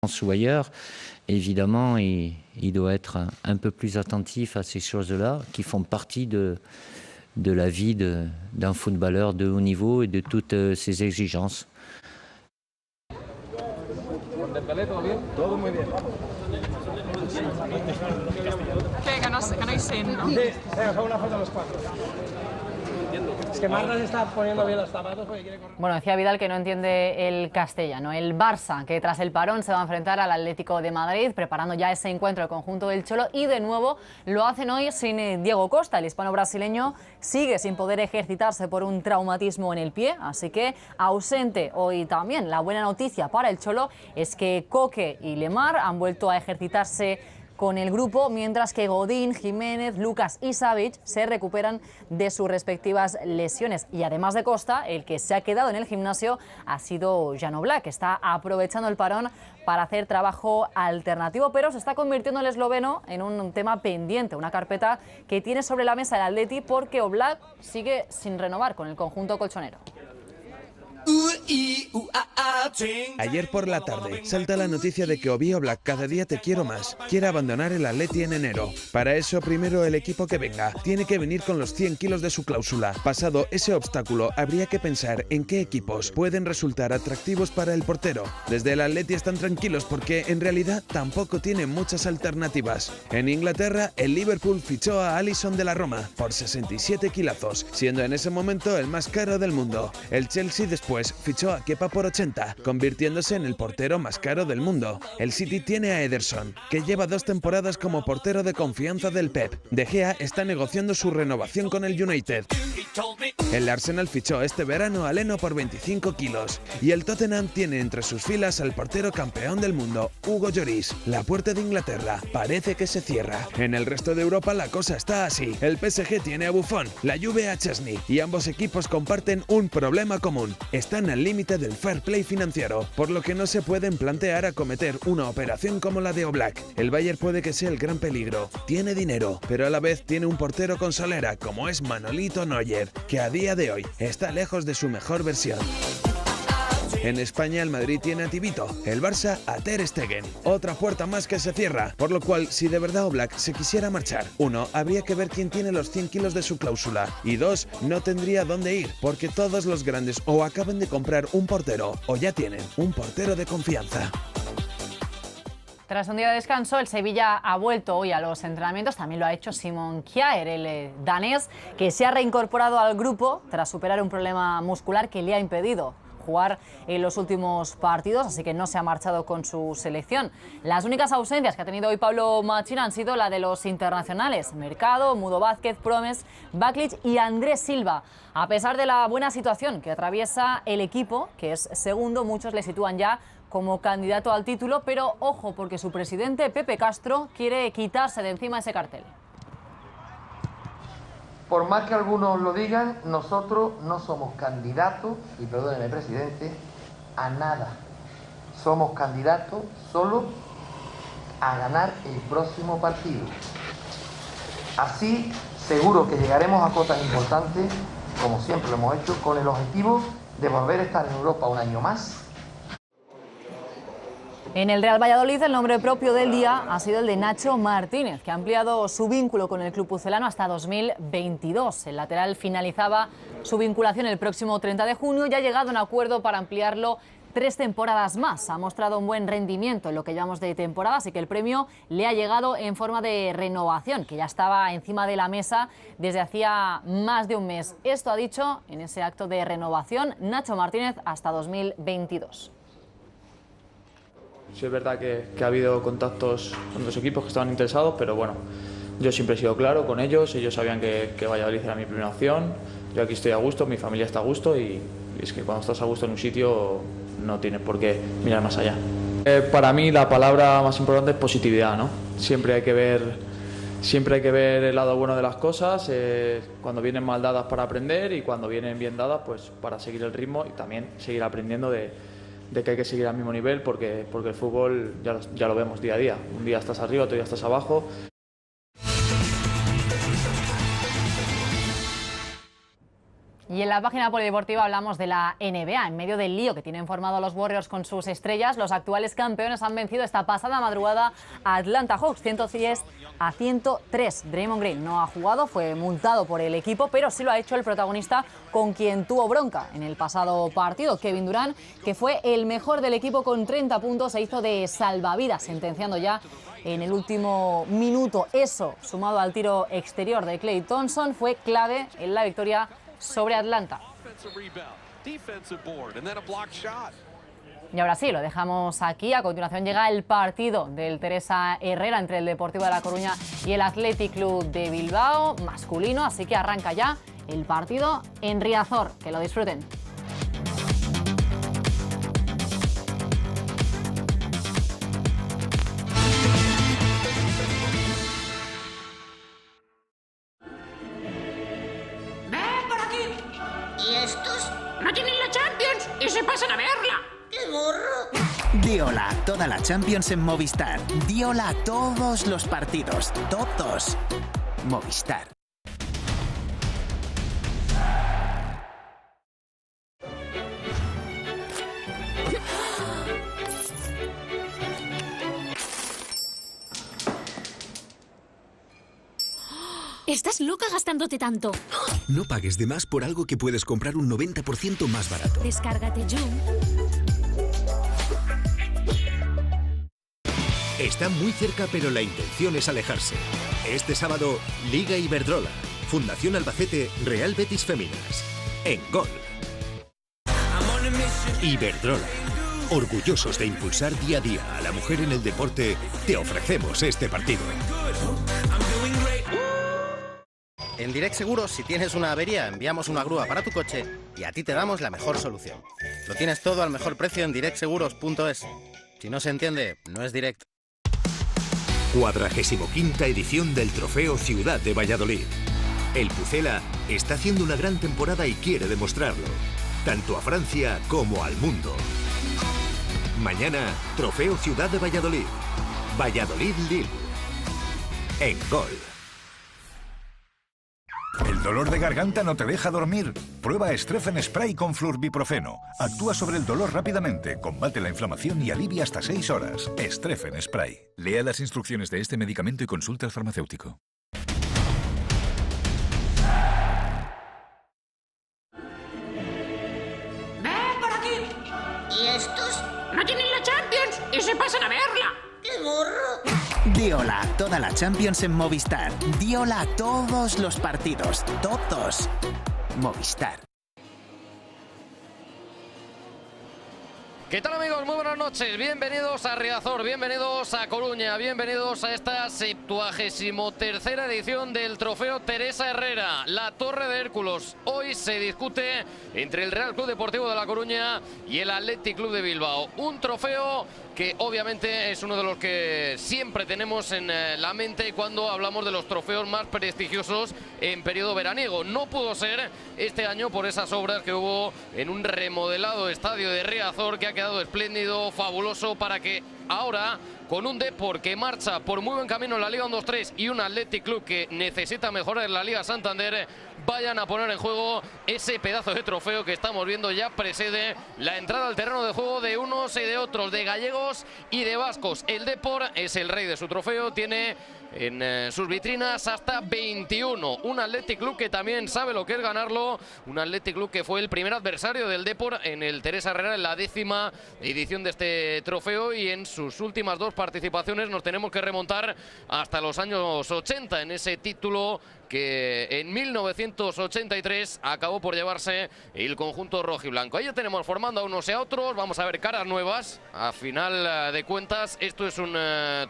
ou ailleurs, évidemment, il doit être un peu plus attentif à ces choses-là qui font partie de la vie d'un footballeur de haut niveau et de toutes ses exigences. Todo muy bien. Que no dicen, ¿no? Sí, venga, hago una foto a los cuatro. Es que Marta se está poniendo bien los zapatos porque quiere correr. Bueno, decía Vidal que no entiende el castellano. El Barça, que tras el parón se va a enfrentar al Atlético de Madrid, preparando ya ese encuentro el conjunto del Cholo, y de nuevo lo hacen hoy sin Diego Costa. El hispano-brasileño sigue sin poder ejercitarse por un traumatismo en el pie, así que ausente hoy también. La buena noticia para el Cholo es que Coque y Lemar han vuelto a ejercitarse con el grupo, mientras que Godín, Jiménez, Lucas y Savic se recuperan de sus respectivas lesiones. Y además de Costa, el que se ha quedado en el gimnasio ha sido Jan Oblak, que está aprovechando el parón para hacer trabajo alternativo, pero se está convirtiendo el esloveno en un tema pendiente, una carpeta que tiene sobre la mesa el Atleti, porque Oblak sigue sin renovar con el conjunto colchonero. Ayer por la tarde salta la noticia de que Obi Oblak, cada día te quiero más, quiere abandonar el Atleti en enero. Para eso, primero el equipo que venga tiene que venir con los 100 kilos de su cláusula. Pasado ese obstáculo, habría que pensar en qué equipos pueden resultar atractivos para el portero. Desde el Atleti están tranquilos porque en realidad tampoco tienen muchas alternativas. En Inglaterra, el Liverpool fichó a Alisson de la Roma por 67 kilazos, siendo en ese momento el más caro del mundo. El Chelsea después fichó a Kepa por 80, convirtiéndose en el portero más caro del mundo. El City tiene a Ederson, que lleva 2 temporadas como portero de confianza del Pep. De Gea está negociando su renovación con el United. El Arsenal fichó este verano a Leno por 25 kilos. Y el Tottenham tiene entre sus filas al portero campeón del mundo, Hugo Lloris. La puerta de Inglaterra parece que se cierra. En el resto de Europa la cosa está así. El PSG tiene a Buffon, la Juve a Chesney, y ambos equipos comparten un problema común. Están al límite del fair play financiero, por lo que no se pueden plantear acometer una operación como la de Oblak. El Bayern puede que sea el gran peligro. Tiene dinero, pero a la vez tiene un portero con solera como es Manolito Neuer, que a día de hoy está lejos de su mejor versión. En España el Madrid tiene a Tibito, el Barça a Ter Stegen. Otra puerta más que se cierra, por lo cual si de verdad Oblak se quisiera marchar, 1, habría que ver quién tiene los 100 kilos de su cláusula, y 2, no tendría dónde ir, porque todos los grandes o acaban de comprar un portero o ya tienen un portero de confianza. Tras un día de descanso, el Sevilla ha vuelto hoy a los entrenamientos. También lo ha hecho Simon Kjaer, el danés, que se ha reincorporado al grupo tras superar un problema muscular que le ha impedido jugar en los últimos partidos, así que no se ha marchado con su selección. Las únicas ausencias que ha tenido hoy Pablo Machín han sido la de los internacionales: Mercado, Mudo Vázquez, Promes, Baklic y Andrés Silva. A pesar de la buena situación que atraviesa el equipo, que es segundo, muchos le sitúan ya como candidato al título, pero ojo, porque su presidente, Pepe Castro, quiere quitarse de encima ese cartel. Por más que algunos lo digan, nosotros no somos candidatos, y perdóneme, presidente, a nada. Somos candidatos solo a ganar el próximo partido. Así, seguro que llegaremos a cotas importantes, como siempre lo hemos hecho, con el objetivo de volver a estar en Europa un año más. En el Real Valladolid, el nombre propio del día ha sido el de Nacho Martínez, que ha ampliado su vínculo con el club pucelano hasta 2022. El lateral finalizaba su vinculación el próximo 30 de junio y ha llegado a un acuerdo para ampliarlo 3 temporadas más. Ha mostrado un buen rendimiento en lo que llevamos de temporada, así que el premio le ha llegado en forma de renovación, que ya estaba encima de la mesa desde hacía más de un mes. Esto ha dicho en ese acto de renovación Nacho Martínez hasta 2022. Sí, es verdad que ha habido contactos con otros equipos que estaban interesados, pero bueno, yo siempre he sido claro con ellos sabían que Valladolid era mi primera opción. Yo aquí estoy a gusto, mi familia está a gusto y es que cuando estás a gusto en un sitio no tienes por qué mirar más allá. Para mí la palabra más importante es positividad, ¿no? Siempre hay que ver el lado bueno de las cosas, cuando vienen mal dadas para aprender y cuando vienen bien dadas pues para seguir el ritmo y también seguir aprendiendo de que hay que seguir al mismo nivel porque el fútbol ya lo vemos día a día. Un día estás arriba, otro día estás abajo. Y en la página polideportiva hablamos de la NBA. En medio del lío que tienen formado los Warriors con sus estrellas, los actuales campeones han vencido esta pasada madrugada a Atlanta Hawks, 110-103. Draymond Green no ha jugado, fue multado por el equipo, pero sí lo ha hecho el protagonista con quien tuvo bronca en el pasado partido, Kevin Durant, que fue el mejor del equipo con 30 puntos, se hizo de salvavidas, sentenciando ya en el último minuto. Eso, sumado al tiro exterior de Klay Thompson, fue clave en la victoria sobre Atlanta. Y ahora sí, lo dejamos aquí. A continuación llega el partido del Teresa Herrera entre el Deportivo de La Coruña y el Athletic Club de Bilbao, masculino, así que arranca ya el partido en Riazor. Que lo disfruten. ¡No tienen la Champions! ¡Y se pasan a verla! ¡Qué morro! Di hola a toda la Champions en Movistar. Di hola a todos los partidos. Todos. Movistar. Estás loca gastándote tanto. No pagues de más por algo que puedes comprar un 90% más barato. Descárgate Joom. Está muy cerca, pero la intención es alejarse. Este sábado, Liga Iberdrola, Fundación Albacete, Real Betis Féminas. En Gol. Iberdrola. Orgullosos de impulsar día a día a la mujer en el deporte, te ofrecemos este partido. En Direct Seguros, si tienes una avería, enviamos una grúa para tu coche y a ti te damos la mejor solución. Lo tienes todo al mejor precio en directseguros.es. Si no se entiende, no es Direct. 45ª edición del Trofeo Ciudad de Valladolid. El Pucela está haciendo una gran temporada y quiere demostrarlo, tanto a Francia como al mundo. Mañana, Trofeo Ciudad de Valladolid. Valladolid-Lille. En Gol. ¿El dolor de garganta no te deja dormir? Prueba Estrefen Spray con flurbiprofeno. Actúa sobre el dolor rápidamente, combate la inflamación y alivia hasta 6 horas. Estrefen Spray. Lea las instrucciones de este medicamento y consulte al farmacéutico. ¡Ven por aquí! ¿Y estos? ¡No tienen la Champions! ¡Y se pasan a verla! ¡Qué morro! Di hola a toda la Champions en Movistar. Di hola a todos los partidos. Todos. Movistar. ¿Qué tal, amigos? Muy buenas noches, bienvenidos a Riazor, bienvenidos a Coruña, bienvenidos a esta 73ª edición del Trofeo Teresa Herrera, la Torre de Hércules. Hoy se discute entre el Real Club Deportivo de La Coruña y el Athletic Club de Bilbao. Un trofeo que obviamente es uno de los que siempre tenemos en la mente cuando hablamos de los trofeos más prestigiosos en periodo veraniego. No pudo ser este año por esas obras que hubo en un remodelado estadio de Riazor, que ha quedado espléndido, fabuloso, para que ahora, con un Depor que marcha por muy buen camino en la Liga 1-2-3 y un Athletic Club que necesita mejorar en la Liga Santander, vayan a poner en juego ese pedazo de trofeo que estamos viendo ya precede la entrada al terreno de juego de unos y de otros, de gallegos y de vascos. El Depor es el rey de su trofeo, tiene en sus vitrinas hasta 21. Un Athletic Club que también sabe lo que es ganarlo, un Athletic Club que fue el primer adversario del Depor en el Teresa Herrera en la 10ª edición de este trofeo, y en sus últimas 2 participaciones nos tenemos que remontar hasta los años 80 en ese título que en 1983 acabó por llevarse el conjunto rojiblanco. Ahí ya tenemos formando a unos y a otros, vamos a ver caras nuevas. A final de cuentas, esto es un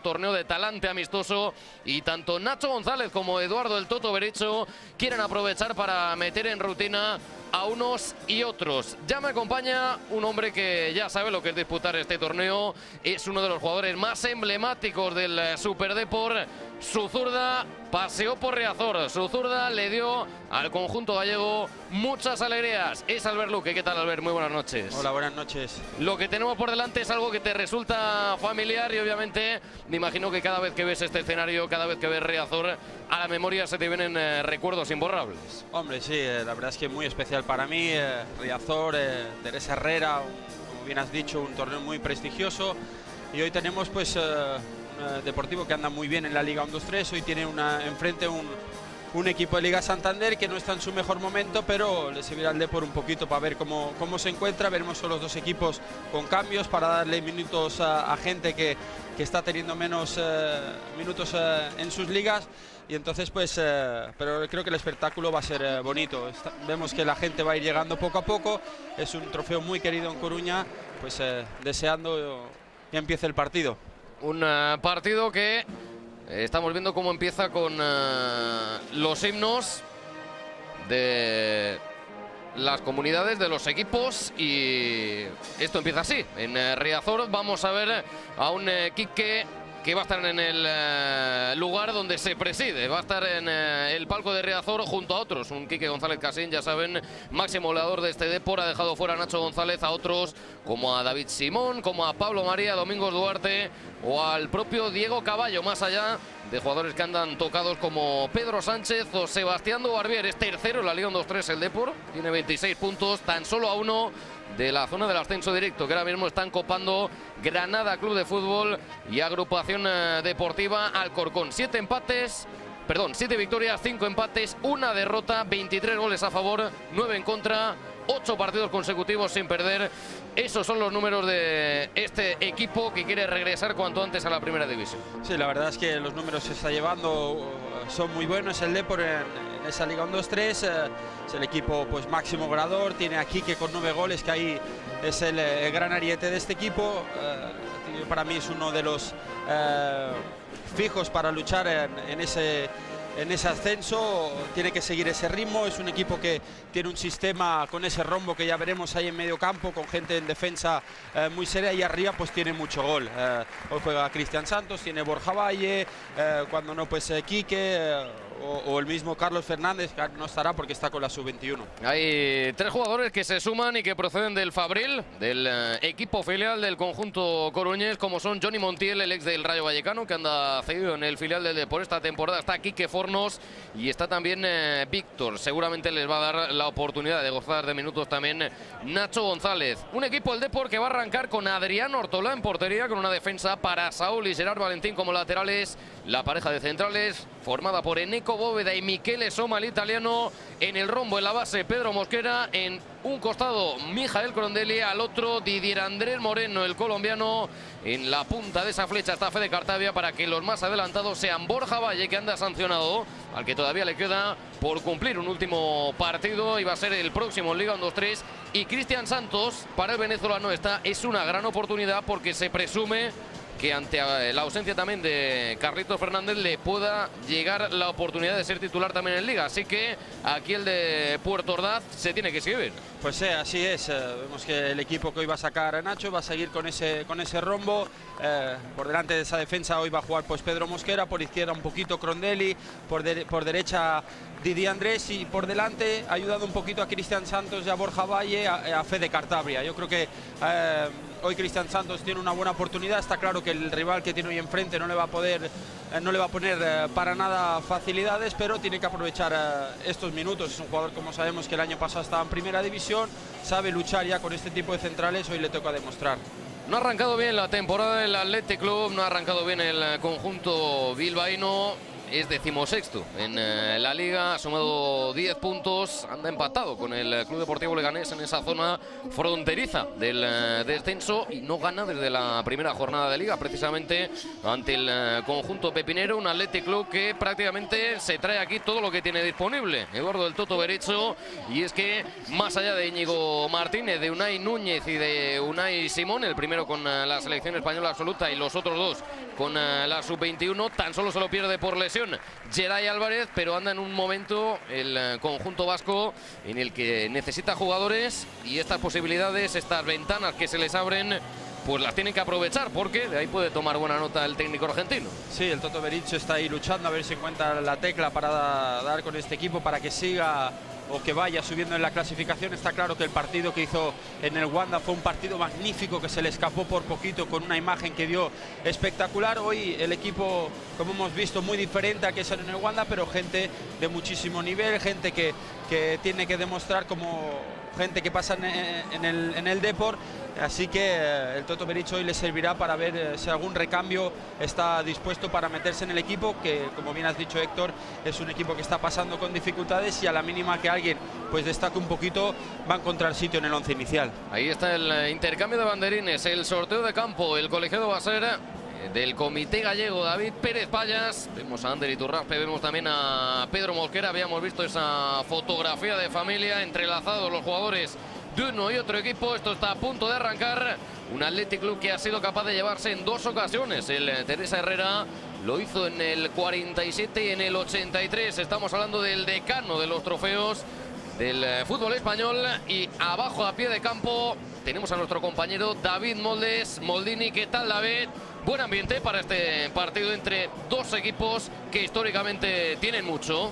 torneo de talante amistoso y tanto Nacho González como Eduardo el Toto Bericho quieren aprovechar para meter en rutina a unos y otros. Ya me acompaña un hombre que ya sabe lo que es disputar este torneo, es uno de los jugadores más emblemáticos del Super Depor. Su zurda paseó por Riazor, su zurda le dio al conjunto gallego muchas alegrías. Es Albert Luque. ¿Qué tal, Albert? Muy buenas noches. Hola, buenas noches. Lo que tenemos por delante es algo que te resulta familiar y obviamente me imagino que cada vez que ves este escenario, cada vez que ves Riazor, a la memoria se te vienen recuerdos imborrables. Hombre, sí, la verdad es que muy especial para mí. Riazor, Teresa Herrera, como bien has dicho, un torneo muy prestigioso. Y hoy tenemos pues un Deportivo que anda muy bien en la Liga 1-2-3. Hoy tiene enfrente un equipo de Liga Santander que no está en su mejor momento, pero le servirá al Depor un poquito para ver cómo se encuentra. Veremos son los dos equipos con cambios para darle minutos a gente que está teniendo menos minutos en sus ligas. Y entonces pues, pero creo que el espectáculo va a ser bonito. Vemos que la gente va a ir llegando poco a poco. Es un trofeo muy querido en Coruña, pues deseando que empiece el partido. Un partido que estamos viendo cómo empieza con los himnos de las comunidades, de los equipos, y esto empieza así. En Riazor vamos a ver a un Quique que va a estar en el lugar donde se preside, va a estar en el palco de Riazor junto a otros. Un Quique González Casín, ya saben, máximo goleador de este Depor, ha dejado fuera a Nacho González, a otros como a David Simón, como a Pablo María, Domingos Duarte o al propio Diego Caballo, más allá de jugadores que andan tocados como Pedro Sánchez o Sebastián Dubarbier. Es tercero en la Liga 1-2-3 el Depor, tiene 26 puntos, tan solo a uno de la zona del ascenso directo, que ahora mismo están copando Granada Club de Fútbol y Agrupación Deportiva Alcorcón. 7 victorias, 5 empates, 1 derrota, 23 goles a favor, 9 en contra, 8 partidos consecutivos sin perder. Esos son los números de este equipo que quiere regresar cuanto antes a la primera división. Sí, la verdad es que los números se está llevando, son muy buenos. El Depor en esa Liga 1-2-3 es el equipo pues máximo goleador. Tiene a Quique con 9 goles, que ahí es el gran ariete de este equipo. Para mí es uno de los fijos para luchar en ese ascenso. Tiene que seguir ese ritmo. Es un equipo que tiene un sistema con ese rombo que ya veremos ahí en medio campo, con gente en defensa muy seria, y arriba pues tiene mucho gol. Hoy juega Cristian Santos, tiene Borja Valle, cuando no pues Quique o el mismo Carlos Fernández, que no estará porque está con la sub-21. Hay 3 jugadores que se suman y que proceden del Fabril, del equipo filial del conjunto coruñés, como son Johnny Montiel, el ex del Rayo Vallecano, que anda cedido en el filial del Depor esta temporada. Está Quique Fornos y está también Víctor. Seguramente les va a dar la oportunidad de gozar de minutos también Nacho González. Un equipo del Depor que va a arrancar con Adrián Ortola en portería, con una defensa para Saúl y Gerard Valentín como laterales. La pareja de centrales formada por Eneco Bóveda y Michele Soma, el italiano. En el rombo, en la base, Pedro Mosquera. En un costado, Mijael Crondelli. Al otro, Didier Andrés Moreno, el colombiano. En la punta de esa flecha está Fede Cartavia, para que los más adelantados sean Borja Valle, que anda sancionado, al que todavía le queda por cumplir un último partido y va a ser el próximo en Liga 1-2-3. Y Cristian Santos, para el venezolano, esta es una gran oportunidad, porque se presume que ante la ausencia también de Carlitos Fernández le pueda llegar la oportunidad de ser titular también en Liga. Así que aquí el de Puerto Ordaz se tiene que escribir. Pues sí, así es. Vemos que el equipo que hoy va a sacar a Nacho va a seguir con ese rombo. Por delante de esa defensa hoy va a jugar pues Pedro Mosquera, por izquierda un poquito Crondelli, por derecha Didier Andrés, y por delante ayudando un poquito a Cristian Santos y a Borja Valle, a Fede Cartavia. Yo creo que hoy Cristian Santos tiene una buena oportunidad. Está claro que el rival que tiene hoy enfrente no le va a poner para nada facilidades, pero tiene que aprovechar estos minutos. Es un jugador, como sabemos, que el año pasado estaba en primera división, sabe luchar ya con este tipo de centrales. Hoy le toca demostrar. No ha arrancado bien la temporada del Athletic Club, no ha arrancado bien el conjunto bilbaíno. Es 16º en la Liga, ha sumado 10 puntos, anda empatado con el Club Deportivo Leganés en esa zona fronteriza del descenso, y no gana desde la primera jornada de Liga, precisamente ante el conjunto pepinero. Un Athletic Club que prácticamente se trae aquí todo lo que tiene disponible Eduardo del Toto Berizzo, y es que más allá de Íñigo Martínez, de Unai Núñez y de Unai Simón, el primero con la selección española absoluta y los otros dos con la sub-21, tan solo se lo pierde por lesión Geray Álvarez, pero anda en un momento el conjunto vasco en el que necesita jugadores, y estas posibilidades, estas ventanas que se les abren, pues las tienen que aprovechar, porque de ahí puede tomar buena nota el técnico argentino. Sí, el Toto Berizzo está ahí luchando a ver si encuentra la tecla para dar con este equipo, para que siga o que vaya subiendo en la clasificación. Está claro que el partido que hizo en el Wanda fue un partido magnífico, que se le escapó por poquito, con una imagen que dio espectacular. Hoy el equipo, como hemos visto, muy diferente a que salió en el Wanda, pero gente de muchísimo nivel, gente que tiene que demostrar como gente que pasa en el Depor. Así que el Toto Berizzo hoy le servirá para ver si algún recambio está dispuesto para meterse en el equipo, que como bien has dicho, Héctor, es un equipo que está pasando con dificultades, y a la mínima que alguien pues destaque un poquito va a encontrar sitio en el 11 inicial. Ahí está el intercambio de banderines, el sorteo de campo. El colegiado va a ser del comité gallego David Pérez Payas. Vemos a Ander Iturraspe, vemos también a Pedro Mosquera. Habíamos visto esa fotografía de familia, entrelazados los jugadores de uno y otro equipo. Esto está a punto de arrancar. Un Athletic Club que ha sido capaz de llevarse en 2 ocasiones el Teresa Herrera. Lo hizo en el 47 y en el 83. Estamos hablando del decano de los trofeos del fútbol español. Y abajo, a pie de campo, tenemos a nuestro compañero David Moldes. Moldini, ¿qué tal, David? Buen ambiente para este partido entre dos equipos que históricamente tienen mucho.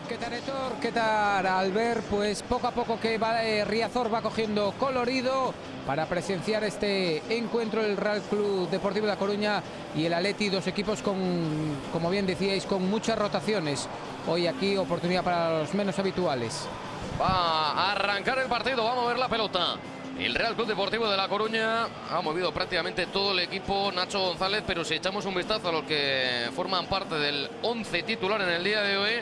¿Qué tal, Héctor? ¿Qué tal, Albert? Pues poco a poco que Riazor va cogiendo colorido para presenciar este encuentro del Real Club Deportivo de La Coruña y el Atleti, dos equipos con, como bien decíais, con muchas rotaciones. Hoy aquí oportunidad para los menos habituales. Va a arrancar el partido, va a mover la pelota el Real Club Deportivo de La Coruña. Ha movido prácticamente todo el equipo Nacho González, pero si echamos un vistazo a los que forman parte del 11 titular en el día de hoy,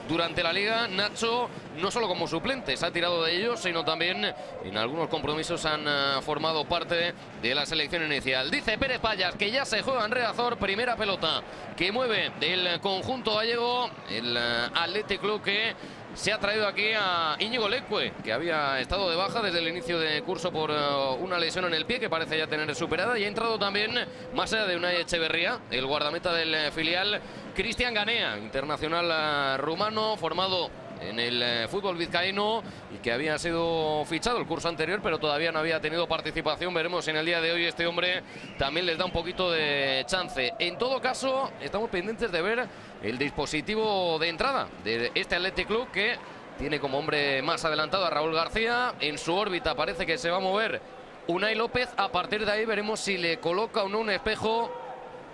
durante la liga, Nacho no solo como suplente se ha tirado de ellos, sino también en algunos compromisos han formado parte de la selección inicial. Dice Pérez Payas que ya se juega en Riazor. Primera pelota que mueve del conjunto gallego, el Athletic Club, que se ha traído aquí a Íñigo Leque, que había estado de baja desde el inicio de curso por una lesión en el pie que parece ya tener superada, y ha entrado también, más allá de Unai Echeverría, el guardameta del filial, Cristian Ganea, internacional rumano, formado en el fútbol vizcaíno y que había sido fichado el curso anterior, pero todavía no había tenido participación. Veremos si en el día de hoy este hombre también les da un poquito de chance. En todo caso, estamos pendientes de ver el dispositivo de entrada de este Athletic Club, que tiene como hombre más adelantado a Raúl García. En su órbita parece que se va a mover Unai López. A partir de ahí veremos si le coloca o no un espejo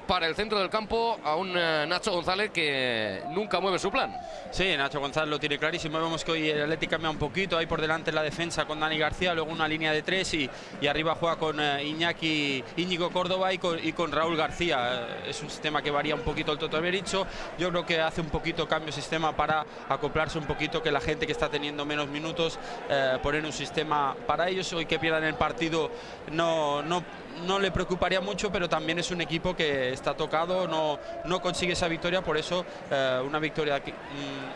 para el centro del campo a un Nacho González que nunca mueve su plan. Sí, Nacho González lo tiene clarísimo. Vemos que hoy el Athletic cambia un poquito. Ahí por delante la defensa con Dani García, luego una línea de 3 y arriba juega con Íñigo Córdoba y con Raúl García. Es un sistema que varía un poquito el Toto Berizzo. Yo creo que hace un poquito cambio de sistema para acoplarse un poquito, que la gente que está teniendo menos minutos, poner un sistema para ellos. Hoy que pierdan el partido no le preocuparía mucho, pero también es un equipo que está tocado, no consigue esa victoria. Por eso una victoria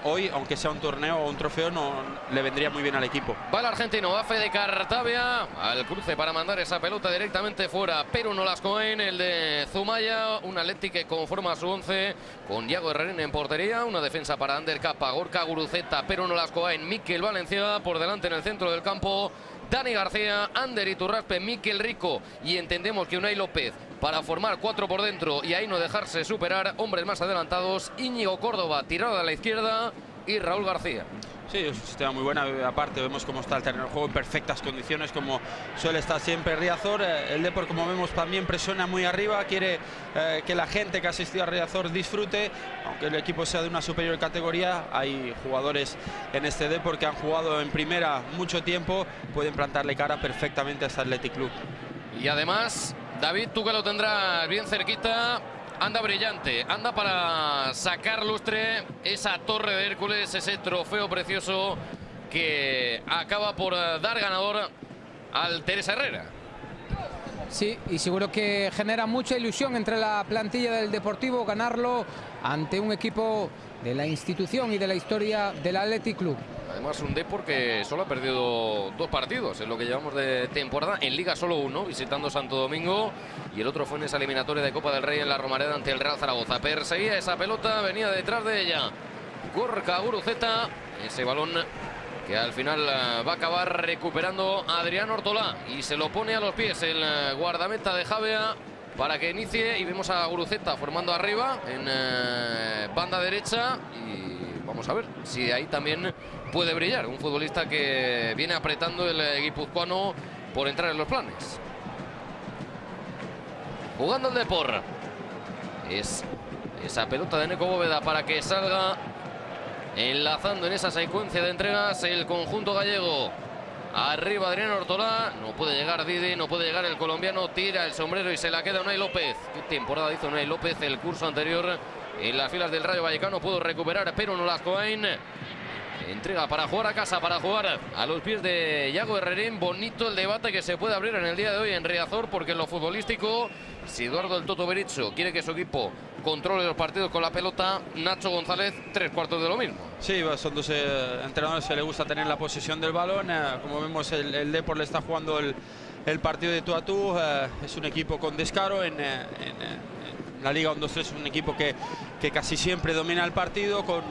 hoy, aunque sea un torneo o un trofeo, no le vendría muy bien al equipo. Va el argentino, va Fede Cartavia al cruce para mandar esa pelota directamente fuera. Pero no las Cohen, el de Zumaya, un Athletic que conforma su 11 con Diago Herrera en portería, una defensa para Ander Capa, Gorka Guruceta, pero no las Cohen, Mikel Valencia por delante en el centro del campo, Dani García, Ander Iturraspe, Mikel Rico, y entendemos que Unai López para formar 4 por dentro y ahí no dejarse superar. Hombres más adelantados, Íñigo Córdoba tirado a la izquierda y Raúl García. Sí, es un sistema muy bueno. Aparte vemos cómo está el terreno de juego en perfectas condiciones, como suele estar siempre Riazor. El Depor, como vemos, también presiona muy arriba, quiere que la gente que ha asistido a Riazor disfrute, aunque el equipo sea de una superior categoría. Hay jugadores en este Depor que han jugado en primera mucho tiempo, pueden plantarle cara perfectamente a este Athletic Club. Y además, David, tú que lo tendrás bien cerquita, anda brillante, anda para sacar lustre esa torre de Hércules, ese trofeo precioso que acaba por dar ganador al Teresa Herrera. Sí, y seguro que genera mucha ilusión entre la plantilla del Deportivo ganarlo ante un equipo de la institución y de la historia del Athletic Club. Además, un Depor que solo ha perdido 2 partidos en lo que llevamos de temporada. En Liga solo 1, visitando Santo Domingo. Y el otro fue en esa eliminatoria de Copa del Rey en la Romareda ante el Real Zaragoza. Perseguía esa pelota, venía detrás de ella Gorka Guruceta. Ese balón que al final va a acabar recuperando a Adrián Ortolá y se lo pone a los pies el guardameta de Javea para que inicie, y vemos a Guruceta formando arriba en banda derecha, y vamos a ver si ahí también puede brillar un futbolista que viene apretando el guipuzcoano por entrar en los planes. Jugando el Depor, es esa pelota de Neco Bóveda para que salga enlazando en esa secuencia de entregas el conjunto gallego. Arriba Adrián Ortolá, no puede llegar Didi, no puede llegar el colombiano, tira el sombrero y se la queda Unai López. ¿Qué temporada hizo Unai López el curso anterior en las filas del Rayo Vallecano? Pudo recuperar, pero no Lascoain. Entrega para jugar a casa, para jugar a los pies de Yago Herrerín. Bonito el debate que se puede abrir en el día de hoy en Riazor, porque en lo futbolístico, si Eduardo el Toto Berizzo quiere que su equipo controle los partidos con la pelota, Nacho González 3/4 de lo mismo. Sí, son dos entrenadores que le gusta tener la posesión del balón. Como vemos, el Depor le está jugando el partido de tú a tú. Es un equipo con descaro en la Liga 1-2-3, es un equipo que casi siempre domina el partido, con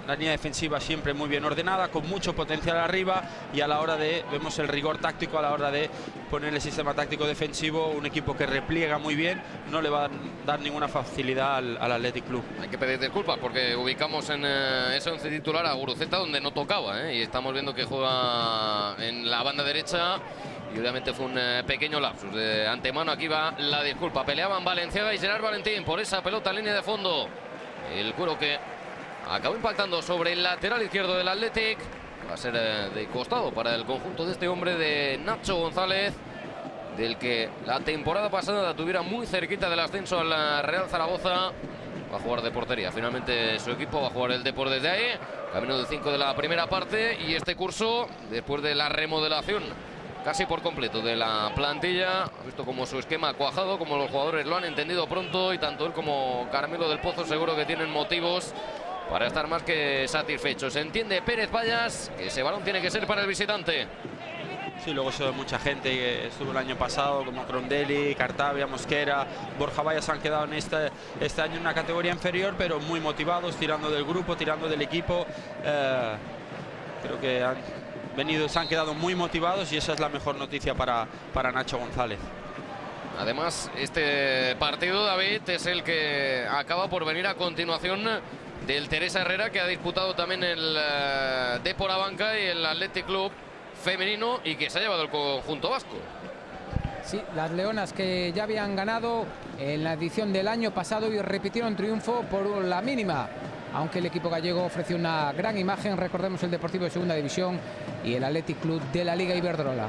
la línea defensiva siempre muy bien ordenada, con mucho potencial arriba, y a la hora de, vemos el rigor táctico a la hora de poner el sistema táctico defensivo, un equipo que repliega muy bien, no le va a dar ninguna facilidad al Athletic Club. Hay que pedir disculpas porque ubicamos en ese once titular a Guruceta donde no tocaba, y estamos viendo que juega en la banda derecha, y obviamente fue un pequeño lapsus de antemano. Aquí va la disculpa. Peleaban Valenciaga y Gerard Valentín por esa pelota en línea de fondo. El cuero que acabó impactando sobre el lateral izquierdo del Athletic. Va a ser de costado para el conjunto de este hombre, de Nacho González, del que la temporada pasada la tuviera muy cerquita del ascenso a la Real Zaragoza. Va a jugar de portería. Finalmente su equipo va a jugar el Depor desde ahí. Camino del 5 de la primera parte. Y este curso, después de la remodelación casi por completo de la plantilla, ha visto como su esquema ha cuajado, como los jugadores lo han entendido pronto, y tanto él como Carmelo del Pozo seguro que tienen motivos para estar más que satisfechos. Entiende Pérez Vallas que ese balón tiene que ser para el visitante. Sí, luego se ve mucha gente que estuvo el año pasado, como Crondelli, Cartavia, Mosquera, Borja Vallas, han quedado en este año en una categoría inferior, pero muy motivados, tirando del grupo, tirando del equipo. Creo que se han quedado muy motivados, y esa es la mejor noticia para Nacho González. Además, este partido, David, es el que acaba por venir a continuación del Teresa Herrera, que ha disputado también el Depor Abanca y el Athletic Club femenino, y que se ha llevado el conjunto vasco. Sí, las leonas que ya habían ganado en la edición del año pasado y repitieron triunfo por la mínima. Aunque el equipo gallego ofreció una gran imagen, recordemos el Deportivo de Segunda División y el Athletic Club de la Liga Iberdrola.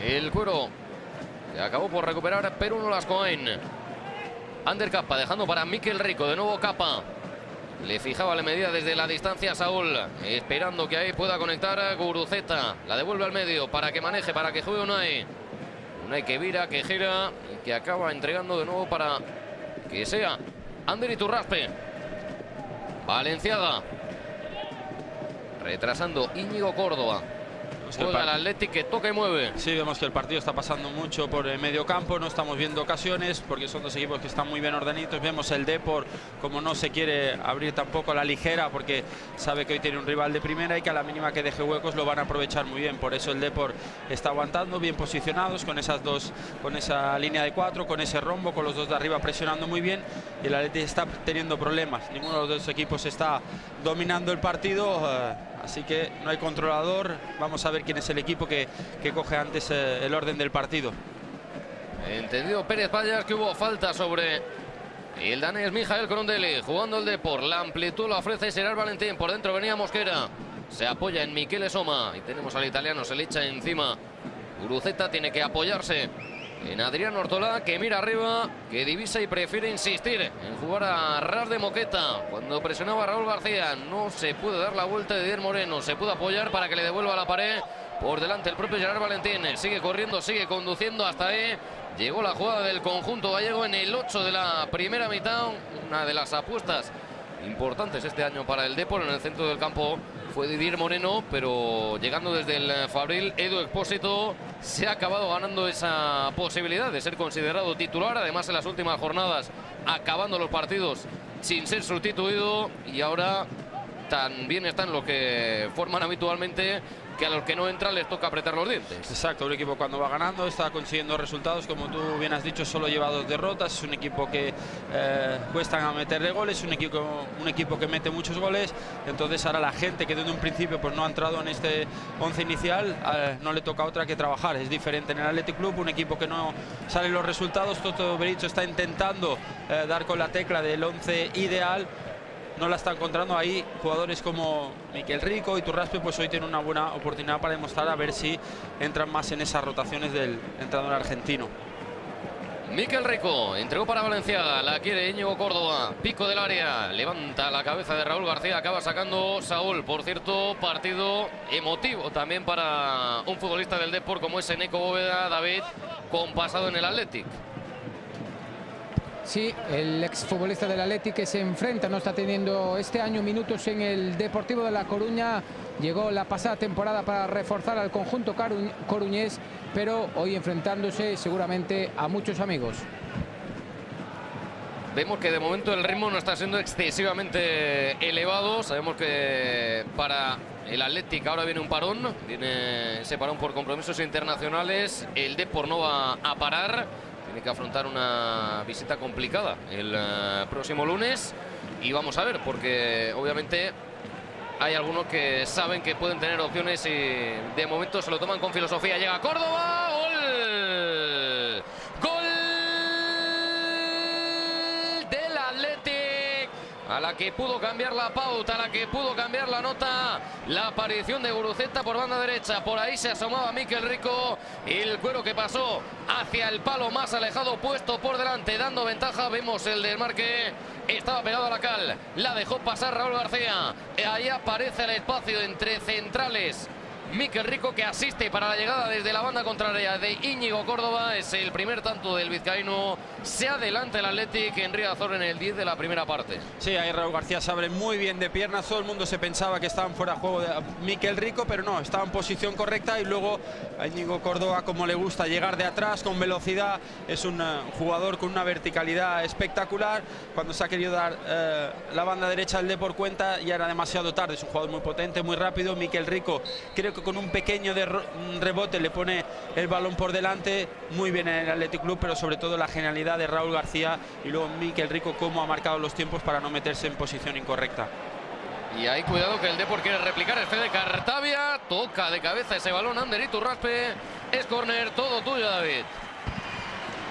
El cuero que acabó por recuperar, pero no Lascoain. Ander Capa dejando para Mikel Rico, de nuevo Capa. Le fijaba la medida desde la distancia a Saúl, esperando que ahí pueda conectar a Guruceta. La devuelve al medio para que maneje, para que juegue Unai. Unai que vira, que gira y que acaba entregando de nuevo para que sea Ander Iturraspe. Valenciaga retrasando Íñigo Córdoba. Juega el Athletic, que toca y mueve. Sí, vemos que el partido está pasando mucho por el medio campo. No estamos viendo ocasiones porque son dos equipos que están muy bien ordenaditos. Vemos el Depor como no se quiere abrir tampoco a la ligera, porque sabe que hoy tiene un rival de primera y que a la mínima que deje huecos lo van a aprovechar muy bien. Por eso el Depor está aguantando, bien posicionados con esa línea de 4, con ese rombo, con los dos de arriba presionando muy bien. Y el Athletic está teniendo problemas. Ninguno de los dos equipos está dominando el partido. Así que no hay controlador. Vamos a ver quién es el equipo que coge antes el orden del partido. Entendido Pérez Vallas que hubo falta sobre el danés Mijael Crondelli. Jugando el Depor, la amplitud la ofrece Gerard Valentín. Por dentro venía Mosquera. Se apoya en Michele Soma. Y tenemos al italiano, se le echa encima. Guruceta tiene que apoyarse en Adrián Ortolá, que mira arriba, que divisa y prefiere insistir en jugar a ras de moqueta. Cuando presionaba a Raúl García, no se puede dar la vuelta de Didier Moreno. Se puede apoyar para que le devuelva la pared. Por delante el propio Gerard Valentín. Sigue corriendo, sigue conduciendo hasta ahí. Llegó la jugada del conjunto gallego en el 8 de la primera mitad. Una de las apuestas importantes este año para el Depor. En el centro del campo fue Didier Moreno, pero llegando desde el Fabril, Edu Expósito se ha acabado ganando esa posibilidad de ser considerado titular. Además, en las últimas jornadas, acabando los partidos sin ser sustituido. Y ahora tan bien están los que forman habitualmente, que a los que no entran les toca apretar los dientes. Exacto, un equipo cuando va ganando está consiguiendo resultados, como tú bien has dicho, solo lleva 2 derrotas, es un equipo que cuesta a meterle goles, un equipo que mete muchos goles. Entonces ahora la gente que desde un principio pues no ha entrado en este 11 inicial, no le toca otra que trabajar. Es diferente en el Athletic Club, un equipo que no salen los resultados. Toto Berizzo está intentando dar con la tecla del 11 ideal. No la está encontrando ahí. Jugadores como Mikel Rico y Turraspe pues hoy tienen una buena oportunidad para demostrar, a ver si entran más en esas rotaciones del entrenador argentino. Mikel Rico entregó para Valenciaga, la quiere Íñigo Córdoba, pico del área, levanta la cabeza de Raúl García, acaba sacando Saúl. Por cierto, partido emotivo también para un futbolista del Depor como es Eneko Bóveda, David, con pasado en el Athletic. Sí, el exfutbolista del Athletic que se enfrenta, no está teniendo este año minutos en el Deportivo de La Coruña. Llegó la pasada temporada para reforzar al conjunto coruñés, pero hoy enfrentándose seguramente a muchos amigos. Vemos que de momento el ritmo no está siendo excesivamente elevado. Sabemos que para el Athletic ahora viene un parón, viene ese parón por compromisos internacionales. El Depor no va a parar. Tiene que afrontar una visita complicada el próximo lunes. Y vamos a ver, porque obviamente hay algunos que saben que pueden tener opciones y de momento se lo toman con filosofía. Llega Córdoba, gol. Gol del Athletic. A la que pudo cambiar la pauta, a la que pudo cambiar la nota, la aparición de Guruceta por banda derecha. Por ahí se asomaba Mikel Rico. El cuero que pasó hacia el palo más alejado, puesto por delante, dando ventaja. Vemos el desmarque. Estaba pegado a la cal. La dejó pasar Raúl García. Ahí aparece el espacio entre centrales. Mikel Rico, que asiste para la llegada desde la banda contraria de Íñigo Córdoba. Es el primer tanto del vizcaíno. Se adelanta el Athletic en Riazor en el 10 de la primera parte. Sí, ahí Raúl García se abre muy bien de piernas. Todo el mundo se pensaba que estaban fuera de juego de Mikel Rico, pero no, estaba en posición correcta. Y luego a Íñigo Córdoba, como le gusta llegar de atrás con velocidad, es un jugador con una verticalidad espectacular. Cuando se ha querido dar la banda derecha al Depor cuenta, ya era demasiado tarde. Es un jugador muy potente, muy rápido. Mikel Rico, creo que con un pequeño rebote le pone el balón por delante. Muy bien en el Athletic Club, pero sobre todo la genialidad de Raúl García y luego Mikel Rico, cómo ha marcado los tiempos para no meterse en posición incorrecta. Y ahí cuidado que el Depor quiere replicar. Es Fede Cartavia, toca de cabeza ese balón Ander Iturraspe. Es córner, todo tuyo, David.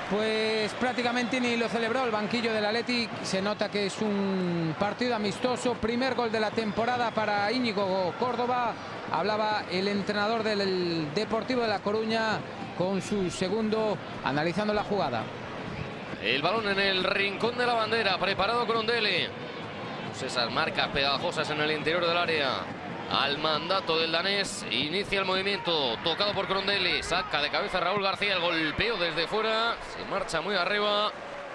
Pues prácticamente ni lo celebró el banquillo del Athletic. Se nota que es un partido amistoso. Primer gol de la temporada para Íñigo Córdoba. Hablaba el entrenador del Deportivo de La Coruña con su segundo, analizando la jugada. El balón en el rincón de la bandera, preparado Crondelli. Esas marcas pegajosas en el interior del área. Al mandato del danés, inicia el movimiento, tocado por Crondelli, saca de cabeza Raúl García, el golpeo desde fuera, se marcha muy arriba,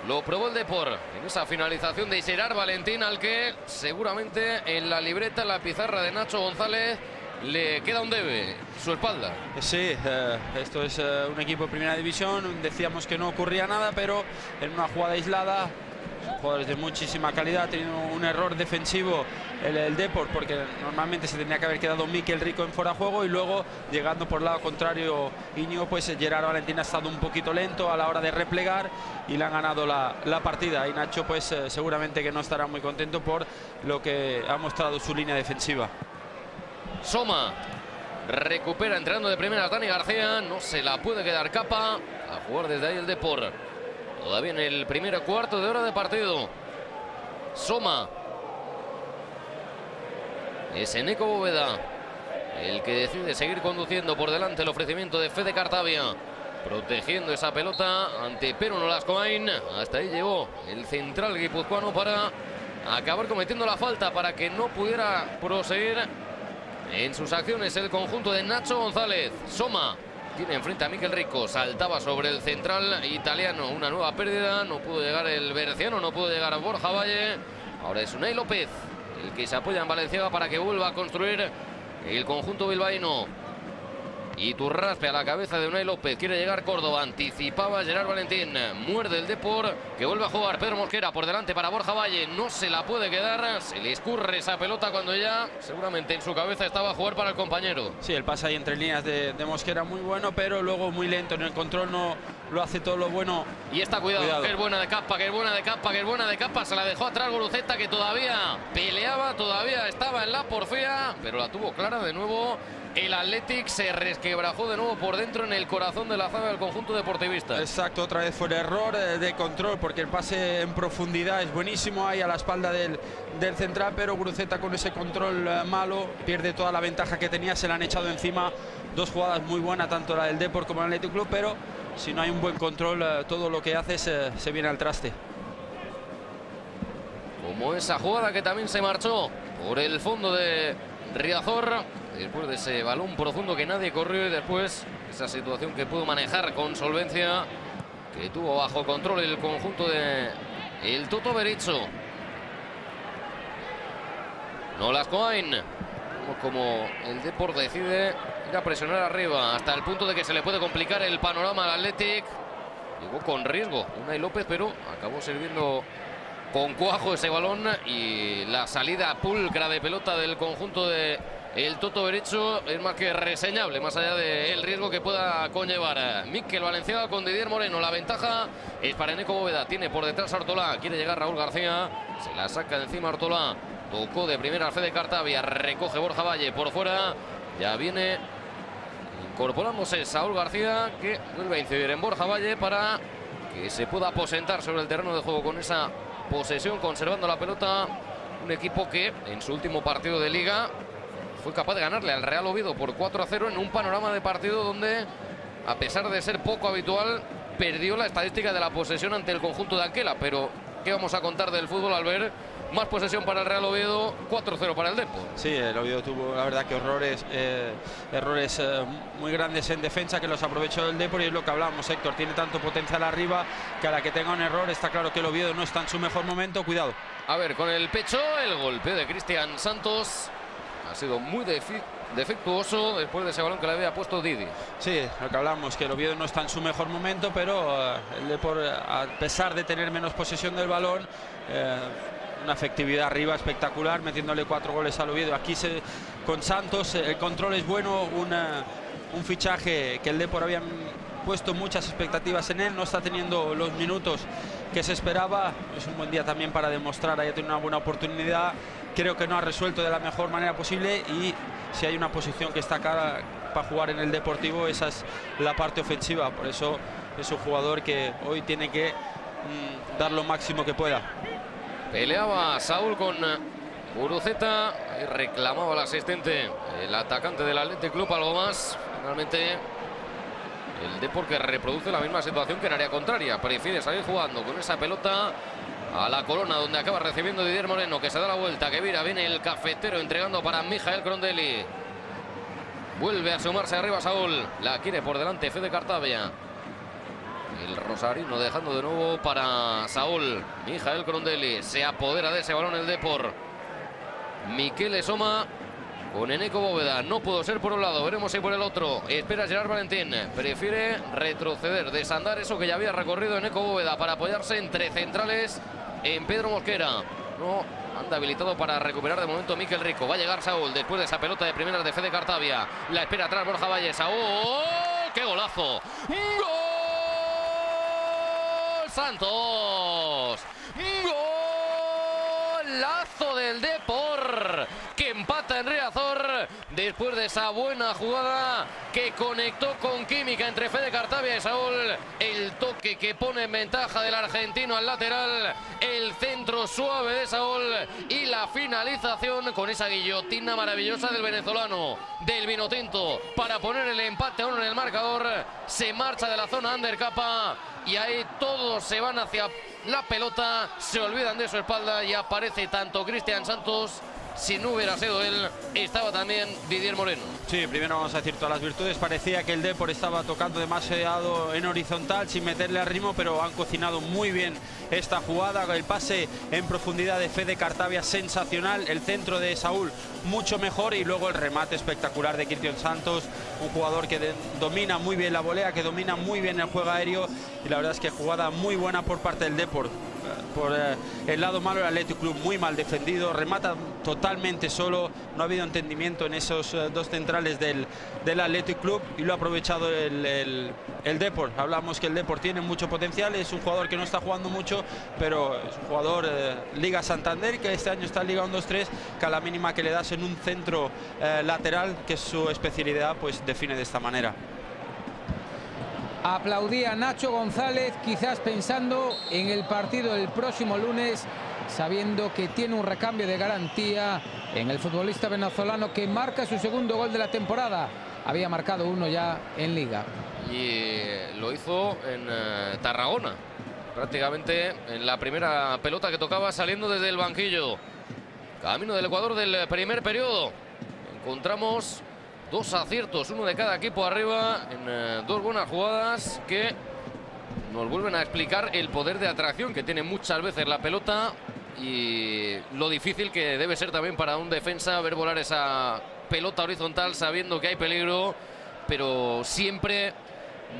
lo probó el Depor en esa finalización de Gerard Valentín, al que seguramente en la libreta, en la pizarra de Nacho González, le queda un debe, su espalda. Sí, esto es un equipo de primera división, decíamos que no ocurría nada, pero en una jugada aislada, jugadores de muchísima calidad, ha tenido un error defensivo el Depor, porque normalmente se tendría que haber quedado Mikel Rico en fuera de juego, y luego llegando por el lado contrario Íñigo, pues Gerard Valentín ha estado un poquito lento a la hora de replegar y le han ganado la partida, y Nacho pues seguramente que no estará muy contento por lo que ha mostrado su línea defensiva. Soma recupera entrando de primeras Dani García, no se la puede quedar capa, a jugar desde ahí el Depor. Todavía en el primer cuarto de hora de partido. Soma. Es Eneko Bóveda el que decide seguir conduciendo por delante el ofrecimiento de Fede Cartavia. Protegiendo esa pelota ante Pero Nolascoain. Hasta ahí llegó el central guipuzcoano para acabar cometiendo la falta, para que no pudiera proseguir en sus acciones el conjunto de Nacho González. Soma tiene enfrente a Mikel Rico, saltaba sobre el central italiano, una nueva pérdida, no pudo llegar el berciano, no pudo llegar a Borja Valle. Ahora es Unai López el que se apoya en Valenciaga para que vuelva a construir el conjunto bilbaíno. Iturraspe a la cabeza de Unai López. Quiere llegar Córdoba. Anticipaba Gerard Valentín. Muerde el Depor, que vuelve a jugar. Pedro Mosquera por delante para Borja Valle. No se la puede quedar. Se le escurre esa pelota cuando ya seguramente en su cabeza estaba a jugar para el compañero. Sí, el pase ahí entre líneas de Mosquera muy bueno, pero luego muy lento en el control. No lo hace todo lo bueno. Y está cuidado. Que es buena de Capa, que es buena de Capa, que es buena de Capa. Se la dejó atrás Guruceta, que todavía peleaba, todavía estaba en la porfía, pero la tuvo clara de nuevo. El Athletic se resquebrajó de nuevo por dentro en el corazón de la zaga del conjunto deportivista. Exacto, otra vez fue el error de control, porque el pase en profundidad es buenísimo ahí a la espalda del central, pero Guruceta con ese control malo pierde toda la ventaja que tenía. Se le han echado encima. Dos jugadas muy buenas, tanto la del Depor como el Athletic Club, pero si no hay un buen control, todo lo que hace se viene al traste. Como esa jugada que también se marchó por el fondo de Riazor, después de ese balón profundo que nadie corrió, y después esa situación que pudo manejar con solvencia, que tuvo bajo control el conjunto de el Toto Berizzo. Nolas Coain, como el Depor decide ir a presionar arriba hasta el punto de que se le puede complicar el panorama al Athletic. Llegó con riesgo Unai López, pero acabó sirviendo con cuajo ese balón, y la salida pulcra de pelota del conjunto de el Toto Berizzo es más que reseñable, más allá del riesgo que pueda conllevar. Mikel Valenciaga con Didier Moreno. La ventaja es para Eneco Bóveda. Tiene por detrás a Ortolá. Quiere llegar Raúl García. Se la saca de encima Ortolá. Tocó de primera Fede Cartavia. Recoge Borja Valle por fuera. Ya viene incorporándose Saúl García, que vuelve a incidir en Borja Valle para que se pueda aposentar sobre el terreno de juego con esa posesión, conservando la pelota. Un equipo que en su último partido de Liga fue capaz de ganarle al Real Oviedo por 4-0 en un panorama de partido donde, a pesar de ser poco habitual, perdió la estadística de la posesión ante el conjunto de Anquela. Pero ¿qué vamos a contar del fútbol al ver más posesión para el Real Oviedo, 4-0 para el Depor? Sí, el Oviedo tuvo, la verdad, que errores muy grandes en defensa, que los aprovechó el Depor, y es lo que hablábamos, Héctor. Tiene tanto potencial arriba que a la que tenga un error está claro que el Oviedo no está en su mejor momento. Cuidado. A ver, con el pecho, el golpeo de Cristian Santos ha sido muy defectuoso después de ese balón que le había puesto Didi. Sí, lo que hablamos, que el Oviedo no está en su mejor momento, pero el Depor, a pesar de tener menos posesión del balón, una efectividad arriba espectacular, metiéndole 4 goles al Oviedo. Aquí con Santos el control es bueno, un fichaje que el Depor habían puesto muchas expectativas en él, no está teniendo los minutos que se esperaba. Es un buen día también para demostrar, haya tenido una buena oportunidad. Creo que no ha resuelto de la mejor manera posible, y si hay una posición que está cara para jugar en el Deportivo, esa es la parte ofensiva. Por eso es un jugador que hoy tiene que dar lo máximo que pueda. Peleaba Saúl con Guruceta y reclamaba al asistente, el atacante del Athletic Club, algo más. Finalmente el Depor, que reproduce la misma situación que en área contraria, prefiere salir jugando con esa pelota a la corona, donde acaba recibiendo Didier Moreno, que se da la vuelta, que vira, viene el cafetero entregando para Mijael Crondelli. Vuelve a sumarse arriba Saúl, la quiere por delante Fede Cartavia. El rosarino dejando de nuevo para Saúl. Mijael Crondelli, se apodera de ese balón el Depor. Miquel Esoma con Eneco Bóveda. No pudo ser por un lado, veremos si por el otro. Espera Gerard Valentín, prefiere retroceder, desandar eso que ya había recorrido Eneco Bóveda para apoyarse entre centrales en Pedro Mosquera. No anda habilitado para recuperar de momento Miquel Rico. Va a llegar Saúl después de esa pelota de primeras de Fede Cartavia. La espera atrás Borja Valle. Saúl, ¡qué golazo! ¡Gol! Santos, golazo del Depor, que empata en Riazor después de esa buena jugada que conectó con química entre Fede Cartavia y Saúl. El toque que pone en ventaja del argentino al lateral, el centro suave de Saúl y la finalización con esa guillotina maravillosa del venezolano, del vinotinto, para poner el empate a 1 en el marcador. Se marcha de la zona under Capa, y ahí todos se van hacia la pelota, se olvidan de su espalda, y aparece tanto Cristian Santos si no hubiera sido él, estaba también Didier Moreno. Sí, primero vamos a decir todas las virtudes. Parecía que el Depor estaba tocando demasiado en horizontal sin meterle al ritmo, pero han cocinado muy bien esta jugada. El pase en profundidad de Fede Cartavia sensacional, el centro de Saúl mucho mejor y luego el remate espectacular de Cristian Santos, un jugador que domina muy bien la volea, que domina muy bien el juego aéreo, y la verdad es que jugada muy buena por parte del Depor. Por el lado malo, el Athletic Club muy mal defendido, remata totalmente solo, no ha habido entendimiento en esos dos centrales del Athletic Club y lo ha aprovechado el Depor. Hablamos que el Depor tiene mucho potencial, es un jugador que no está jugando mucho, pero es un jugador Liga Santander, que este año está en Liga 1-2-3, que a la mínima que le das en un centro lateral, que es su especialidad, pues define de esta manera. Aplaudía Nacho González, quizás pensando en el partido del próximo lunes, sabiendo que tiene un recambio de garantía en el futbolista venezolano que marca su segundo gol de la temporada. Había marcado uno ya en Liga. Y lo hizo en Tarragona, prácticamente en la primera pelota que tocaba saliendo desde el banquillo. Camino del Ecuador del primer periodo. Encontramos dos aciertos, uno de cada equipo arriba, en dos buenas jugadas que nos vuelven a explicar el poder de atracción que tiene muchas veces la pelota y lo difícil que debe ser también para un defensa ver volar esa pelota horizontal sabiendo que hay peligro, pero siempre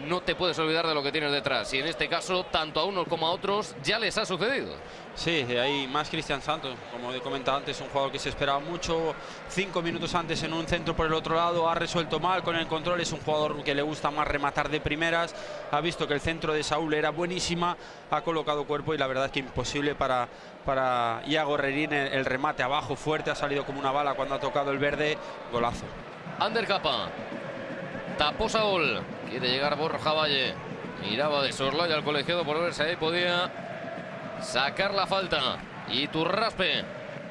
no te puedes olvidar de lo que tienes detrás. Y en este caso, tanto a unos como a otros, ya les ha sucedido. Sí, hay más Cristian Santos, como he comentado antes, un jugador que se esperaba mucho. 5 minutos antes en un centro por el otro lado, ha resuelto mal con el control. Es un jugador que le gusta más rematar de primeras. Ha visto que el centro de Saúl era buenísima, ha colocado cuerpo y la verdad es que imposible para Iago Herrerín. El remate abajo fuerte, ha salido como una bala cuando ha tocado el verde. Golazo. Ander Capa. Tapó Saúl. Quiere llegar Borja Valle. Miraba de soslayo al colegiado por ver si ahí podía sacar la falta. Y Turraspe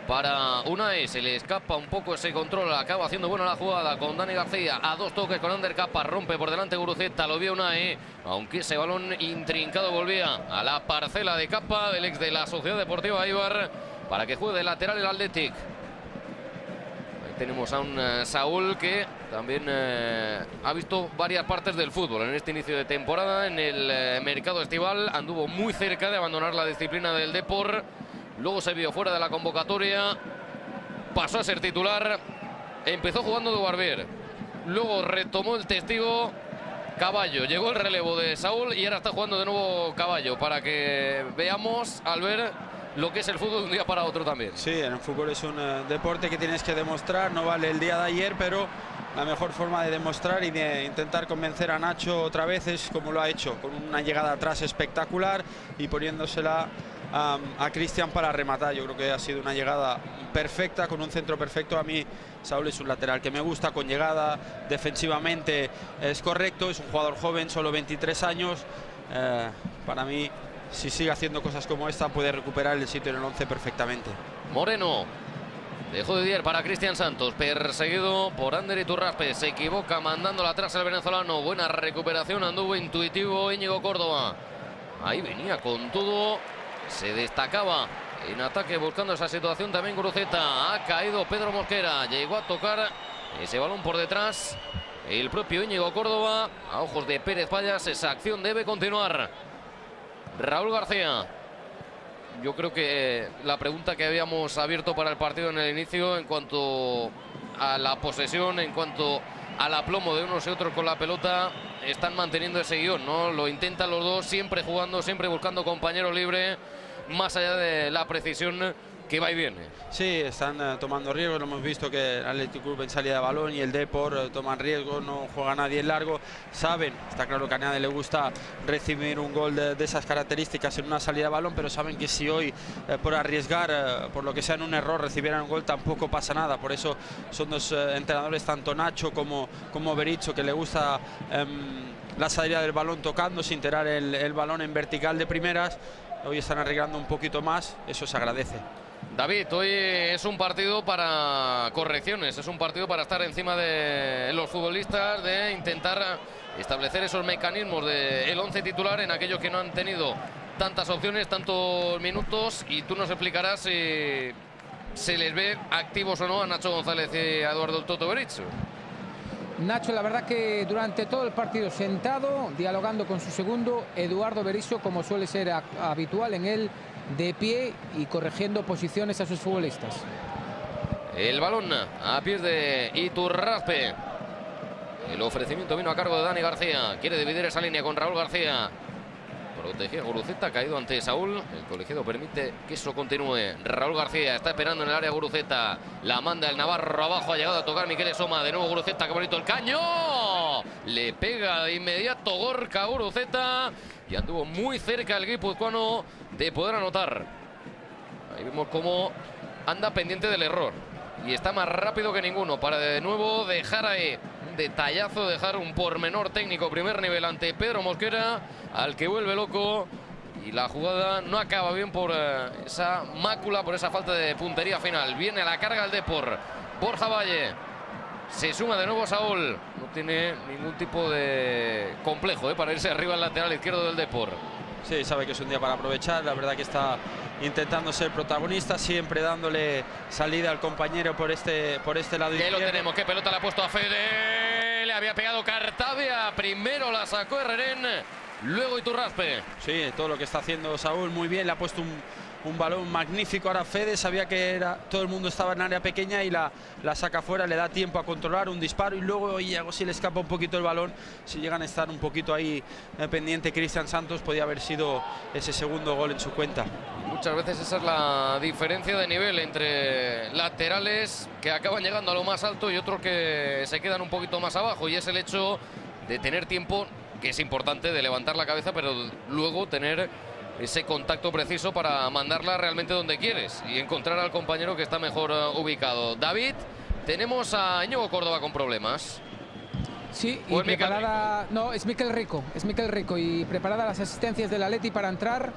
para Unai. Se le escapa un poco ese control. Acaba haciendo buena la jugada con Dani García. A dos toques con Ander Capa. Rompe por delante Guruceta. Lo vio Unai. Aunque ese balón intrincado volvía a la parcela de Capa, del ex de la Sociedad Deportiva Eibar, para que juegue de lateral el Athletic. Tenemos a un Saúl que también ha visto varias partes del fútbol en este inicio de temporada. En el mercado estival anduvo muy cerca de abandonar la disciplina del Depor. Luego se vio fuera de la convocatoria. Pasó a ser titular. Empezó jugando de Barbier. Luego retomó el testigo Caballo. Llegó el relevo de Saúl y ahora está jugando de nuevo Caballo. Para que veamos, al ver lo que es el fútbol de un día para otro también. Sí, en el fútbol es un deporte que tienes que demostrar, no vale el día de ayer, pero la mejor forma de demostrar y de intentar convencer a Nacho otra vez es como lo ha hecho, con una llegada atrás espectacular y poniéndosela a Cristian para rematar. Yo creo que ha sido una llegada perfecta, con un centro perfecto. A mí Saúl es un lateral que me gusta, con llegada, defensivamente es correcto, es un jugador joven, solo 23 años. Para mí, si sigue haciendo cosas como esta, puede recuperar el sitio en el 11 perfectamente. Moreno dejó de Dier para Cristian Santos, perseguido por Ander Iturraspe. Se equivoca mandándola atrás el venezolano. Buena recuperación, anduvo intuitivo Íñigo Córdoba. Ahí venía con todo, se destacaba en ataque buscando esa situación también Guruceta. Ha caído Pedro Mosquera, llegó a tocar ese balón por detrás el propio Íñigo Córdoba. A ojos de Pérez Payas, esa acción debe continuar. Raúl García. Yo creo que la pregunta que habíamos abierto para el partido en el inicio, en cuanto a la posesión, en cuanto al aplomo de unos y otros con la pelota, están manteniendo ese guión, ¿no? Lo intentan los dos, siempre jugando, siempre buscando compañero libre, más allá de la precisión que va y viene. Sí, están tomando riesgos. Lo hemos visto que el Athletic Club en salida de balón y el Depor toman riesgos, no juega nadie en largo. Saben, está claro que a nadie le gusta recibir un gol de esas características en una salida de balón, pero saben que si hoy por arriesgar, por lo que sea en un error, recibieran un gol, tampoco pasa nada. Por eso son dos entrenadores, tanto Nacho como Berizzo, que le gusta la salida del balón tocando, sin tirar el balón en vertical de primeras. Hoy están arriesgando un poquito más, eso se agradece. David, hoy es un partido para correcciones, es un partido para estar encima de los futbolistas, de intentar establecer esos mecanismos del 11 titular en aquellos que no han tenido tantas opciones, tantos minutos, y tú nos explicarás si se les ve activos o no a Nacho González y a Eduardo el Toto Berizzo. Nacho, la verdad que durante todo el partido sentado, dialogando con su segundo, Eduardo Berizzo, como suele ser habitual en él, de pie y corrigiendo posiciones a sus futbolistas. El balón a pies de Iturraspe. El ofrecimiento vino a cargo de Dani García. Quiere dividir esa línea con Raúl García. Protegía Guruceta, caído ante Saúl. El colegiado permite que eso continúe. Raúl García está esperando en el área Guruceta. La manda el Navarro abajo. Ha llegado a tocar Miquel Esoma. De nuevo Guruceta, qué bonito el caño. Le pega de inmediato Gorka Guruceta. Y anduvo muy cerca el guipuzcoano de poder anotar. Ahí vemos cómo anda pendiente del error. Y está más rápido que ninguno para de nuevo dejar ahí un detallazo, dejar un pormenor técnico primer nivel ante Pedro Mosquera, al que vuelve loco. Y la jugada no acaba bien por esa mácula, por esa falta de puntería final. Viene a la carga el Depor. Borja Valle. Se suma de nuevo Saúl. No tiene ningún tipo de complejo para irse arriba al lateral izquierdo del Depor. Sí, sabe que es un día para aprovechar. La verdad que está intentando ser protagonista, siempre dándole salida al compañero por este lado izquierdo. Ahí lo tenemos, qué pelota le ha puesto a Fede. Le había pegado Cartavia. Primero la sacó Herrerén, luego Iturraspe. Sí, todo lo que está haciendo Saúl muy bien. Le ha puesto un balón magnífico. Ahora Fede sabía que todo el mundo estaba en área pequeña y la saca fuera. Le da tiempo a controlar un disparo y luego Iago, si le escapa un poquito el balón, si llegan a estar un poquito ahí pendiente Cristian Santos, podía haber sido ese segundo gol en su cuenta. Muchas veces esa es la diferencia de nivel entre laterales que acaban llegando a lo más alto y otros que se quedan un poquito más abajo, y es el hecho de tener tiempo, que es importante, de levantar la cabeza, pero luego tener ese contacto preciso para mandarla realmente donde quieres y encontrar al compañero que está mejor ubicado. David, tenemos a Íñigo Córdoba con problemas. Sí, y preparada... No, es Miquel Rico. Es Miquel Rico y preparada las asistencias del Atleti para entrar.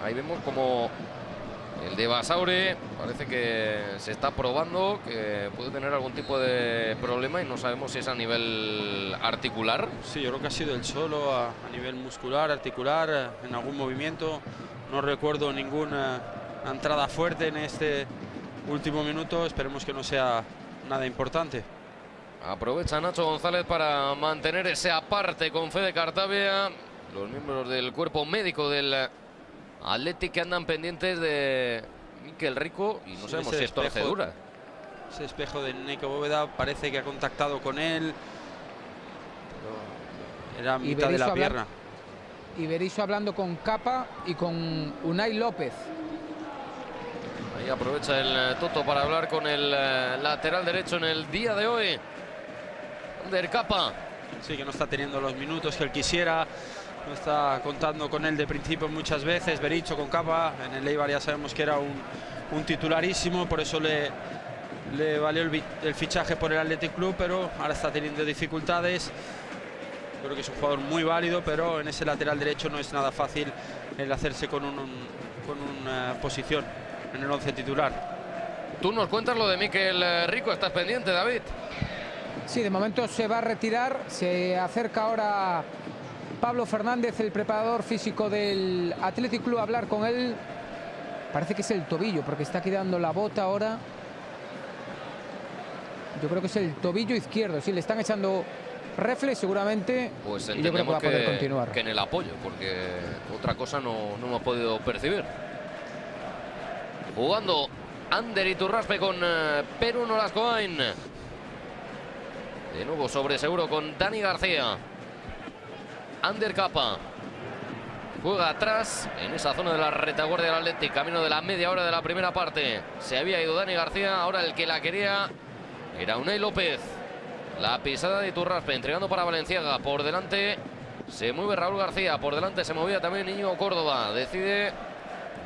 Ahí vemos como el de Basaure parece que se está probando, que puede tener algún tipo de problema y no sabemos si es a nivel articular. Sí, yo creo que ha sido el solo a nivel muscular, articular, en algún movimiento. No recuerdo ninguna entrada fuerte en este último minuto. Esperemos que no sea nada importante. Aprovecha Nacho González para mantener ese aparte con Fede Cartavia. Los miembros del cuerpo médico del Athletic que andan pendientes de Miquel Rico y no sabemos si es torcedura. Ese espejo de Nico Bóveda parece que ha contactado con él, pero era a mitad de la pierna. Y Berizzo hablando con Capa y con Unai López. Ahí aprovecha el Toto para hablar con el lateral derecho en el día de hoy, Ander Capa. Sí, que no está teniendo los minutos que él quisiera. No está contando con él de principio muchas veces. Berizzo con Capa. En el Eibar ya sabemos que era un titularísimo, por eso le valió el fichaje por el Athletic Club, pero ahora está teniendo dificultades. Creo que es un jugador muy válido, pero en ese lateral derecho no es nada fácil el hacerse con una posición en el 11 titular. Tú nos cuentas lo de Miquel Rico, ¿estás pendiente, David? Sí, de momento se va a retirar. Se acerca ahora Pablo Fernández, el preparador físico del Athletic Club, a hablar con él. Parece que es el tobillo, porque está quedando la bota ahora. Yo creo que es el tobillo izquierdo. Sí, le están echando reflex seguramente. Pues y yo creo que va a poder continuar. Que en el apoyo, porque otra cosa no hemos podido percibir. Jugando Ander Iturraspe con Perú Nolascoain. De nuevo sobre seguro con Dani García. Ander Capa juega atrás en esa zona de la retaguardia del Athletic, camino de la media hora de la primera parte. Se había ido Dani García, ahora el que la quería era Unai López. La pisada de Iturraspe entregando para Valenciaga. Por delante se mueve Raúl García, por delante se movía también Íñigo Córdoba. Decide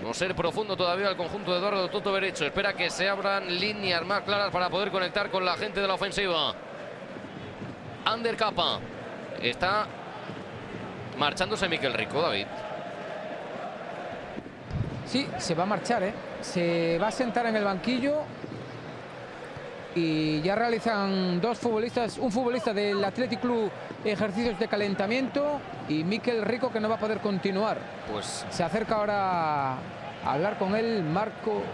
no ser profundo todavía el conjunto de Eduardo Toto Berizzo. Espera que se abran líneas más claras para poder conectar con la gente de la ofensiva. Ander Capa. Está marchándose Miquel Rico, David. Sí, se va a marchar, ¿eh? Se va a sentar en el banquillo. Y ya realizan dos futbolistas, un futbolista del Athletic Club, ejercicios de calentamiento, y Miquel Rico, que no va a poder continuar. Pues se acerca ahora a hablar con él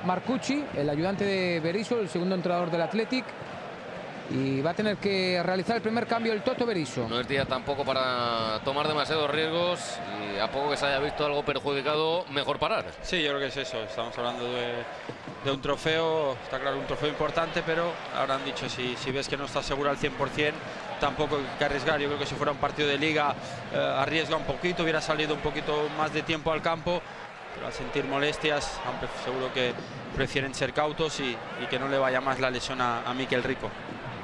Marcucci, el ayudante de Berizzo, el segundo entrenador del Athletic. Y va a tener que realizar el primer cambio el Toto Berizzo. No es día tampoco para tomar demasiados riesgos y a poco que se haya visto algo perjudicado, mejor parar. Sí, yo creo que es eso. Estamos hablando de un trofeo, está claro, un trofeo importante, pero ahora han dicho, si ves que no estás seguro al 100%, tampoco hay que arriesgar. Yo creo que si fuera un partido de liga, arriesga un poquito, hubiera salido un poquito más de tiempo al campo, pero al sentir molestias, seguro que prefieren ser cautos y que no le vaya más la lesión a Mikel Rico.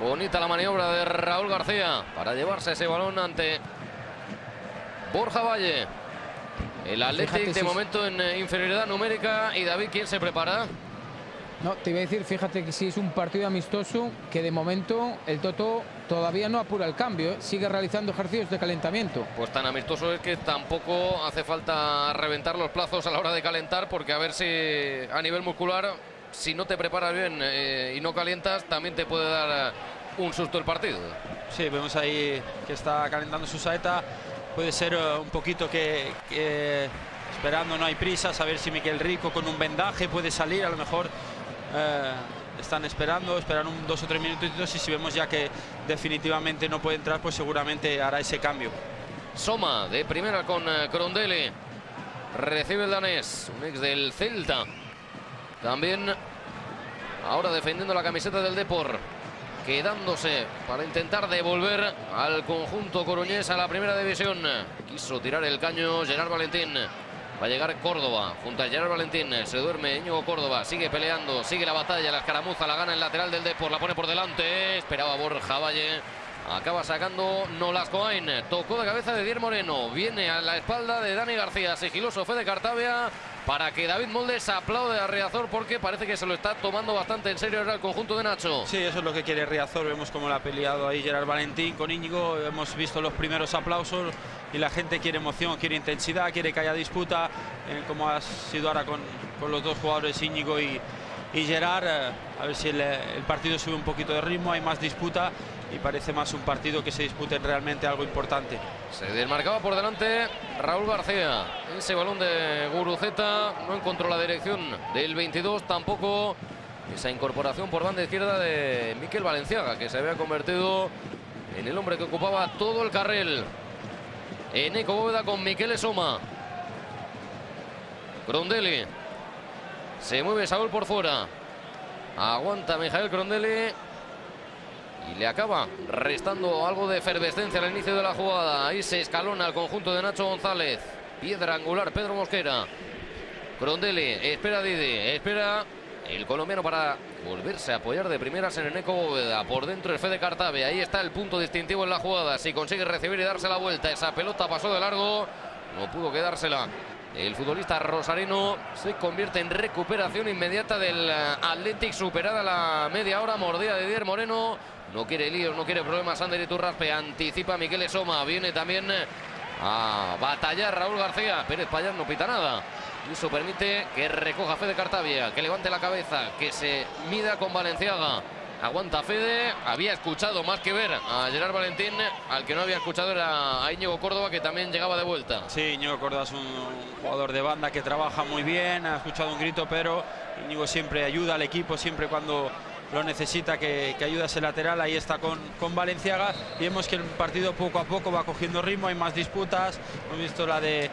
Bonita la maniobra de Raúl García para llevarse ese balón ante Borja Valle. El Athletic de momento en inferioridad numérica. Y David, ¿quién se prepara? No, te iba a decir, fíjate que sí es un partido amistoso, que de momento el Toto todavía no apura el cambio, sigue realizando ejercicios de calentamiento. Pues tan amistoso es que tampoco hace falta reventar los plazos a la hora de calentar, porque a ver si a nivel muscular, si no te preparas bien y no calientas, también te puede dar un susto el partido. Sí, vemos ahí que está calentando Susaeta. Puede ser un poquito que esperando, no hay prisa, saber si Mikel Rico con un vendaje puede salir, a lo mejor están esperan 2 o 3 minutitos, y si vemos ya que definitivamente no puede entrar, pues seguramente hará ese cambio. Soma de primera con Crondelli, recibe el danés, un ex del Celta, también ahora defendiendo la camiseta del Depor, quedándose para intentar devolver al conjunto coruñés a la primera división. Quiso tirar el caño Gerard Valentín. Va a llegar Córdoba junto a Gerard Valentín. Se duerme Íñigo Córdoba. Sigue peleando, sigue la batalla. La escaramuza la gana el lateral del Depor. La pone por delante. Esperaba Borja Valle. Acaba sacando Nolascoain. Tocó de cabeza de Dier Moreno. Viene a la espalda de Dani García. Sigiloso Fede Cartavia. Para que David Moldes aplaude a Riazor, porque parece que se lo está tomando bastante en serio el conjunto de Nacho. Sí, eso es lo que quiere Riazor. Vemos cómo lo ha peleado ahí Gerard Valentín con Íñigo. Hemos visto los primeros aplausos y la gente quiere emoción, quiere intensidad, quiere que haya disputa, como ha sido ahora con los dos jugadores Íñigo y Gerard. A ver si el partido sube un poquito de ritmo, hay más disputa y parece más un partido que se dispute realmente algo importante. Se desmarcaba por delante Raúl García. Ese balón de Guruceta no encontró la dirección del 22, tampoco esa incorporación por banda izquierda de Mikel Valenciaga, que se había convertido en el hombre que ocupaba todo el carril. Eneco Bóveda con Miquel Soma. Crondelli. Se mueve Saúl por fuera. Aguanta Mijael Crondelli. Y le acaba restando algo de efervescencia al inicio de la jugada. Ahí se escalona el conjunto de Nacho González. Piedra angular Pedro Mosquera. Crondelli, espera Didi, espera el colombiano para volverse a apoyar de primeras en Eneco Bóveda. Por dentro el Fede Cartavia. Ahí está el punto distintivo en la jugada. Si consigue recibir y darse la vuelta. Esa pelota pasó de largo. No pudo quedársela. El futbolista rosarino se convierte en recuperación inmediata del Athletic, superada la media hora. Mordida de Dier Moreno. No quiere líos, no quiere problemas Ander Iturraspe. Anticipa Miquel Soma. Viene también a batallar Raúl García. Pérez Payán no pita nada. Y eso permite que recoja Fede Cartavia, que levante la cabeza, que se mida con Valenciaga. Aguanta Fede. Había escuchado más que ver a Gerard Valentín. Al que no había escuchado era a Íñigo Córdoba, que también llegaba de vuelta. Sí, Íñigo Córdoba es un jugador de banda que trabaja muy bien. Ha escuchado un grito, pero Íñigo siempre ayuda al equipo, siempre cuando lo necesita, que ayuda a ese lateral. Ahí está con Valenciaga, y vemos que el partido poco a poco va cogiendo ritmo, hay más disputas. Hemos visto la de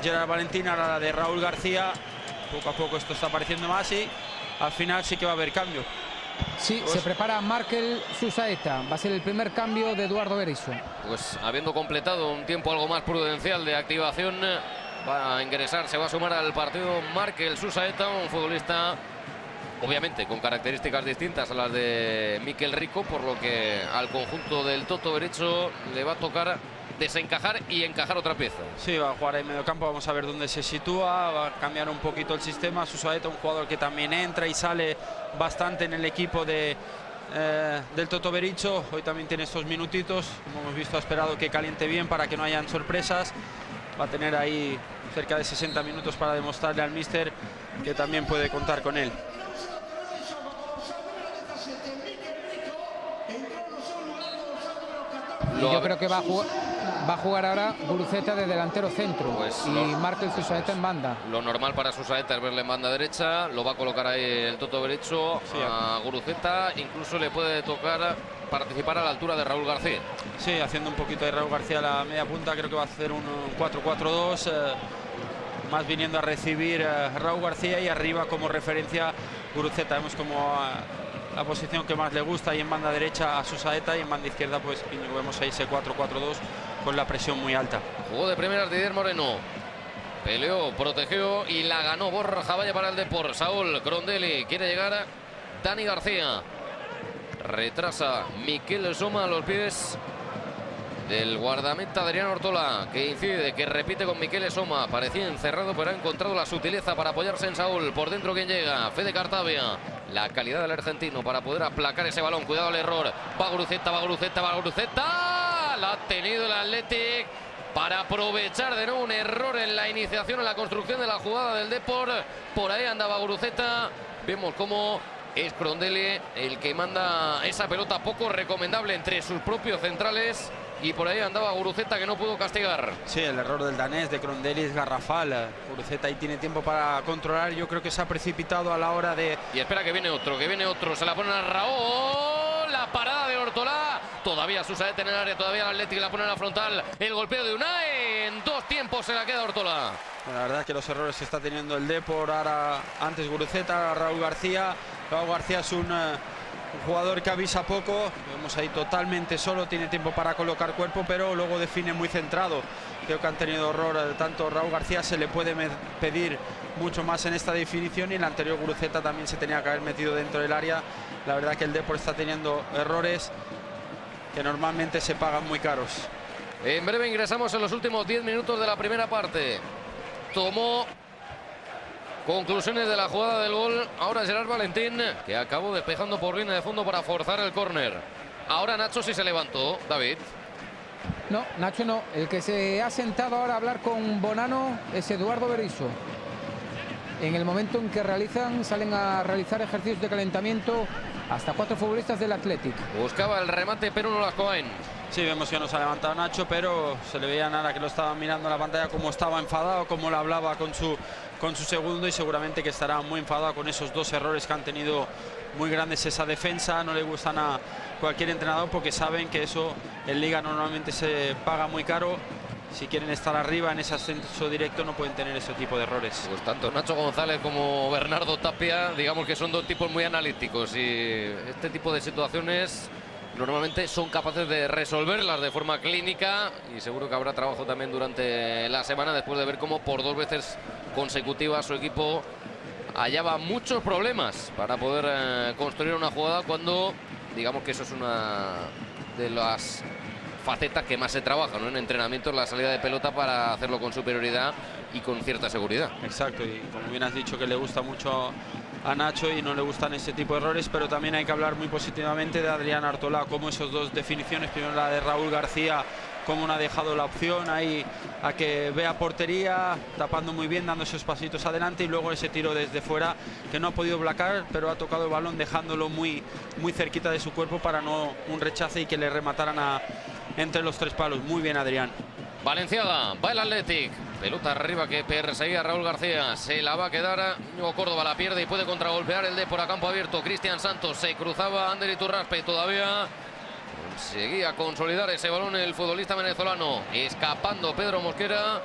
Gerard Valentín, ahora la de Raúl García. Poco a poco esto está apareciendo más y al final sí que va a haber cambio. Sí, pues se prepara Markel Susaeta. Va a ser el primer cambio de Eduardo Berizzo. Pues habiendo completado un tiempo algo más prudencial de activación, va a ingresar, se va a sumar al partido Markel Susaeta, un futbolista obviamente con características distintas a las de Mikel Rico, por lo que al conjunto del Toto Berizzo le va a tocar desencajar y encajar otra pieza. Sí, va a jugar en medio campo, vamos a ver dónde se sitúa, va a cambiar un poquito el sistema. Susaeta, un jugador que también entra y sale bastante en el equipo del Toto Berizzo. Hoy también tiene estos minutitos, como hemos visto, ha esperado que caliente bien para que no hayan sorpresas. Va a tener ahí cerca de 60 minutos para demostrarle al míster que también puede contar con él. Yo creo que va a jugar ahora Guruceta de delantero centro, pues y Markel Susaeta en banda. Lo normal para Susaeta es verle en banda derecha. Lo va a colocar ahí el Toto Berizzo a Guruceta. Incluso le puede tocar participar a la altura de Raúl García. Sí, haciendo un poquito de Raúl García a la media punta. Creo que va a hacer un 4-4-2. Más viniendo a recibir Raúl García, y arriba como referencia Guruceta. Vemos como la posición que más le gusta, y en banda derecha a Susaeta, y en banda izquierda pues vemos ahí ese 4-4-2 con la presión muy alta. Jugó de primeras Didier Moreno. Peleó, protegió y la ganó Borja Valle para el Depor. Saúl Crondelli, quiere llegar Dani García. Retrasa Miquel Soma a los pies del guardameta Adrián Ortola, que incide, que repite con Miquel Soma. Parecía encerrado, pero ha encontrado la sutileza para apoyarse en Saúl. Por dentro quien llega, Fede Cartavia. La calidad del argentino para poder aplacar ese balón. Cuidado al error. Va Guruceta, va Guruceta, va Guruceta. La ha tenido el Athletic para aprovechar de nuevo un error en la iniciación, en la construcción de la jugada del Depor. Por ahí andaba Guruceta. Vemos cómo es Crondelli el que manda esa pelota poco recomendable entre sus propios centrales. Y por ahí andaba Guruceta, que no pudo castigar. Sí, el error del danés de Crondelli es garrafal. Guruceta ahí tiene tiempo para controlar. Yo creo que se ha precipitado a la hora de... Y espera que viene otro, que viene otro. Se la ponen a Raúl. La parada de Ortolá. Todavía Susaeta en el área, todavía el Atlético la pone en la frontal. El golpeo de Unai. En 2 tiempos se la queda Ortolá. La verdad es que los errores que está teniendo el Depor. Ahora antes Guruceta, ahora Raúl García. Raúl García es un jugador que avisa poco. Vemos ahí totalmente solo, tiene tiempo para colocar cuerpo, pero luego define muy centrado. Creo que han tenido error tanto Raúl García, se le puede pedir mucho más en esta definición, y el anterior Guruceta también se tenía que haber metido dentro del área. La verdad que el Depor está teniendo errores que normalmente se pagan muy caros. En breve ingresamos en los últimos 10 minutos de la primera parte. Tomó conclusiones de la jugada del gol ahora Gerard Valentín, que acabó despejando por línea de fondo para forzar el córner. Ahora Nacho sí se levantó, David. No, Nacho no. El que se ha sentado ahora a hablar con Bonano es Eduardo Berizzo. En el momento en que salen a realizar ejercicios de calentamiento hasta 4 futbolistas del Athletic. Buscaba el remate, pero no las Coain. Sí, vemos que no se ha levantado Nacho, pero se le veía nada que lo estaba mirando en la pantalla, como estaba enfadado, como le hablaba con su segundo, y seguramente que estará muy enfadado con esos 2 errores que han tenido muy grandes. Esa defensa no le gustan a cualquier entrenador, porque saben que eso en Liga normalmente se paga muy caro. Si quieren estar arriba en ese ascenso directo, no pueden tener ese tipo de errores. Pues tanto Nacho González como Bernardo Tapia, digamos que son 2 tipos muy analíticos, y este tipo de situaciones normalmente son capaces de resolverlas de forma clínica, y seguro que habrá trabajo también durante la semana, después de ver cómo por 2 veces consecutivas su equipo hallaba muchos problemas para poder construir una jugada, cuando digamos que eso es una de las facetas que más se trabaja, ¿no?, en entrenamientos, la salida de pelota, para hacerlo con superioridad y con cierta seguridad. Exacto, y como bien has dicho, que le gusta mucho a Nacho y no le gustan ese tipo de errores, pero también hay que hablar muy positivamente de Adrián Ortola, como esas 2 definiciones, primero la de Raúl García, como no ha dejado la opción ahí a que vea portería, tapando muy bien, dando esos pasitos adelante, y luego ese tiro desde fuera que no ha podido bloquear, pero ha tocado el balón dejándolo muy cerquita de su cuerpo para no un rechace y que le remataran entre los 3 palos. Muy bien, Adrián. Valenciaga, va el Athletic. Pelota arriba que perseguía Raúl García. Se la va a quedar Íñigo Córdoba, la pierde y puede contragolpear el Depor a campo abierto. Cristian Santos, se cruzaba Ander Iturraspe, todavía conseguía consolidar ese balón el futbolista venezolano. Escapando Pedro Mosquera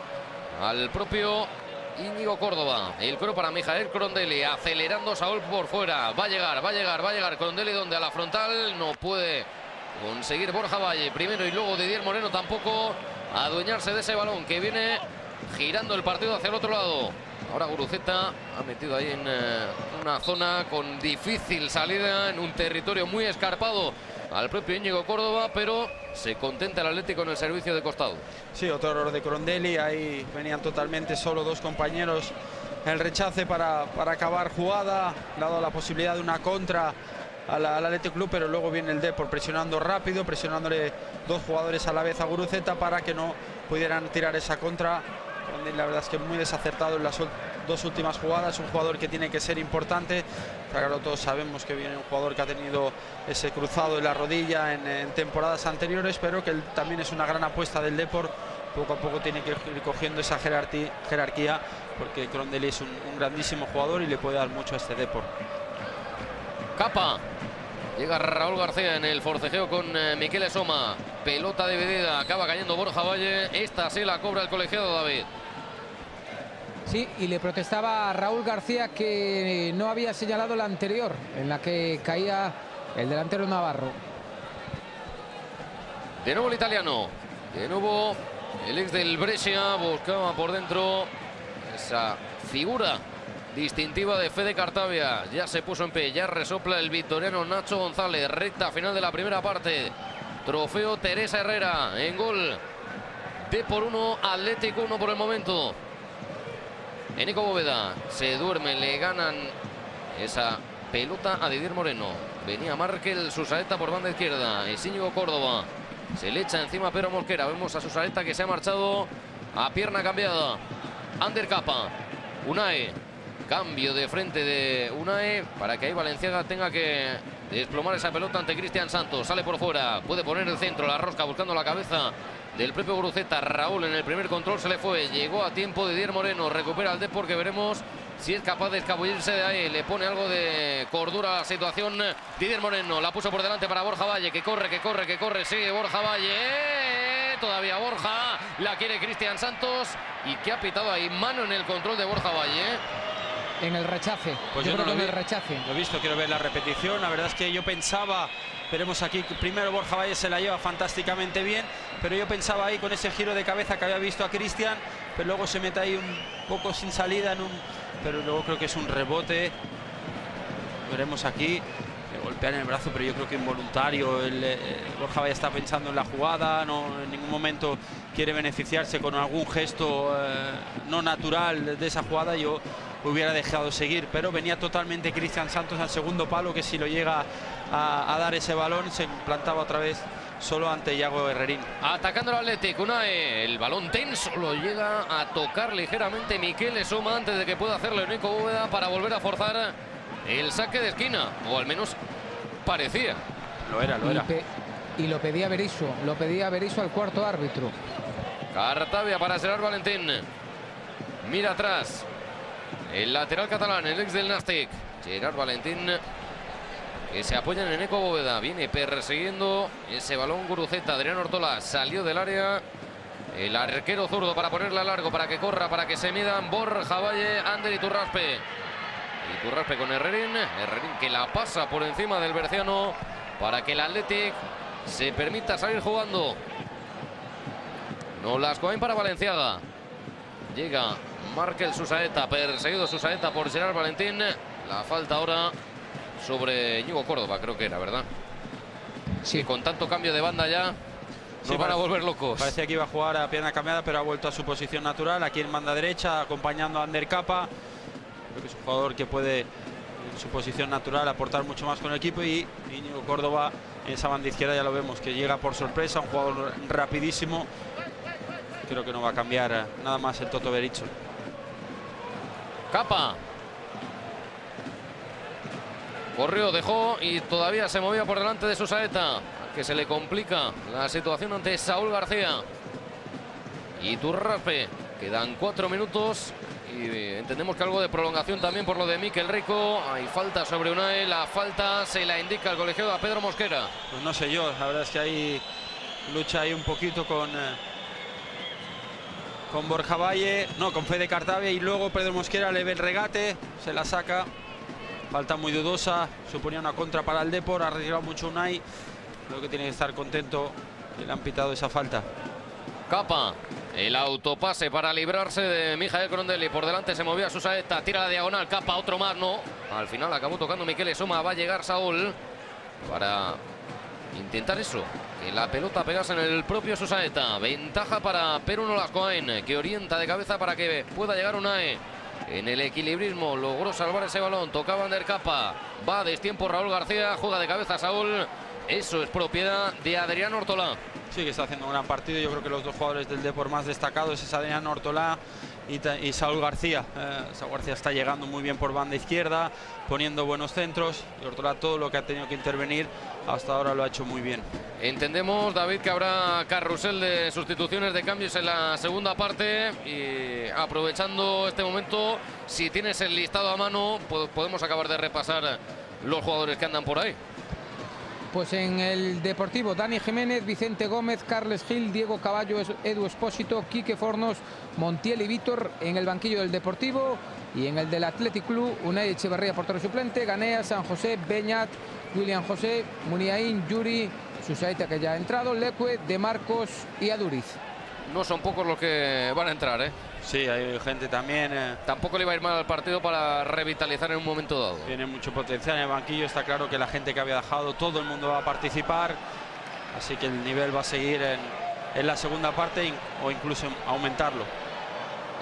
al propio Íñigo Córdoba. El coro para Mijael Crondelli, acelerando Saúl por fuera. Va a llegar Crondelli, donde a la frontal no puede conseguir Borja Valle primero, y luego Didier Moreno tampoco adueñarse de ese balón que viene girando el partido hacia el otro lado. Ahora Guruceta ha metido ahí en una zona con difícil salida, en un territorio muy escarpado al propio Íñigo Córdoba, pero se contenta el Atlético en el servicio de costado. Sí, otro error de Crondelli, ahí venían totalmente solo 2 compañeros. El rechace para acabar jugada, le ha dado la posibilidad de una contra al Athletic Club, pero luego viene el Depor presionando rápido, presionándole 2 jugadores a la vez a Guruceta para que no pudieran tirar esa contra. La verdad es que muy desacertado en las dos últimas jugadas, un jugador que tiene que ser importante. Claro, todos sabemos que viene un jugador que ha tenido ese cruzado en la rodilla en temporadas anteriores, pero que también es una gran apuesta del Depor. Poco a poco tiene que ir cogiendo esa jerarquía, porque Crondelli es un grandísimo jugador y le puede dar mucho a este Depor. Capa. Llega Raúl García en el forcejeo con Miquel Esoma. Pelota dividida, acaba cayendo Borja Valle. Esta sí la cobra el colegiado, David. Sí, y le protestaba a Raúl García que no había señalado la anterior, en la que caía el delantero navarro. De nuevo el italiano. De nuevo el ex del Brescia. Buscaba por dentro esa figura distintiva de Fede Cartavia. Ya se puso en pie, ya resopla el victoriano Nacho González. Recta final de la primera parte. Trofeo Teresa Herrera en gol. Depor 1, Atlético 1 por el momento. Eneco Bóveda se duerme, le ganan esa pelota a Didier Moreno. Venía Markel, Susaeta por banda izquierda. Es Íñigo Córdoba. Se le echa encima a Pedro Mosquera. Vemos a Susaeta que se ha marchado a pierna cambiada. Ander Capa. Unai. Cambio de frente de Unai para que ahí Valenciaga tenga que desplomar esa pelota ante Cristian Santos. Sale por fuera, puede poner el centro, la rosca buscando la cabeza del propio Guruceta. Raúl en el primer control se le fue, llegó a tiempo Didier Moreno, recupera el Depor, que veremos si es capaz de escabullirse de ahí. Le pone algo de cordura a la situación Didier Moreno, la puso por delante para Borja Valle, que corre, sigue Borja Valle. Todavía Borja, la quiere Cristian Santos y que ha pitado ahí mano en el control de Borja Valle. En el rechace. Pues yo no lo vi, el rechace. Lo he visto, quiero ver la repetición. La verdad es que yo pensaba, veremos aquí, primero Borja Valle se la lleva fantásticamente bien, pero yo pensaba ahí con ese giro de cabeza que había visto a Cristian, pero luego se mete ahí un poco sin salida, pero luego creo que es un rebote. Veremos aquí, le golpean en el brazo, pero yo creo que involuntario. Borja Valle está pensando en la jugada, no en ningún momento quiere beneficiarse con algún gesto no natural de esa jugada. Yo hubiera dejado seguir, pero venía totalmente Cristian Santos al segundo palo, que si lo llega a dar ese balón se plantaba otra vez solo ante Iago Herrerín. Atacando el Atlético, el balón tenso, lo llega a tocar ligeramente Miquel Esoma antes de que pueda hacerle Eneco Bóveda para volver a forzar el saque de esquina, o al menos parecía. Lo era. Y lo pedía Berizzo al cuarto árbitro. Cartavia para Gerard Valentín. Mira atrás. El lateral catalán, el ex del Nàstic, Gerard Valentín, que se apoya en Eneco Bóveda. Viene persiguiendo ese balón Guruceta. Adrián Ortola salió del área. El arquero zurdo para ponerla largo, para que corra, para que se midan Borja Valle, Ander Iturraspe. Iturraspe con Herrerín que la pasa por encima del berciano para que el Athletic se permita salir jugando. Nolascoain para Valenciaga. Llega Markel Susaeta, perseguido Susaeta por Gerard Valentín. La falta ahora sobre Íñigo Córdoba, creo que era, ¿verdad? Sí. Y con tanto cambio de banda ya nos van a volver locos. Parecía que iba a jugar a pierna cambiada, pero ha vuelto a su posición natural, aquí en banda derecha, acompañando a Ander Capa. Creo que es un jugador que puede, en su posición natural, aportar mucho más con el equipo. Y Íñigo Córdoba en esa banda izquierda ya lo vemos, que llega por sorpresa, un jugador rapidísimo. Creo que no va a cambiar nada más el Toto Berizzo. Capa. Corrió, dejó y todavía se movía por delante de Susaeta, que se le complica la situación ante Saúl García. Iturraspe. Quedan 4 minutos y entendemos que algo de prolongación también por lo de Mikel Rico. Hay falta sobre Unai, la falta se la indica el colegiado a Pedro Mosquera. Pues no sé yo, la verdad es que hay lucha ahí un poquito con Borja Valle, no, con Fede Cartavia, y luego Pedro Mosquera le ve el regate, se la saca. Falta muy dudosa, suponía una contra para el Depor, ha arriesgado mucho Unai. Creo que tiene que estar contento que le han pitado esa falta. Capa, el autopase para librarse de Mijael Crondelli. Por delante se movía Susaeta, tira la diagonal, Capa, otro más, no. Al final acabó tocando Miquel Esoma, va a llegar Saúl para intentar eso, que la pelota pegase en el propio Susaeta. Ventaja para Perú Nolascoain, que orienta de cabeza para que pueda llegar Unai. En el equilibrismo logró salvar ese balón, tocaba Ander Capa, va a destiempo Raúl García, juega de cabeza Saúl. Eso es propiedad de Adrián Ortola. Sí, que está haciendo un gran partido. Yo creo que los dos jugadores del Depor más destacados es Adrián Ortolá y Saúl García. Saúl García está llegando muy bien por banda izquierda, poniendo buenos centros, y Ortolá todo lo que ha tenido que intervenir hasta ahora lo ha hecho muy bien. Entendemos, David, que habrá carrusel de sustituciones, de cambios en la segunda parte, y aprovechando este momento, si tienes el listado a mano, podemos acabar de repasar los jugadores que andan por ahí. Pues en el Deportivo, Dani Jiménez, Vicente Gómez, Carles Gil, Diego Caballo, Edu Espósito, Quique Fornos, Montiel y Vítor en el banquillo del Deportivo. Y en el del Athletic Club, Unai Echeverría, portero suplente, Ganea, San José, Beñat, William José, Muniain, Yuri, Susaeta, que ya ha entrado, Leque, De Marcos y Aduriz. No son pocos los que van a entrar, ¿eh? Sí, hay gente también. Tampoco le va a ir mal al partido para revitalizar en un momento dado. Tiene mucho potencial en el banquillo. Está claro que la gente que había dejado, todo el mundo va a participar. Así que el nivel va a seguir en la segunda parte o incluso aumentarlo.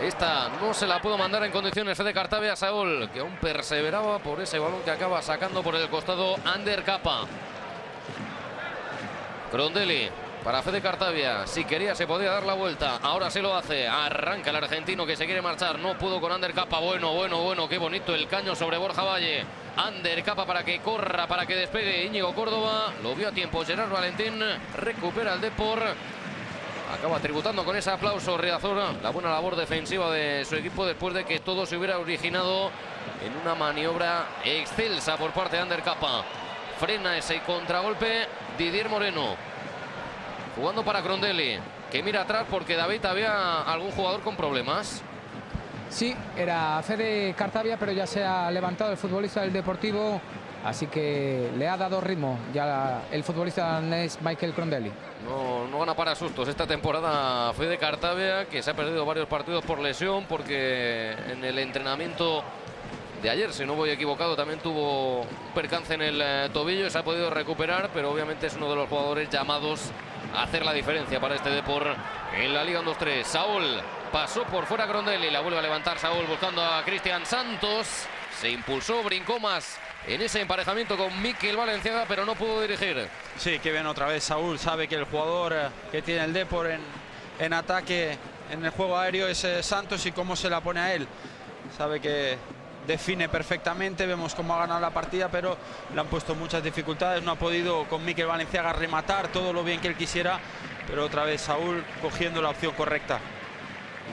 Esta no se la puedo mandar en condiciones Fede Cartavia a Saúl, que aún perseveraba por ese balón que acaba sacando por el costado Ander Capa. Crondelli para Fede Cartavia, si quería se podía dar la vuelta, ahora se lo hace, arranca el argentino que se quiere marchar, no pudo con Ander Capa, bueno, qué bonito el caño sobre Borja Valle. Ander Capa para que corra, para que despegue Íñigo Córdoba, lo vio a tiempo Gerard Valentín, recupera el Depor, acaba tributando con ese aplauso Riazor la buena labor defensiva de su equipo después de que todo se hubiera originado en una maniobra excelsa por parte de Ander Capa. Frena ese contragolpe Didier Moreno. Jugando para Crondelli, que mira atrás porque David había algún jugador con problemas. Sí, era Fede Cartavia, pero ya se ha levantado el futbolista del Deportivo, así que le ha dado ritmo ya el futbolista danés Michael Crondelli. No gana para sustos esta temporada Fede Cartavia, que se ha perdido varios partidos por lesión, porque en el entrenamiento de ayer, si no voy equivocado, también tuvo un percance en el tobillo, se ha podido recuperar, pero obviamente es uno de los jugadores llamados a hacer la diferencia para este Depor en la Liga 1-2-3. Saúl pasó por fuera Crondelli, la vuelve a levantar Saúl buscando a Cristian Santos, se impulsó, brincó más en ese emparejamiento con Mikel Valenciaga, pero no pudo dirigir. Sí, que bien otra vez Saúl, sabe que el jugador que tiene el Depor en ataque, en el juego aéreo, es Santos, y cómo se la pone a él. Sabe que define perfectamente, vemos cómo ha ganado la partida, pero le han puesto muchas dificultades, no ha podido con Mikel Valenciaga rematar todo lo bien que él quisiera, pero otra vez Saúl cogiendo la opción correcta.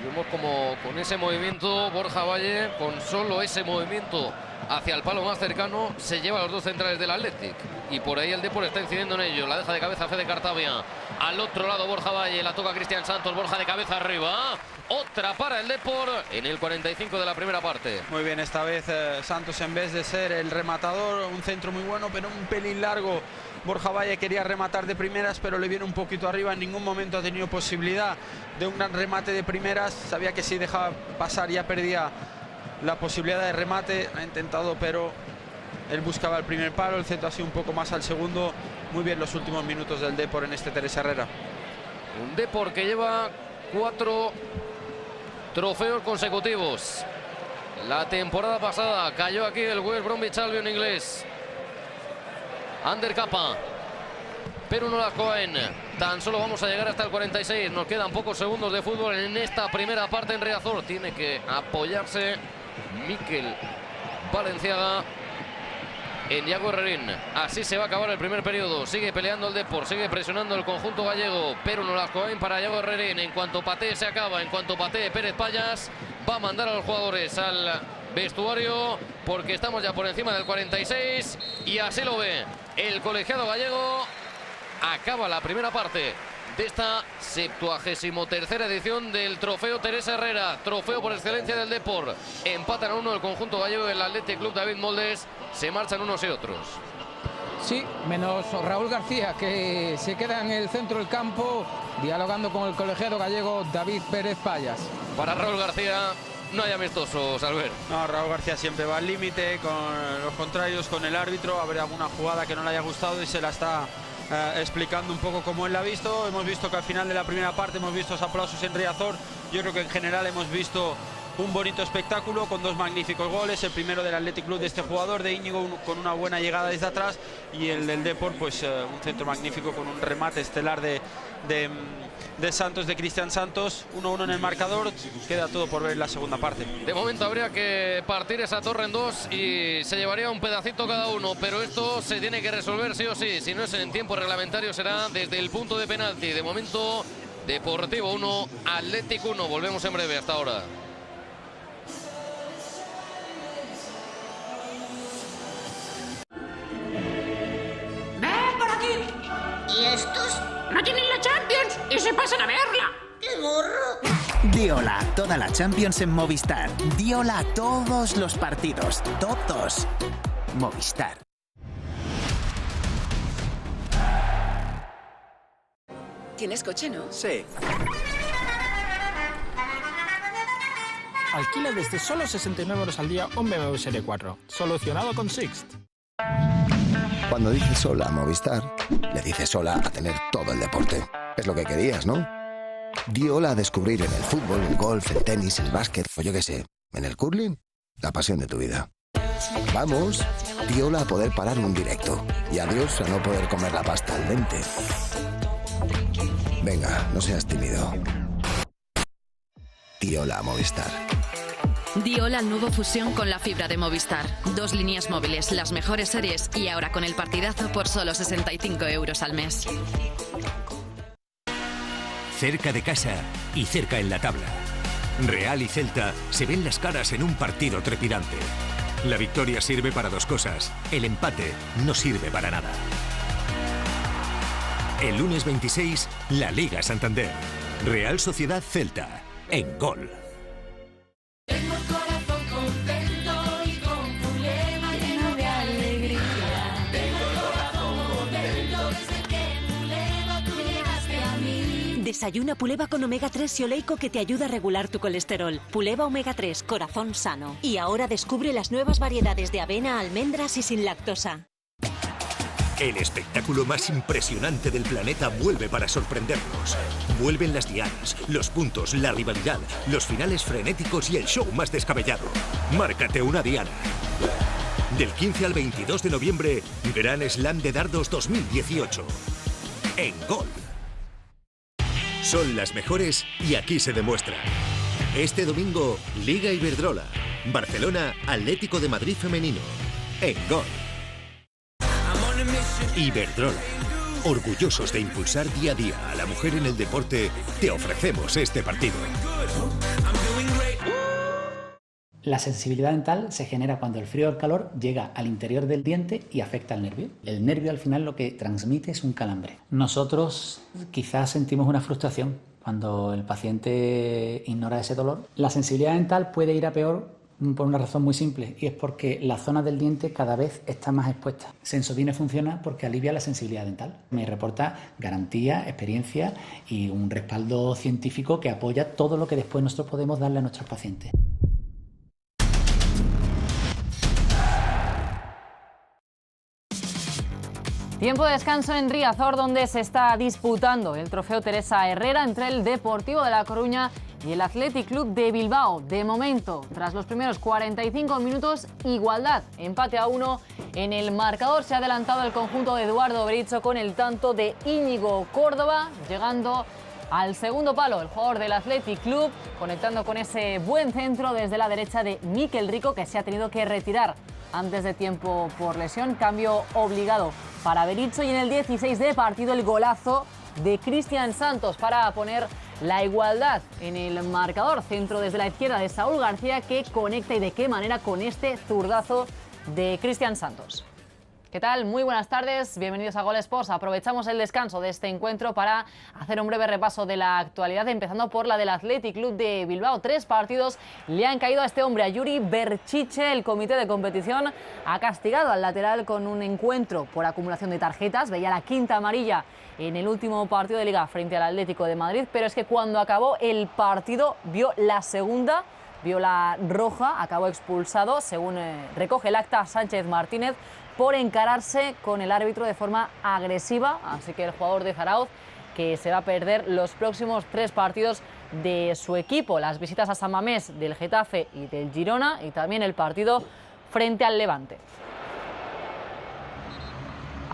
Y vemos como con ese movimiento Borja Valle, con solo ese movimiento hacia el palo más cercano, se lleva a los dos centrales del Athletic, y por ahí el Depor está incidiendo en ello. La deja de cabeza Fede Cartavia, al otro lado Borja Valle, la toca Cristian Santos, Borja de cabeza arriba, otra para el Depor en el 45 de la primera parte. Muy bien, esta vez Santos, en vez de ser el rematador, un centro muy bueno pero un pelín largo. Borja Valle quería rematar de primeras, pero le viene un poquito arriba. En ningún momento ha tenido posibilidad de un gran remate de primeras. Sabía que si dejaba pasar ya perdía la posibilidad de remate. Ha intentado, pero él buscaba el primer palo. El centro ha sido un poco más al segundo. Muy bien los últimos minutos del Depor en este Teresa Herrera. Un Depor que lleva 4 trofeos consecutivos. La temporada pasada cayó aquí el West Bromwich Albion inglés. Ander Capa, pero no las Cohen. Tan solo vamos a llegar hasta el 46. Nos quedan pocos segundos de fútbol en esta primera parte en Riazor. Tiene que apoyarse Mikel Valenciaga en Yago Herrerín. Así se va a acabar el primer periodo. Sigue peleando el Depor, sigue presionando el conjunto gallego, pero no las Cohen para Yago Herrerín. En cuanto patee se acaba, en cuanto patee Pérez Payas, va a mandar a los jugadores al vestuario, porque estamos ya por encima del 46 y así lo ve el colegiado gallego. Acaba la primera parte de esta 73ª edición del Trofeo Teresa Herrera, trofeo por excelencia del Depor. Empatan a 1 el conjunto gallego del Athletic Club David Moldes, se marchan unos y otros. Sí, menos Raúl García, que se queda en el centro del campo dialogando con el colegiado gallego David Pérez Payas. Para Raúl García no hay amistosos, Albert. No, Raúl García siempre va al límite con los contrarios, con el árbitro. A ver alguna jugada que no le haya gustado y se la está explicando un poco como él la ha visto. Hemos visto que al final de la primera parte hemos visto esos aplausos en Riazor. Yo creo que en general hemos visto un bonito espectáculo con 2 magníficos goles. El primero del Athletic Club de este jugador, de Íñigo, con una buena llegada desde atrás, y el del Depor, pues un centro magnífico con un remate estelar de de Santos, de Cristian Santos. 1-1 en el marcador, queda todo por ver en la segunda parte. De momento habría que partir esa torre en dos y se llevaría un pedacito cada uno, pero esto se tiene que resolver sí o sí. Si no es en tiempo reglamentario, será desde el punto de penalti. De momento, Deportivo 1, Atlético 1. Volvemos en breve. Hasta ahora. ¡Ven por aquí! ¿Y estos? ¡No tienen la Champions! ¡Y se pasan a verla! ¡Qué morro! Di hola a toda la Champions en Movistar. Di hola a todos los partidos. Todos. Movistar. ¿Tienes coche, no? Sí. Alquila desde solo 69 euros al día un BMW Serie 4. Solucionado con Sixt. Cuando dices hola a Movistar, le dices hola a tener todo el deporte. Es lo que querías, ¿no? Di hola a descubrir en el fútbol, el golf, el tenis, el básquet, o yo qué sé, en el curling, la pasión de tu vida. Vamos, di hola a poder parar un directo. Y adiós a no poder comer la pasta al dente. Venga, no seas tímido. Di hola a Movistar. Di hola al nuevo Fusión con la fibra de Movistar. 2 líneas móviles, las mejores series y ahora con el partidazo por solo 65 euros al mes. Cerca de casa y cerca en la tabla. Real y Celta se ven las caras en un partido trepidante. La victoria sirve para 2 cosas. El empate no sirve para nada. El lunes 26, la Liga Santander. Real Sociedad Celta. En Gol. Tengo el corazón contento y con Puleva lleno de alegría. Tengo el corazón contento desde que Puleva tú llegaste a mí. Desayuna Puleva con omega 3 y oleico que te ayuda a regular tu colesterol. Puleva omega 3, corazón sano. Y ahora descubre las nuevas variedades de avena, almendras y sin lactosa. El espectáculo más impresionante del planeta vuelve para sorprendernos. Vuelven las dianas, los puntos, la rivalidad, los finales frenéticos y el show más descabellado. Márcate una diana. Del 15 al 22 de noviembre, Gran Slam de Dardos 2018. En Gol. Son las mejores y aquí se demuestra. Este domingo, Liga Iberdrola. Barcelona, Atlético de Madrid femenino. En Gol. Iberdrola. Orgullosos de impulsar día a día a la mujer en el deporte, te ofrecemos este partido. La sensibilidad dental se genera cuando el frío o el calor llega al interior del diente y afecta al nervio. El nervio al final lo que transmite es un calambre. Nosotros quizás sentimos una frustración cuando el paciente ignora ese dolor. La sensibilidad dental puede ir a peor por una razón muy simple, y es porque la zona del diente cada vez está más expuesta. Sensodyne funciona porque alivia la sensibilidad dental. Me reporta garantía, experiencia y un respaldo científico que apoya todo lo que después nosotros podemos darle a nuestros pacientes. Tiempo de descanso en Riazor, donde se está disputando el trofeo Teresa Herrera entre el Deportivo de La Coruña y el Athletic Club de Bilbao. De momento, tras los primeros 45 minutos, igualdad, empate a 1 en el marcador. Se ha adelantado el conjunto de Eduardo Berizzo con el tanto de Íñigo Córdoba, llegando al segundo palo el jugador del Athletic Club, conectando con ese buen centro desde la derecha de Mikel Rico, que se ha tenido que retirar antes de tiempo por lesión. Cambio obligado para Berizzo, y en el 16 de partido el golazo de Cristian Santos para poner la igualdad en el marcador. Centro desde la izquierda de Saúl García, que conecta, y de qué manera, con este zurdazo de Cristian Santos. ¿Qué tal? Muy buenas tardes, bienvenidos a Gol Sports. Aprovechamos el descanso de este encuentro para hacer un breve repaso de la actualidad, empezando por la del Athletic Club de Bilbao. 3 partidos le han caído a este hombre, a Yuri Berchiche. El comité de competición ha castigado al lateral con un encuentro por acumulación de tarjetas. Veía la 5ª amarilla en el último partido de Liga frente al Atlético de Madrid, pero es que cuando acabó el partido vio la segunda, vio la roja, acabó expulsado, según recoge el acta Sánchez Martínez, por encararse con el árbitro de forma agresiva. Así que el jugador de Zarauz, que se va a perder los próximos 3 partidos de su equipo, las visitas a San Mamés del Getafe y del Girona, y también el partido frente al Levante.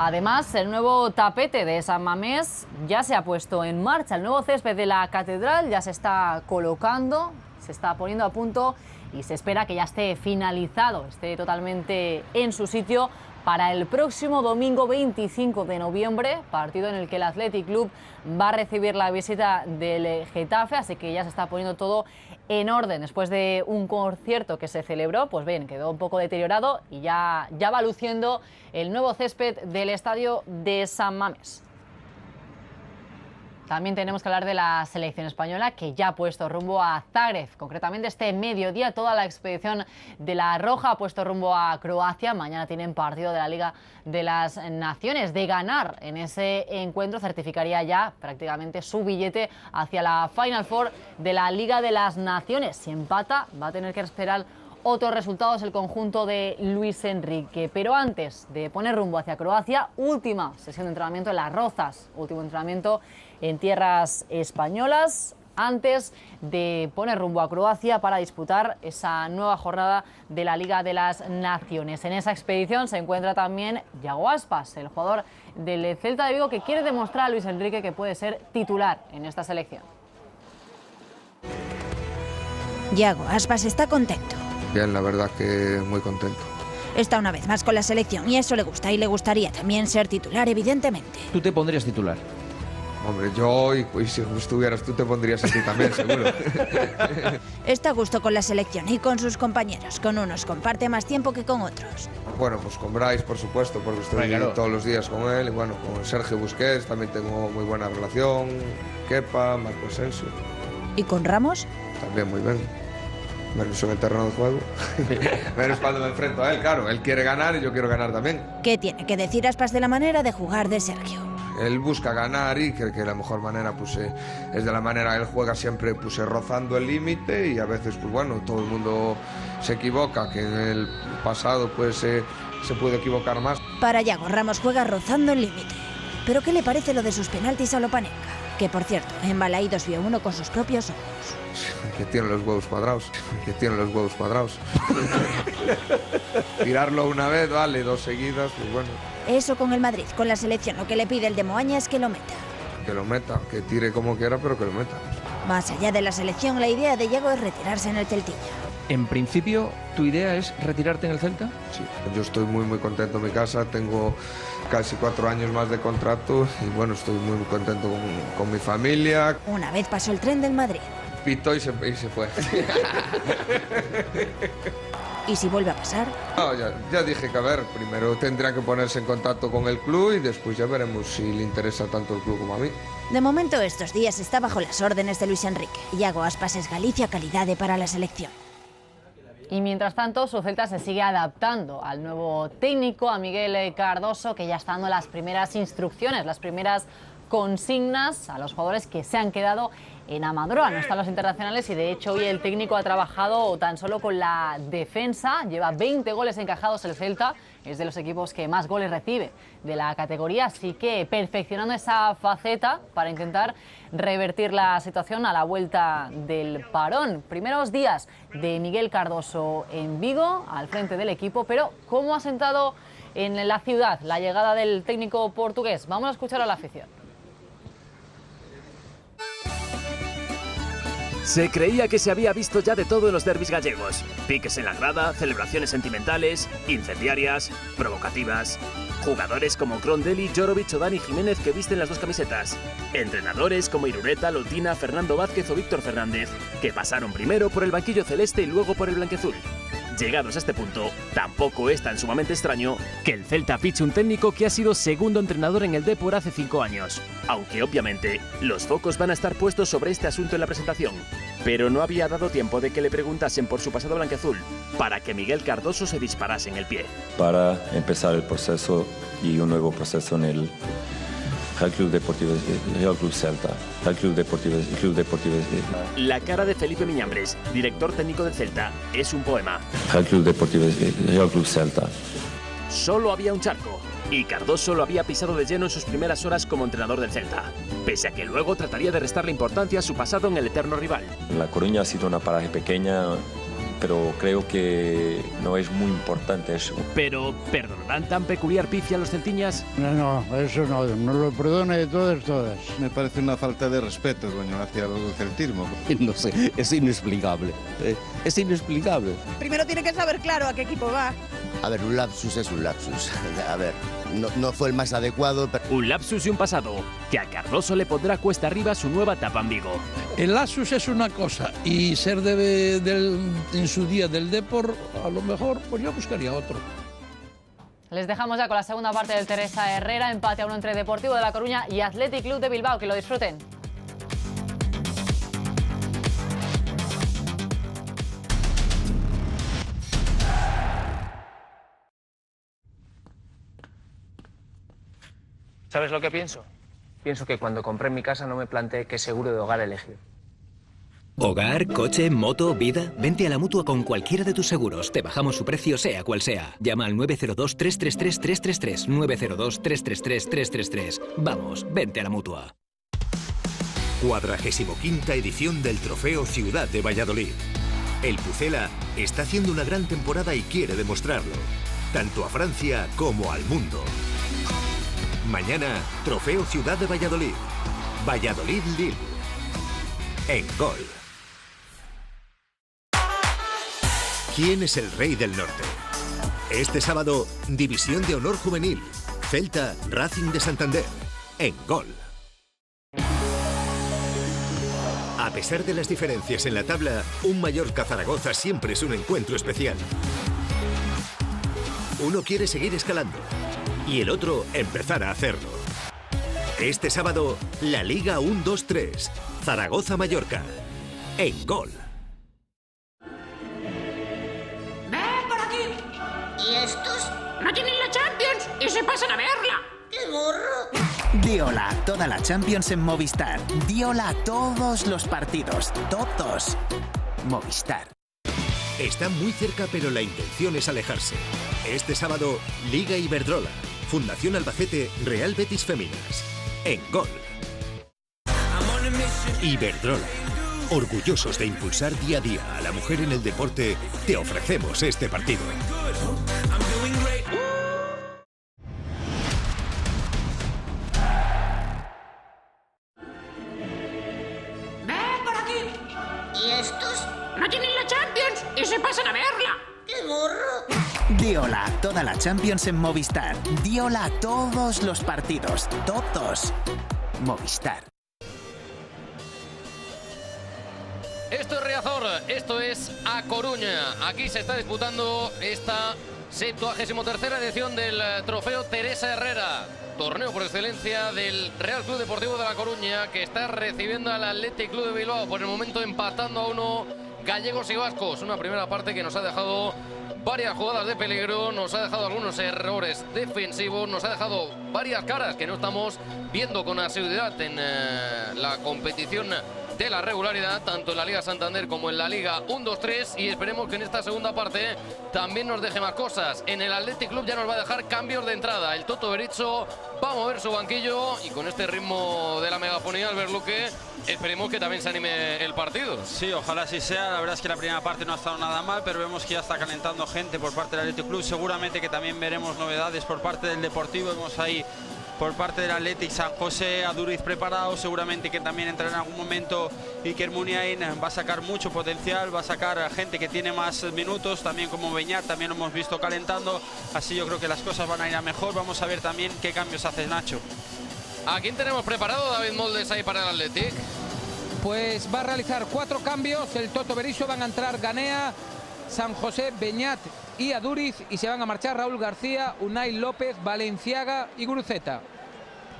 Además, el nuevo tapete de San Mamés ya se ha puesto en marcha. El nuevo césped de la catedral ya se está colocando, se está poniendo a punto y se espera que ya esté finalizado, esté totalmente en su sitio para el próximo domingo 25 de noviembre, partido en el que el Athletic Club va a recibir la visita del Getafe, así que ya se está poniendo todo en orden. Después de un concierto que se celebró, pues bien, quedó un poco deteriorado y ya va luciendo el nuevo césped del estadio de San Mamés. También tenemos que hablar de la selección española, que ya ha puesto rumbo a Zagreb. Concretamente este mediodía toda la expedición de la Roja ha puesto rumbo a Croacia. Mañana tienen partido de la Liga de las Naciones. De ganar en ese encuentro certificaría ya prácticamente su billete hacia la Final Four de la Liga de las Naciones. Si empata va a tener que esperar otros resultados el conjunto de Luis Enrique. Pero antes de poner rumbo hacia Croacia, última sesión de entrenamiento en Las Rozas, último entrenamiento en tierras españolas, antes de poner rumbo a Croacia para disputar esa nueva jornada de la Liga de las Naciones. En esa expedición se encuentra también Yago Aspas, el jugador del Celta de Vigo, que quiere demostrar a Luis Enrique que puede ser titular en esta selección. Yago Aspas está contento. Bien, la verdad que muy contento. Está una vez más con la selección y eso le gusta, y le gustaría también ser titular, evidentemente. ¿Tú te pondrías titular? Hombre, yo y si estuvieras tú te pondrías a ti también, seguro. Está a gusto con la selección y con sus compañeros. Con unos comparte más tiempo que con otros. Bueno, pues con Bryce, por supuesto, porque estoy todos los días con él. Y bueno, con Sergio Busquets también tengo muy buena relación. Kepa, Marco Asensio. ¿Y con Ramos? También muy bien. Menos en el terreno de juego. Menos cuando me enfrento a él, claro. Él quiere ganar y yo quiero ganar también. ¿Qué tiene que decir Aspas de la manera de jugar de Sergio? Él busca ganar y cree que la mejor manera pues, es de la manera él juega siempre pues, rozando el límite, y a veces pues bueno, todo el mundo se equivoca, que en el pasado pues se puede equivocar más. Para Yago, Ramos juega rozando el límite. ¿Pero qué le parece lo de sus penaltis a Lopanenka? Que por cierto, en Balaídos vio uno con sus propios ojos. Que tiene los huevos cuadrados, que tiene los huevos cuadrados. Tirarlo una vez, vale, dos seguidas, pues bueno. Eso con el Madrid, con la selección, lo que le pide el de Moaña es que lo meta. Que lo meta, que tire como quiera, pero que lo meta. Más allá de la selección, la idea de Yago es retirarse en el Celtilla. En principio, ¿tu idea es retirarte en el Celta? Sí, yo estoy muy contento en mi casa, tengo casi 4 años más de contrato y bueno, estoy muy contento con mi familia. Una vez pasó el tren del Madrid. Pitó y se fue. ¿Y si vuelve a pasar? No, ya dije que a ver, primero tendrá que ponerse en contacto con el club y después ya veremos si le interesa tanto el club como a mí. De momento estos días está bajo las órdenes de Luis Enrique. Yago Aspas es Galicia calidad para la selección. Y mientras tanto, su Celta se sigue adaptando al nuevo técnico, a Miguel Cardoso, que ya está dando las primeras instrucciones, las primeras consignas a los jugadores que se han quedado en Amadroa. No están los internacionales y de hecho hoy el técnico ha trabajado tan solo con la defensa. Lleva 20 goles encajados el Celta, es de los equipos que más goles recibe de la categoría, así que perfeccionando esa faceta para intentar revertir la situación a la vuelta del parón. Primeros días de Miguel Cardoso en Vigo, al frente del equipo, pero ¿cómo ha sentado en la ciudad la llegada del técnico portugués? Vamos a escuchar a la afición. Se creía que se había visto ya de todo en los derbis gallegos. Piques en la grada, celebraciones sentimentales, incendiarias, provocativas. Jugadores como Crondelli, Jorovic o Dani Jiménez que visten las dos camisetas. Entrenadores como Irureta, Lotina, Fernando Vázquez o Víctor Fernández, que pasaron primero por el banquillo celeste y luego por el blanquiazul. Llegados a este punto, tampoco es tan sumamente extraño que el Celta fiche un técnico que ha sido segundo entrenador en el Depor hace 5 años. Aunque obviamente los focos van a estar puestos sobre este asunto en la presentación. Pero no había dado tiempo de que le preguntasen por su pasado blanquiazul para que Miguel Cardoso se disparase en el pie. Para empezar el proceso y un nuevo proceso en el Real Club Deportivo, Real Club Celta, Real Club Deportivo, Club Deportivo. La cara de Felipe Miñambres, director técnico del Celta, es un poema. Real Club Deportivo, Real Club Celta. Solo había un charco y Cardoso lo había pisado de lleno en sus primeras horas como entrenador del Celta, pese a que luego trataría de restarle importancia a su pasado en el eterno rival. La Coruña ha sido una paraje pequeña, pero creo que no es muy importante eso. Pero, ¿perdonarán tan peculiar pifia a los celtiñas? No, eso no lo perdone de todas. Me parece una falta de respeto, coño, hacia el celtismo. No sé, es inexplicable. Es inexplicable. Primero tiene que saber claro a qué equipo va. A ver, un lapsus es un lapsus. A ver, no fue el más adecuado, pero... Un lapsus y un pasado, que a Cardoso le pondrá cuesta arriba su nueva etapa en Vigo. El lapsus es una cosa y ser en su día del Depor, a lo mejor, pues yo buscaría otro. Les dejamos ya con la segunda parte del Teresa Herrera, empate a 1 entre Deportivo de La Coruña y Athletic Club de Bilbao. Que lo disfruten. ¿Sabes lo que pienso? Pienso que cuando compré mi casa no me planteé qué seguro de hogar elegir. Hogar, coche, moto, vida. Vente a la Mutua con cualquiera de tus seguros. Te bajamos su precio sea cual sea. Llama al 902-333-333. 902-333-333. Vamos, vente a la Mutua. 45ª edición del Trofeo Ciudad de Valladolid. El Pucela está haciendo una gran temporada y quiere demostrarlo, tanto a Francia como al mundo. Mañana, Trofeo Ciudad de Valladolid. Valladolid-Lille. En Gol. ¿Quién es el rey del norte? Este sábado, División de Honor Juvenil. Celta, Racing de Santander. En Gol. A pesar de las diferencias en la tabla, un Mallorca-Zaragoza siempre es un encuentro especial. Uno quiere seguir escalando y el otro empezar a hacerlo. Este sábado, la Liga 1-2-3, Zaragoza-Mallorca, en Gol. ¡Ven por aquí! ¿Y estos? ¡No tienen la Champions! ¡Y se pasan a verla! ¡Qué morro! Di hola a toda la Champions en Movistar. Di hola a todos los partidos. Todos. Movistar. Está muy cerca, pero la intención es alejarse. Este sábado, Liga Iberdrola, Fundación Albacete, Real Betis Féminas. En Gol. Iberdrola. Orgullosos de impulsar día a día a la mujer en el deporte, te ofrecemos este partido. ¡Ven por aquí! ¿Y estos? ¡No tienen la Champions! ¡Y se pasan a verla! ¡Qué morro! Di hola a toda la Champions en Movistar. Di hola a todos los partidos. Todos. Movistar. Esto es Riazor, esto es A Coruña. Aquí se está disputando esta 73ª edición del Trofeo Teresa Herrera. Torneo por excelencia del Real Club Deportivo de La Coruña, que está recibiendo al Athletic Club de Bilbao. Por el momento empatando a 1 gallegos y vascos. Una primera parte que nos ha dejado varias jugadas de peligro, nos ha dejado algunos errores defensivos, nos ha dejado varias caras que no estamos viendo con asiduidad en la competición de la regularidad, tanto en la Liga Santander como en la Liga 1-2-3, y esperemos que en esta segunda parte también nos deje más cosas. En el Athletic Club ya nos va a dejar cambios de entrada. El Toto Berizzo va a mover su banquillo y con este ritmo de la megafonía, Albert Luque, esperemos que también se anime el partido. Sí, ojalá así sea. La verdad es que la primera parte no ha estado nada mal, pero vemos que ya está calentando gente por parte del Athletic Club. Seguramente que también veremos novedades por parte del Deportivo. Vemos ahí por parte del Athletic San José a Duriz preparado, seguramente que también entrará en algún momento Iker Muniain, va a sacar mucho potencial, va a sacar a gente que tiene más minutos, también como Beñat, también lo hemos visto calentando, así yo creo que las cosas van a ir a mejor. Vamos a ver también qué cambios hace Nacho. ¿A quién tenemos preparado, David Moldes, ahí para el Athletic? Pues va a realizar 4 cambios, el Toto Berizzo, van a entrar Ganea, San José, Beñat y Aduriz, y se van a marchar Raúl García, Unai López, Valenciaga y Guruceta.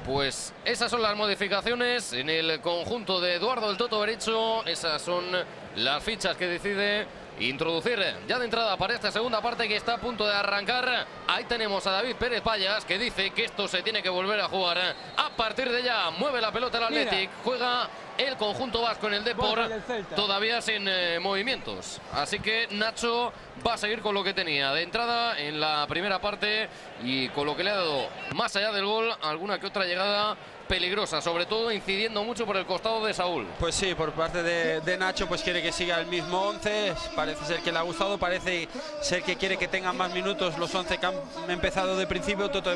Pues esas son las modificaciones en el conjunto de Eduardo el Toto Berizzo. Esas son las fichas que decide introducir ya de entrada para esta segunda parte que está a punto de arrancar. Ahí tenemos a David Pérez Payas, que dice que esto se tiene que volver a jugar a partir de ya. Mueve la pelota el Athletic, juega el conjunto vasco en el Depor, todavía sin movimientos. Así que Nacho va a seguir con lo que tenía de entrada en la primera parte y con lo que le ha dado más allá del gol, alguna que otra llegada peligrosa, sobre todo incidiendo mucho por el costado de Saúl. Pues sí, por parte de Nacho, pues quiere que siga el mismo 11, parece ser que le ha gustado, parece ser que quiere que tengan más minutos los 11 que han empezado de principio. Toto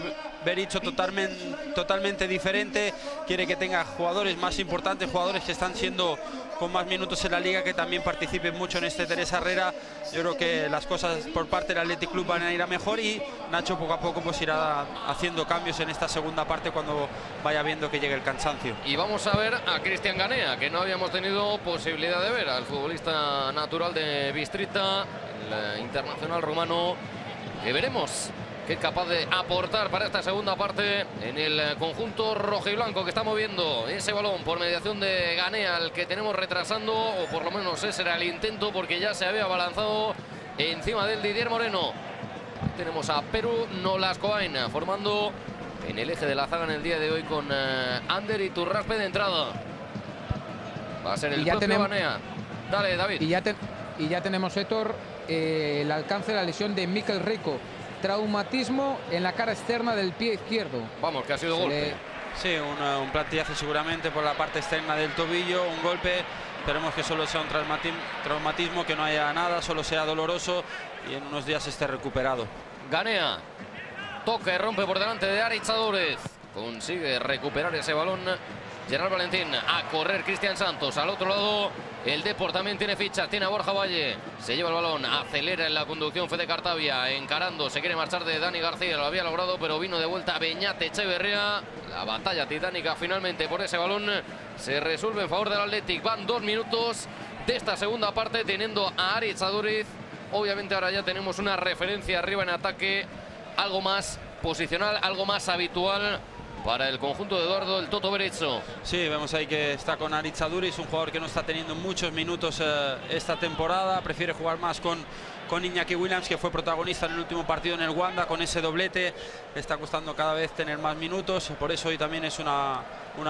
Bericho totalmente diferente, quiere que tenga jugadores más importantes, jugadores que están siendo con más minutos en la liga, que también participen mucho en este Teresa Herrera. Yo creo que las cosas por parte del Athletic Club van a ir a mejor y Nacho poco a poco pues irá haciendo cambios en esta segunda parte cuando vaya viendo que llegue el cansancio. Y vamos a ver a Cristian Ganea, que no habíamos tenido posibilidad de ver, al futbolista natural de Bistrita, el internacional rumano, que veremos que es capaz de aportar para esta segunda parte en el conjunto rojiblanco, que está moviendo ese balón por mediación de Ganea, al que tenemos retrasando, o por lo menos ese era el intento, porque ya se había abalanzado encima del Didier Moreno. Tenemos a Perú Nolascoain formando en el eje de la zaga en el día de hoy, con Ander y Turraspe de entrada. Va a ser el propio Ganea. Dale, David. Y ya tenemos, Héctor, el alcance de la lesión de Mikel Rico. Traumatismo en la cara externa del pie izquierdo. Vamos, que ha sido golpe. Sí, un plantillazo seguramente por la parte externa del tobillo, un golpe. Esperemos que solo sea un traumatismo, que no haya nada, solo sea doloroso y en unos días esté recuperado. Ganea toca y rompe por delante de Aritz Adúriz. Consigue recuperar ese balón Gerard Valentín. A correr Cristian Santos. Al otro lado el Depor también tiene fichas. Tiene a Borja Valle. Se lleva el balón. Acelera en la conducción Fede Cartavia. Encarando. Se quiere marchar de Dani García. Lo había logrado, pero vino de vuelta Beñat Echeverría. La batalla titánica finalmente por ese balón se resuelve en favor del Athletic. Van 2 minutos de esta segunda parte, teniendo a Aritz Adúriz. Obviamente ahora ya tenemos una referencia arriba en ataque, algo más posicional, algo más habitual para el conjunto de Eduardo el Toto Berizzo. Sí, vemos ahí que está con Aritz Adúriz, un jugador que no está teniendo muchos minutos esta temporada. Prefiere jugar más con Iñaki Williams, que fue protagonista en el último partido en el Wanda con ese doblete. Le está costando cada vez tener más minutos, por eso hoy también es una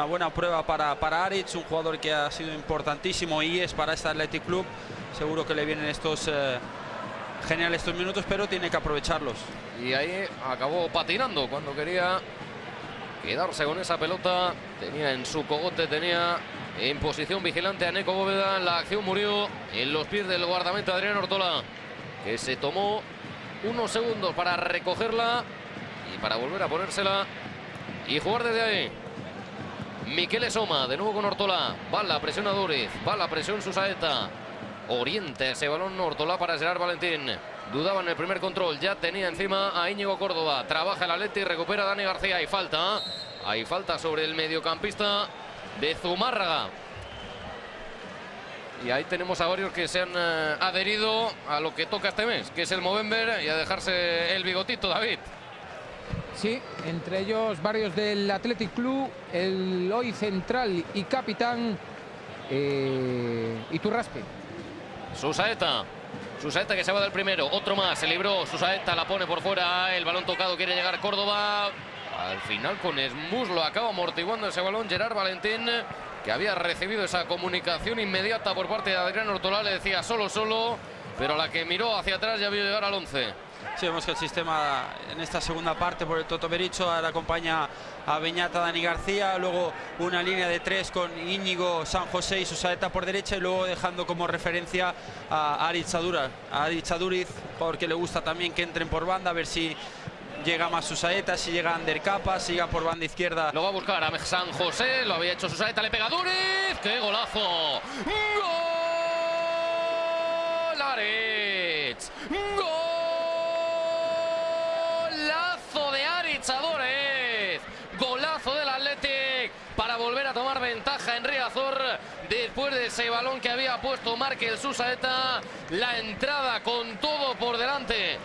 buena prueba para Aritz, un jugador que ha sido importantísimo y es para este Athletic Club. Seguro que le vienen estos geniales estos minutos, pero tiene que aprovecharlos. Y ahí acabó patinando cuando quería quedarse con esa pelota. Tenía en su cogote, tenía en posición vigilante a Neco Bóveda. La acción murió en los pies del guardameta Adrián Ortola, que se tomó unos segundos para recogerla y para volver a ponérsela y jugar desde ahí. Miquel Esoma, de nuevo con Ortola. Va la presión Adúriz, va la presión Susaeta. Orienta ese balón Ortola para Gerard Valentín. Dudaba en el primer control, ya tenía encima a Íñigo Córdoba. Trabaja el Athletic, recupera a Dani García. Hay falta sobre el mediocampista de Zumárraga. Y ahí tenemos a varios que se han adherido a lo que toca este mes, que es el Movember, y a dejarse el bigotito, David. Sí, entre ellos varios del Athletic Club, el hoy central y capitán Iturraspe. Susaeta que se va del primero, otro más, se libró Susaeta, la pone por fuera, el balón tocado, quiere llegar Córdoba. Al final con Smus lo acaba amortiguando ese balón Gerard Valentín, que había recibido esa comunicación inmediata por parte de Adrián Ortola. Le decía solo, pero a la que miró hacia atrás ya vio llegar al 11. Sí, vemos que el sistema en esta segunda parte por el Toto Berizzo ahora acompaña a Beñat, a Dani García, luego una línea de 3 con Íñigo, San José y Susaeta por derecha, y luego dejando como referencia a Aritz Adúriz, jugador que le gusta también que entren por banda, a ver si llega más Susaeta, si llega Ander Capa, siga por banda izquierda. Lo va a buscar a San José, lo había hecho Susaeta, le pega Adúriz. ¡Qué golazo! ¡Gol! Aritz. ¡Golazo de Aritz Adúriz! Golazo del Athletic para volver a tomar ventaja en Riazor después de ese balón que había puesto Markel Susaeta. La entrada con todo por delante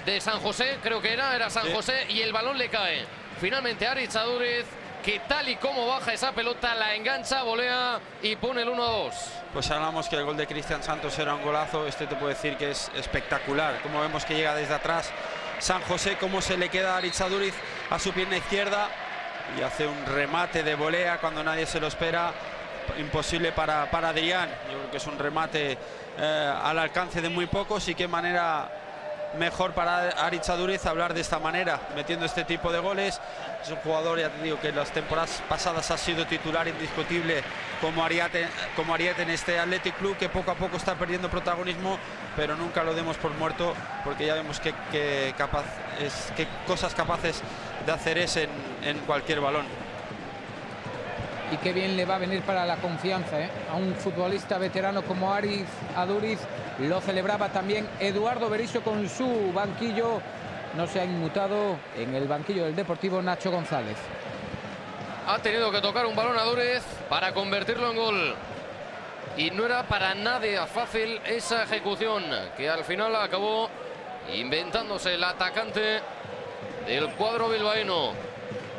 de San José, creo que era San José, y el balón le cae finalmente a Aritz Adúriz, que tal y como baja esa pelota la engancha, volea y pone el 1-2. Pues hablamos que el gol de Cristian Santos era un golazo. Este te puedo decir que es espectacular, como vemos que llega desde atrás San José, cómo se le queda a Aritz Adúriz a su pierna izquierda y hace un remate de volea cuando nadie se lo espera, imposible para Adrián. Yo creo que es un remate al alcance de muy pocos, y qué manera mejor para Aritz Aduriz hablar de esta manera, metiendo este tipo de goles. Es un jugador, ya te digo, que las temporadas pasadas ha sido titular indiscutible como Ariete en este Athletic Club, que poco a poco está perdiendo protagonismo, pero nunca lo demos por muerto, porque ya vemos qué cosas capaces de hacer es en cualquier balón. Y qué bien le va a venir para la confianza, a un futbolista veterano como Aritz Aduriz. Lo celebraba también Eduardo Berizzo con su banquillo. No se ha inmutado en el banquillo del Deportivo Nacho González. Ha tenido que tocar un balón a Aduriz para convertirlo en gol. Y no era para nada fácil esa ejecución, que al final acabó inventándose el atacante del cuadro bilbaíno.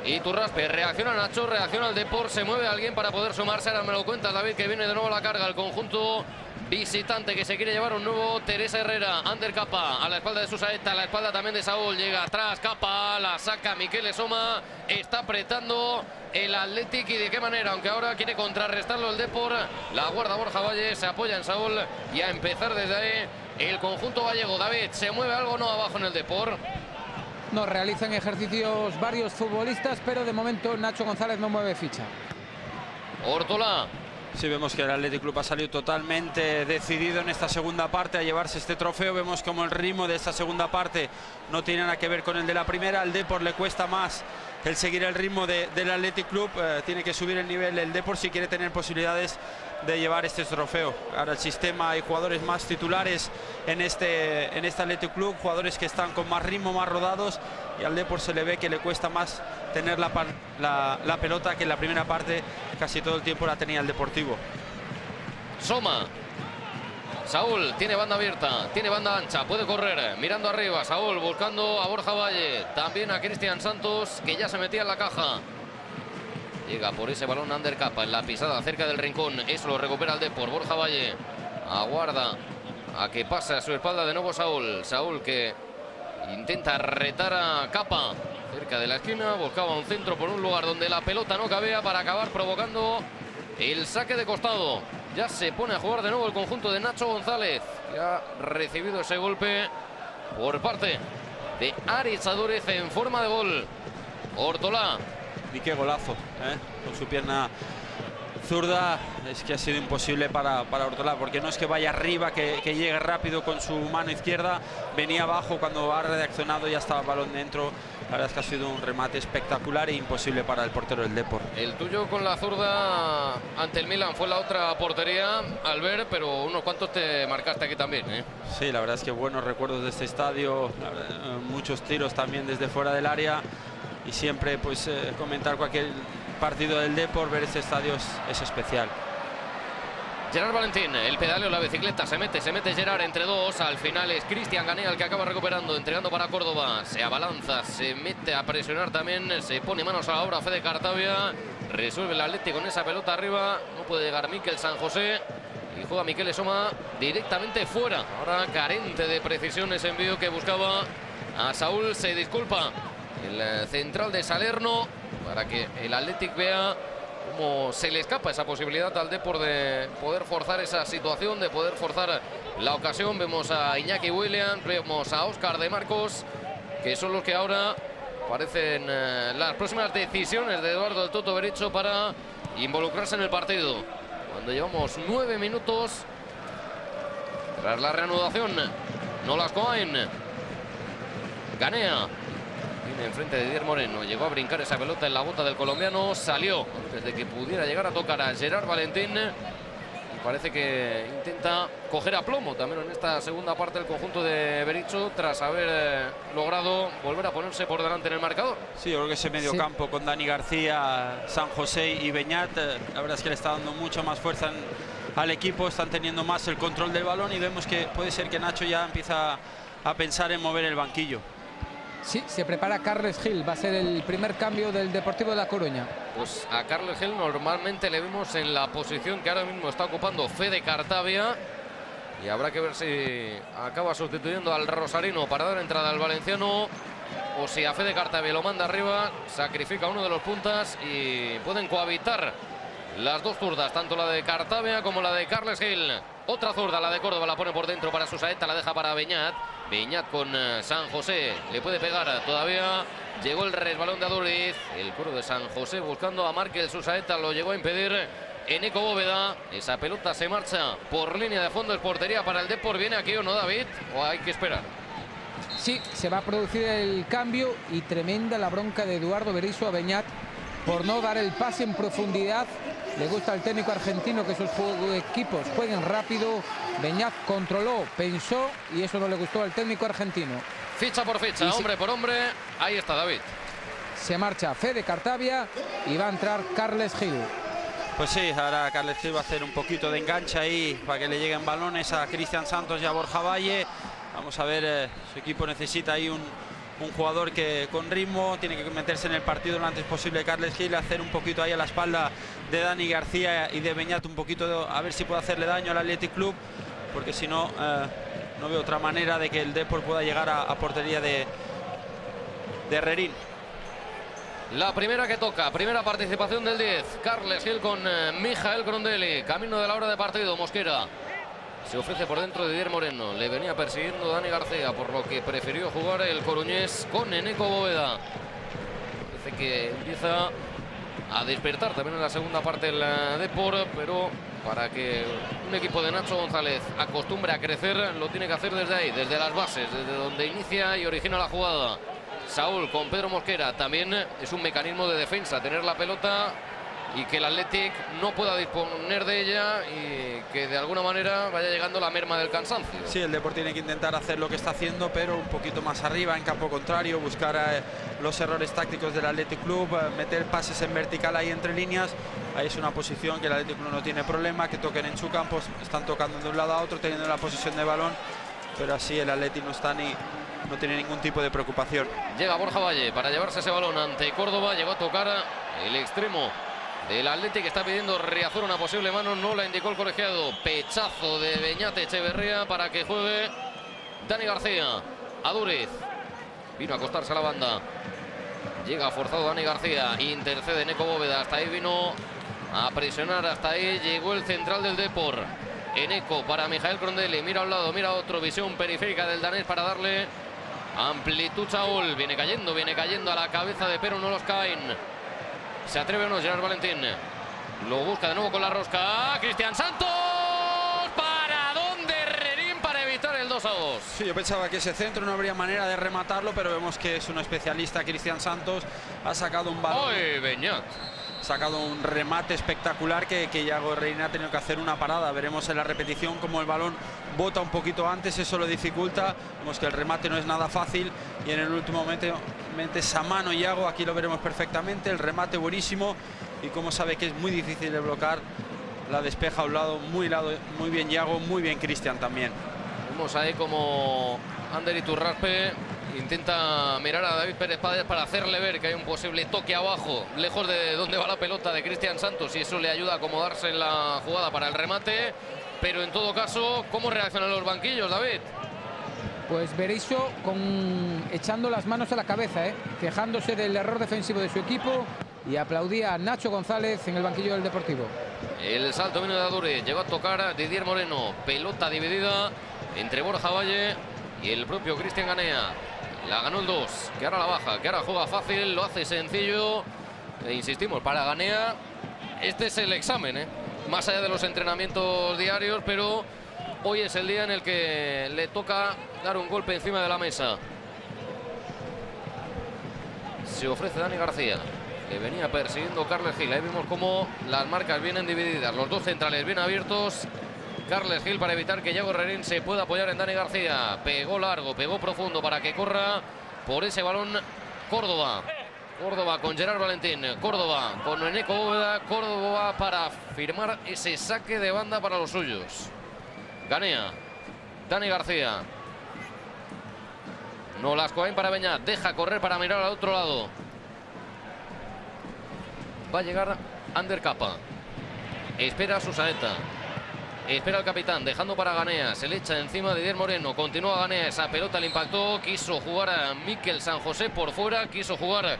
Iturraspe, reacciona Nacho, reacciona el Depor, se mueve alguien para poder sumarse. Ahora me lo cuenta David, que viene de nuevo a la carga el conjunto visitante, que se quiere llevar un nuevo Teresa Herrera. Ander Capa a la espalda de Susaeta, a la espalda también de Saúl, llega atrás Capa, la saca Miquel Soma, está apretando el Athletic, y de qué manera, aunque ahora quiere contrarrestarlo el Depor. La guarda Borja Valle, se apoya en Saúl y a empezar desde ahí el conjunto gallego. David, ¿se mueve algo no abajo en el Depor? No, realizan ejercicios varios futbolistas, pero de momento Nacho González no mueve ficha. Ortola. Sí, vemos que el Athletic Club ha salido totalmente decidido en esta segunda parte a llevarse este trofeo. Vemos como el ritmo de esta segunda parte no tiene nada que ver con el de la primera. Al Depor le cuesta más el seguir el ritmo del Athletic Club. Tiene que subir el nivel el Depor si quiere tener posibilidades de llevar este trofeo. Ahora el sistema, hay jugadores más titulares en este Athletic Club, jugadores que están con más ritmo, más rodados, y al Depor se le ve que le cuesta más tener la pelota, que en la primera parte casi todo el tiempo la tenía el Deportivo. Soma. Saúl tiene banda abierta, tiene banda ancha, puede correr, mirando arriba. Saúl buscando a Borja Valle, también a Cristian Santos, que ya se metía en la caja. Llega por ese balón Ander Capa en la pisada cerca del rincón. Eso lo recupera el Depor. Borja Valle aguarda a que pase a su espalda de nuevo Saúl. Saúl, que intenta retar a Capa cerca de la esquina. Buscaba un centro por un lugar donde la pelota no cabía, para acabar provocando el saque de costado. Ya se pone a jugar de nuevo el conjunto de Nacho González, que ha recibido ese golpe por parte de Aritz Aduriz en forma de gol. Ortola. Y qué golazo, con su pierna zurda. Es que ha sido imposible para Ortola, porque no es que vaya arriba, que llegue rápido con su mano izquierda. Venía abajo, cuando ha reaccionado ya estaba el balón dentro. La verdad es que ha sido un remate espectacular e imposible para el portero del Depor. El tuyo con la zurda ante el Milan fue la otra portería, Albert, pero unos cuantos te marcaste aquí también, Sí, la verdad es que buenos recuerdos de este estadio, muchos tiros también desde fuera del área. Y siempre pues comentar cualquier partido del Depor, ver este estadio es especial. Gerard Valentín, el pedaleo, la bicicleta, se mete Gerard entre dos. Al final es Cristian Ganea el que acaba recuperando, entregando para Córdoba. Se abalanza, se mete a presionar también, se pone manos a la obra Fede Cartavia. Resuelve el Atlético con esa pelota arriba. No puede llegar Miquel San José. Y juega Miquel Soma directamente fuera. Ahora carente de precisión ese envío que buscaba a Saúl. Se disculpa el central de Salerno, para que el Athletic vea cómo se le escapa esa posibilidad al Depor de poder forzar esa situación, de poder forzar la ocasión. Vemos a Iñaki Williams, vemos a Óscar de Marcos, que son los que ahora parecen las próximas decisiones de Eduardo el Toto Berizzo para involucrarse en el partido. Cuando llevamos 9 minutos tras la reanudación, Nolas Coain, Ganea enfrente de Dier Moreno, llegó a brincar esa pelota en la bota del colombiano, salió antes de que pudiera llegar a tocar a Gerard Valentín, y parece que intenta coger a plomo también en esta segunda parte del conjunto de Berizzo, tras haber logrado volver a ponerse por delante en el marcador. Sí, yo creo que ese medio campo con Dani García, San José y Beñat, la verdad es que le está dando mucha más fuerza al equipo, están teniendo más el control del balón, y vemos que puede ser que Nacho ya empieza a pensar en mover el banquillo. Sí, se prepara Carles Gil, va a ser el primer cambio del Deportivo de La Coruña. Pues a Carles Gil normalmente le vemos en la posición que ahora mismo está ocupando Fede Cartavia, y habrá que ver si acaba sustituyendo al rosarino para dar entrada al valenciano, o si a Fede Cartavia lo manda arriba, sacrifica uno de los puntas y pueden cohabitar las dos zurdas, tanto la de Cartavia como la de Carles Gil. Otra zurda, la de Córdoba, la pone por dentro para Susaeta, la deja para Beñat. Beñat con San José, le puede pegar todavía. Llegó el resbalón de Aduriz. El coro de San José buscando a Márquez. Susaeta lo llegó a impedir. Eneco Bóveda. Esa pelota se marcha por línea de fondo. Es portería para el Depor. ¿Viene aquí o no, David? ¿O hay que esperar? Sí, se va a producir el cambio y tremenda la bronca de Eduardo Berizzo a Beñat por no dar el pase en profundidad. Le gusta al técnico argentino que sus equipos jueguen rápido. Beñat controló, pensó y eso no le gustó al técnico argentino. Ficha por ficha, hombre por hombre. Ahí está David. Se marcha Fede Cartavia y va a entrar Carles Gil. Pues sí, ahora Carles Gil va a hacer un poquito de enganche ahí para que le lleguen balones a Cristian Santos y a Borja Valle. Vamos a ver, su equipo necesita ahí un jugador que con ritmo, tiene que meterse en el partido lo antes posible. Carles Gil, hacer un poquito ahí a la espalda de Dani García y de Beñat un poquito, a ver si puede hacerle daño al Athletic Club, porque si no, no veo otra manera de que el Depor pueda llegar a portería de Herrerín. La primera que toca, primera participación del 10. Carles Gil con Mijael Grondelli. Camino de la hora de partido, Mosquera. Se ofrece por dentro de Didier Moreno. Le venía persiguiendo Dani García, por lo que prefirió jugar el coruñés con Eneco Bóveda. Parece que empieza a despertar también en la segunda parte el Depor, pero para que un equipo de Nacho González acostumbre a crecer, lo tiene que hacer desde ahí, desde las bases, desde donde inicia y origina la jugada. Saúl con Pedro Mosquera, también es un mecanismo de defensa, tener la pelota y que el Athletic no pueda disponer de ella y que de alguna manera vaya llegando la merma del cansancio. Sí, el Depor tiene que intentar hacer lo que está haciendo, pero un poquito más arriba, en campo contrario, buscar los errores tácticos del Athletic Club, meter pases en vertical ahí entre líneas. Ahí es una posición que el Athletic Club no tiene problema, que toquen en su campo, están tocando de un lado a otro, teniendo la posesión de balón, pero así el Athletic no tiene ningún tipo de preocupación. Llega Borja Valle para llevarse ese balón ante Córdoba, llegó a tocar el extremo del Athletic, está pidiendo Riazor una posible mano, no la indicó el colegiado. Pechazo de Beñat Echeverría para que juegue Dani García. Aduriz vino a acostarse a la banda, llega forzado Dani García, intercede Eneco Bóveda, hasta ahí vino a presionar, hasta ahí llegó el central del Depor. Eneco para Mijael Grondelli, mira a un lado, mira a otro, visión periférica del danés para darle amplitud. Saúl viene cayendo a la cabeza de Pero, no los caen. Se atreve o no Gerard Valentín, lo busca de nuevo con la rosca. Cristian Santos, ¿para dónde Herrerín para evitar el 2-2? Sí, yo pensaba que ese centro no habría manera de rematarlo, pero vemos que es un especialista. Cristian Santos ha sacado un balón. ¡Ay, Beñat! Sacado un remate espectacular que Yago Herrerín ha tenido que hacer una parada. Veremos en la repetición cómo el balón bota un poquito antes, eso lo dificulta. Vemos que el remate no es nada fácil y en el último momento mete esa mano Yago, aquí lo veremos perfectamente. El remate buenísimo y como sabe que es muy difícil de bloquear, la despeja a un lado, muy bien Yago, muy bien Cristian también. Vemos ahí como Ander Iturraspe intenta mirar a David Pérez Páez para hacerle ver que hay un posible toque abajo, lejos de donde va la pelota de Cristian Santos, y eso le ayuda a acomodarse en la jugada para el remate. Pero en todo caso, ¿cómo reaccionan los banquillos, David? Pues Berizzo echando las manos a la cabeza, quejándose del error defensivo de su equipo, y aplaudía a Nacho González en el banquillo del Deportivo. El salto vino de Aduriz, llegó a tocar a Didier Moreno, pelota dividida entre Borja Valle y el propio Cristian Ganea. La ganó el 2, que ahora la baja, que ahora juega fácil, lo hace sencillo. E insistimos, para Ganea este es el examen, más allá de los entrenamientos diarios, pero hoy es el día en el que le toca dar un golpe encima de la mesa. Se ofrece Dani García, que venía persiguiendo Carles Gil. Ahí vimos cómo las marcas vienen divididas, los dos centrales bien abiertos. Carles Gil para evitar que Yago Herrerín se pueda apoyar en Dani García. Pegó largo, pegó profundo para que corra por ese balón Córdoba. Córdoba con Gerard Valentín, Córdoba con Eneco Bóveda, Córdoba para firmar ese saque de banda para los suyos. Ganea, Dani García. Nolascoain para Beñat, deja correr para mirar al otro lado. Va a llegar Ander Capa. Espera a Susaeta. Espera al capitán, dejando para Ganea. Se le echa encima de Didier Moreno. Continúa Ganea, esa pelota le impactó. Quiso jugar a Mikel San José por fuera. Quiso jugar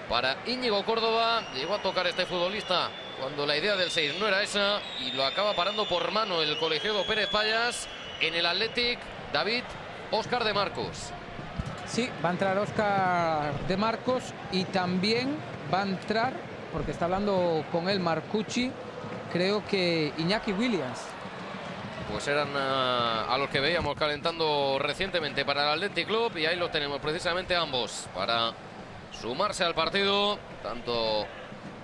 para Íñigo Córdoba. Llegó a tocar este futbolista cuando la idea del 6 no era esa, y lo acaba parando por mano el colegiado Pérez Payas. En el Athletic, David, Óscar de Marcos. Sí, va a entrar Óscar de Marcos y también va a entrar, porque está hablando con él Marcucci, creo que Iñaki Williams. Pues eran a los que veíamos calentando recientemente para el Athletic Club, y ahí los tenemos precisamente ambos para sumarse al partido, tanto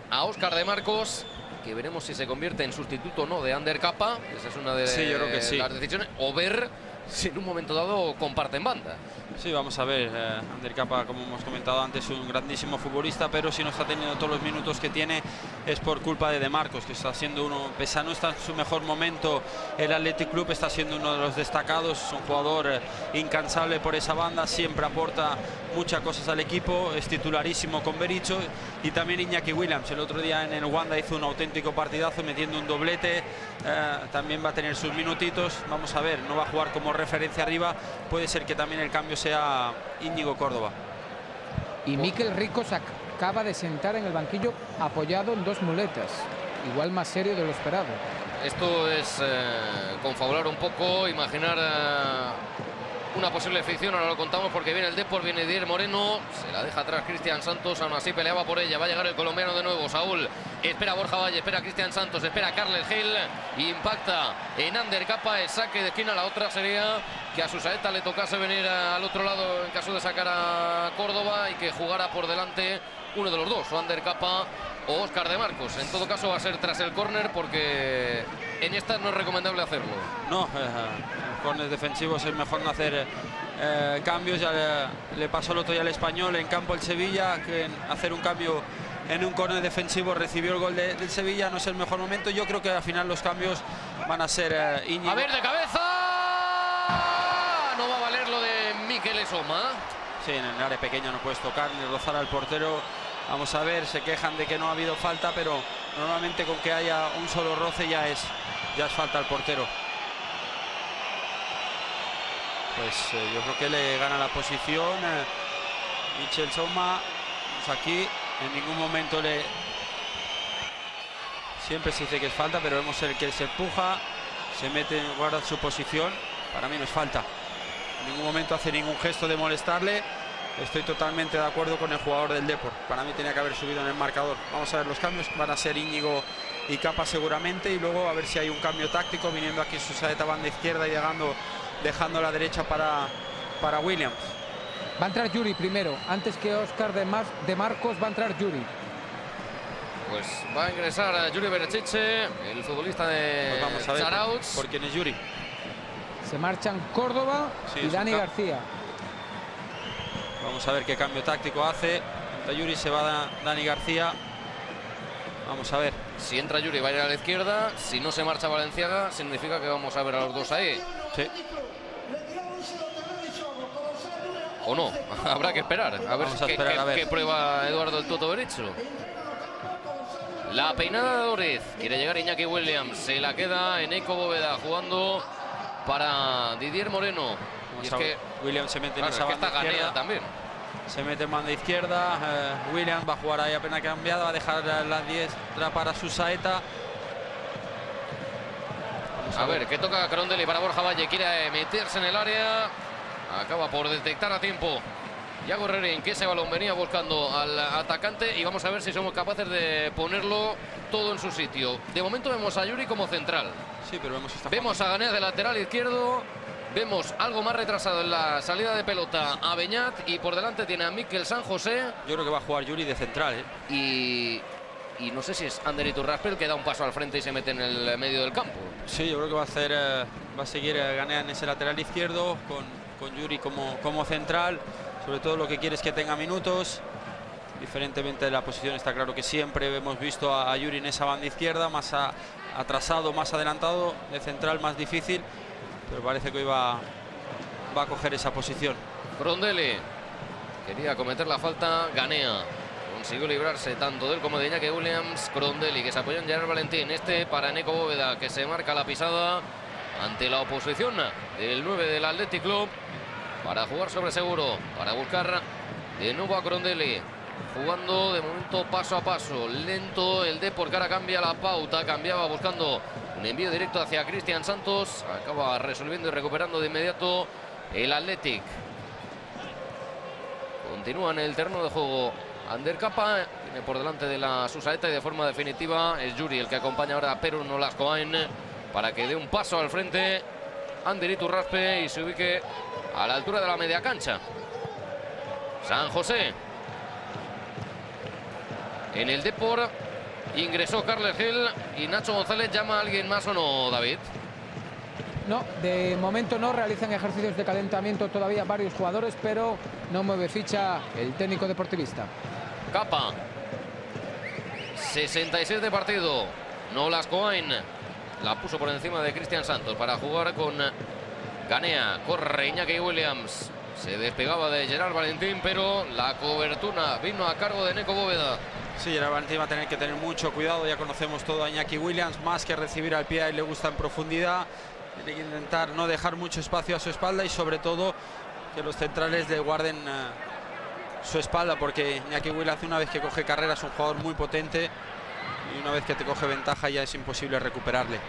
a Óscar de Marcos, que veremos si se convierte en sustituto o no de Ander Capa. Esa es una de yo creo que sí. las decisiones, o ver si en un momento dado comparten banda. Sí, vamos a ver. Ander Capa, como hemos comentado antes, es un grandísimo futbolista, pero si no está teniendo todos los minutos que tiene es por culpa de Marcos, que está siendo uno, pese a no estar en su mejor momento, el Athletic Club está siendo uno de los destacados. Es un jugador incansable por esa banda, siempre aporta muchas cosas al equipo, es titularísimo con Berizzo. Y también Iñaki Williams, el otro día en el Wanda hizo un auténtico partidazo metiendo un doblete. También va a tener sus minutitos, vamos a ver, no va a jugar como referencia arriba, puede ser que también el cambio sea Íñigo Córdoba. Y Mikel Rico se acaba de sentar en el banquillo apoyado en 2 muletas, igual más serio de lo esperado. Esto es confabular un poco, imaginar una posible ficción. Ahora lo contamos porque viene el Depor, viene Didier Moreno, se la deja atrás Cristian Santos, aún así peleaba por ella. Va a llegar el colombiano de nuevo, Saúl, espera Borja Valle, espera Cristian Santos, espera Carles Gil, impacta en Ander Capa, el saque de esquina. La otra sería que a Susaeta le tocase venir al otro lado en caso de sacar a Córdoba y que jugara por delante uno de los dos, o Ander Capa o Óscar de Marcos. En todo caso va a ser tras el córner, porque en esta no es recomendable hacerlo. No, en córneres defensivos es mejor no hacer cambios. Ya le pasó el otro día al Español en campo el Sevilla, que hacer un cambio en un córner defensivo, recibió el gol del Sevilla, no es el mejor momento. Yo creo que al final los cambios van a ser Íñigo. A ver, de cabeza. No va a valer lo de Mikel Esoma. Sí, en el área pequeña no puedes tocar ni rozar al portero. Vamos a ver, se quejan de que no ha habido falta, pero normalmente con que haya un solo roce ya es falta al portero. Pues yo creo que le gana la posición Mikel Esoma. Vamos aquí, en ningún momento siempre se dice que es falta, pero vemos el que se empuja, se mete, guarda su posición. Para mí no es falta. En ningún momento hace ningún gesto de molestarle. Estoy totalmente de acuerdo con el jugador del Depor. Para mí tenía que haber subido en el marcador. Vamos a ver los cambios. Van a ser Íñigo y Capa seguramente. Y luego a ver si hay un cambio táctico. Viniendo aquí Susaeta banda izquierda y dejando la derecha para Williams. Va a entrar Yuri primero. Antes que Óscar de Marcos va a entrar Yuri. Pues va a ingresar a Yuri Berechiche, el futbolista de pues vamos a ver Zarautz. ¿Por quién es Yuri? Se marchan Córdoba y Dani García. Vamos a ver qué cambio táctico hace. Entra Yuri, se va Dani García. Vamos a ver. Si entra Yuri va a ir a la izquierda. Si no se marcha Valenciaga, significa que vamos a ver a los dos ahí. Sí. ¿O no? Habrá que esperar. A ver, qué prueba Eduardo el Toto Berizzo. La peinada de Doriz. Quiere llegar Iñaki Williams. Se la queda en Eco Bóveda jugando para Didier Moreno. Y es que Williams se mete en esa banda izquierda también. Se mete en banda izquierda. Williams va a jugar ahí apenas cambiada. Va a dejar la 10 para Susaeta. A ver, que toca Crondelli para Borja Valle. Quiere meterse en el área. Acaba por detectar a tiempo Yago Herrerín, que ese balón venía buscando al atacante. Y vamos a ver si somos capaces de ponerlo todo en su sitio. De momento vemos a Yuri como central. Sí, pero vemos a Ganea de lateral izquierdo. Vemos algo más retrasado en la salida de pelota a Beñat. Y por delante tiene a Mikel San José. Yo creo que va a jugar Yuri de central, Y no sé si es Ander Iturraspe el que da un paso al frente y se mete en el medio del campo. Sí, yo creo que va a seguir Ganea en ese lateral izquierdo con Yuri como central. Sobre todo lo que quiere es que tenga minutos. Diferentemente de la posición, está claro que siempre hemos visto a Yuri en esa banda izquierda, más atrasado, más adelantado, de central más difícil. Pero parece que hoy va a coger esa posición. Crondelli quería cometer la falta. Ganea consiguió librarse tanto de él como de Iñaki Williams. Crondelli, que se apoyó en Gerard Valentín. Para Neco Bóveda, que se marca la pisada ante la oposición del 9 del Athletic Club, para jugar sobre seguro, para buscar de nuevo a Crondelli. jugando de momento paso a paso, lento el Depor, que ahora cambia la pauta, cambiaba buscando un envío directo hacia Cristian Santos, acaba resolviendo y recuperando de inmediato el Athletic. Continúa en el terreno de juego Ander Capa, tiene por delante de la Susaeta y de forma definitiva es Yuri el que acompaña ahora a Perun Olascoain para que dé un paso al frente Ander Iturraspe y se ubique a la altura de la media cancha. San José. En el Depor ingresó Carles Gil y Nacho González. ¿Llama a alguien más o no, David? No, de momento no. Realizan ejercicios de calentamiento todavía varios jugadores, pero no mueve ficha el técnico deportivista. Capa. 66 de partido. Olascoain la puso por encima de Cristian Santos para jugar con Ganea. Corre Iñaki Williams. Se despegaba de Gerard Valentín, pero la cobertura vino a cargo de Neco Bóveda. Sí, Gerard Valentín va a tener que tener mucho cuidado. Ya conocemos todo a Iñaki Williams. Más que recibir al pie, a él le gusta en profundidad. Tiene que intentar no dejar mucho espacio a su espalda y sobre todo que los centrales le guarden su espalda, porque Iñaki Williams una vez que coge carrera es un jugador muy potente y una vez que te coge ventaja ya es imposible recuperarle.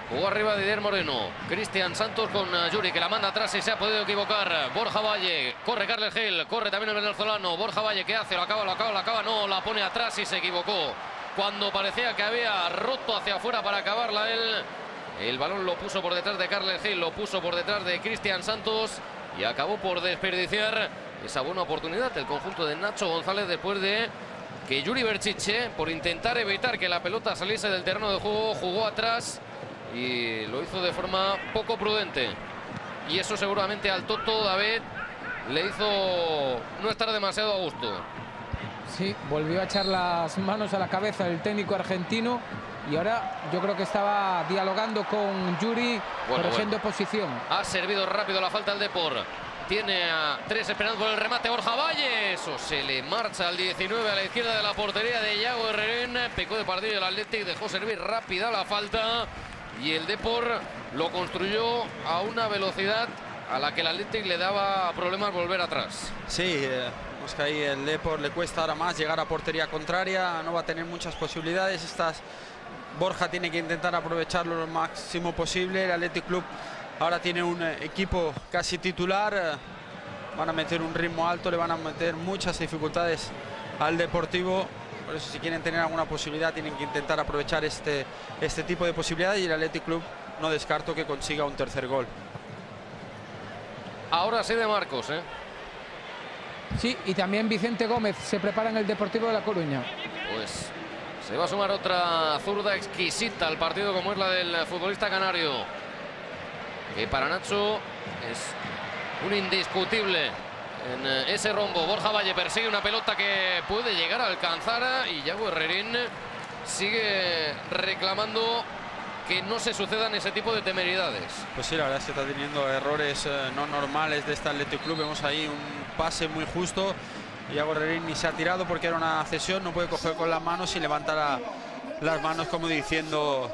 Jugó arriba Didier Moreno. Cristian Santos con Yuri, que la manda atrás y se ha podido equivocar. Borja Valle, corre Carles Gil, corre también el venezolano. Borja Valle, ¿qué hace? Lo acaba, no, la pone atrás y se equivocó. Cuando parecía que había roto hacia afuera para acabarla él, el balón lo puso por detrás de Carles Gil, lo puso por detrás de Cristian Santos y acabó por desperdiciar esa buena oportunidad el conjunto de Nacho González después de que Yuri Berchiche, por intentar evitar que la pelota saliese del terreno de juego, jugó atrás y lo hizo de forma poco prudente. Y eso seguramente al Toto David le hizo no estar demasiado a gusto. Sí, volvió a echar las manos a la cabeza el técnico argentino y ahora yo creo que estaba dialogando con Yuri, corrigiendo posición. Ha servido rápido la falta al Depor. Tiene a 3 esperando por el remate Borja Valle. Eso se le marcha al 19 a la izquierda de la portería de Yago Herrerén. Pecó de partido el Athletic, dejó servir rápida la falta. Y el Depor lo construyó a una velocidad a la que el Athletic le daba problemas volver atrás. Sí, pues que ahí el Depor le cuesta ahora más llegar a portería contraria. No va a tener muchas posibilidades. Borja tiene que intentar aprovecharlo lo máximo posible. El Athletic Club ahora tiene un equipo casi titular. Van a meter un ritmo alto, le van a meter muchas dificultades al Deportivo. Por eso si quieren tener alguna posibilidad tienen que intentar aprovechar este tipo de posibilidades y el Athletic Club no descarto que consiga un tercer gol. Ahora sí de Marcos, ¿eh? Sí, y también Vicente Gómez se prepara en el Deportivo de La Coruña. Pues se va a sumar otra zurda exquisita al partido como es la del futbolista canario. Que para Nacho es un indiscutible en ese rombo. Borja Valle persigue una pelota que puede llegar a alcanzar y Yago Herrerén sigue reclamando que no se sucedan ese tipo de temeridades. Pues sí, la verdad es que está teniendo errores no normales de este Athletic Club. Vemos ahí un pase muy justo. Yago Herrerén ni se ha tirado porque era una cesión, no puede coger con las manos y levantar las manos como diciendo: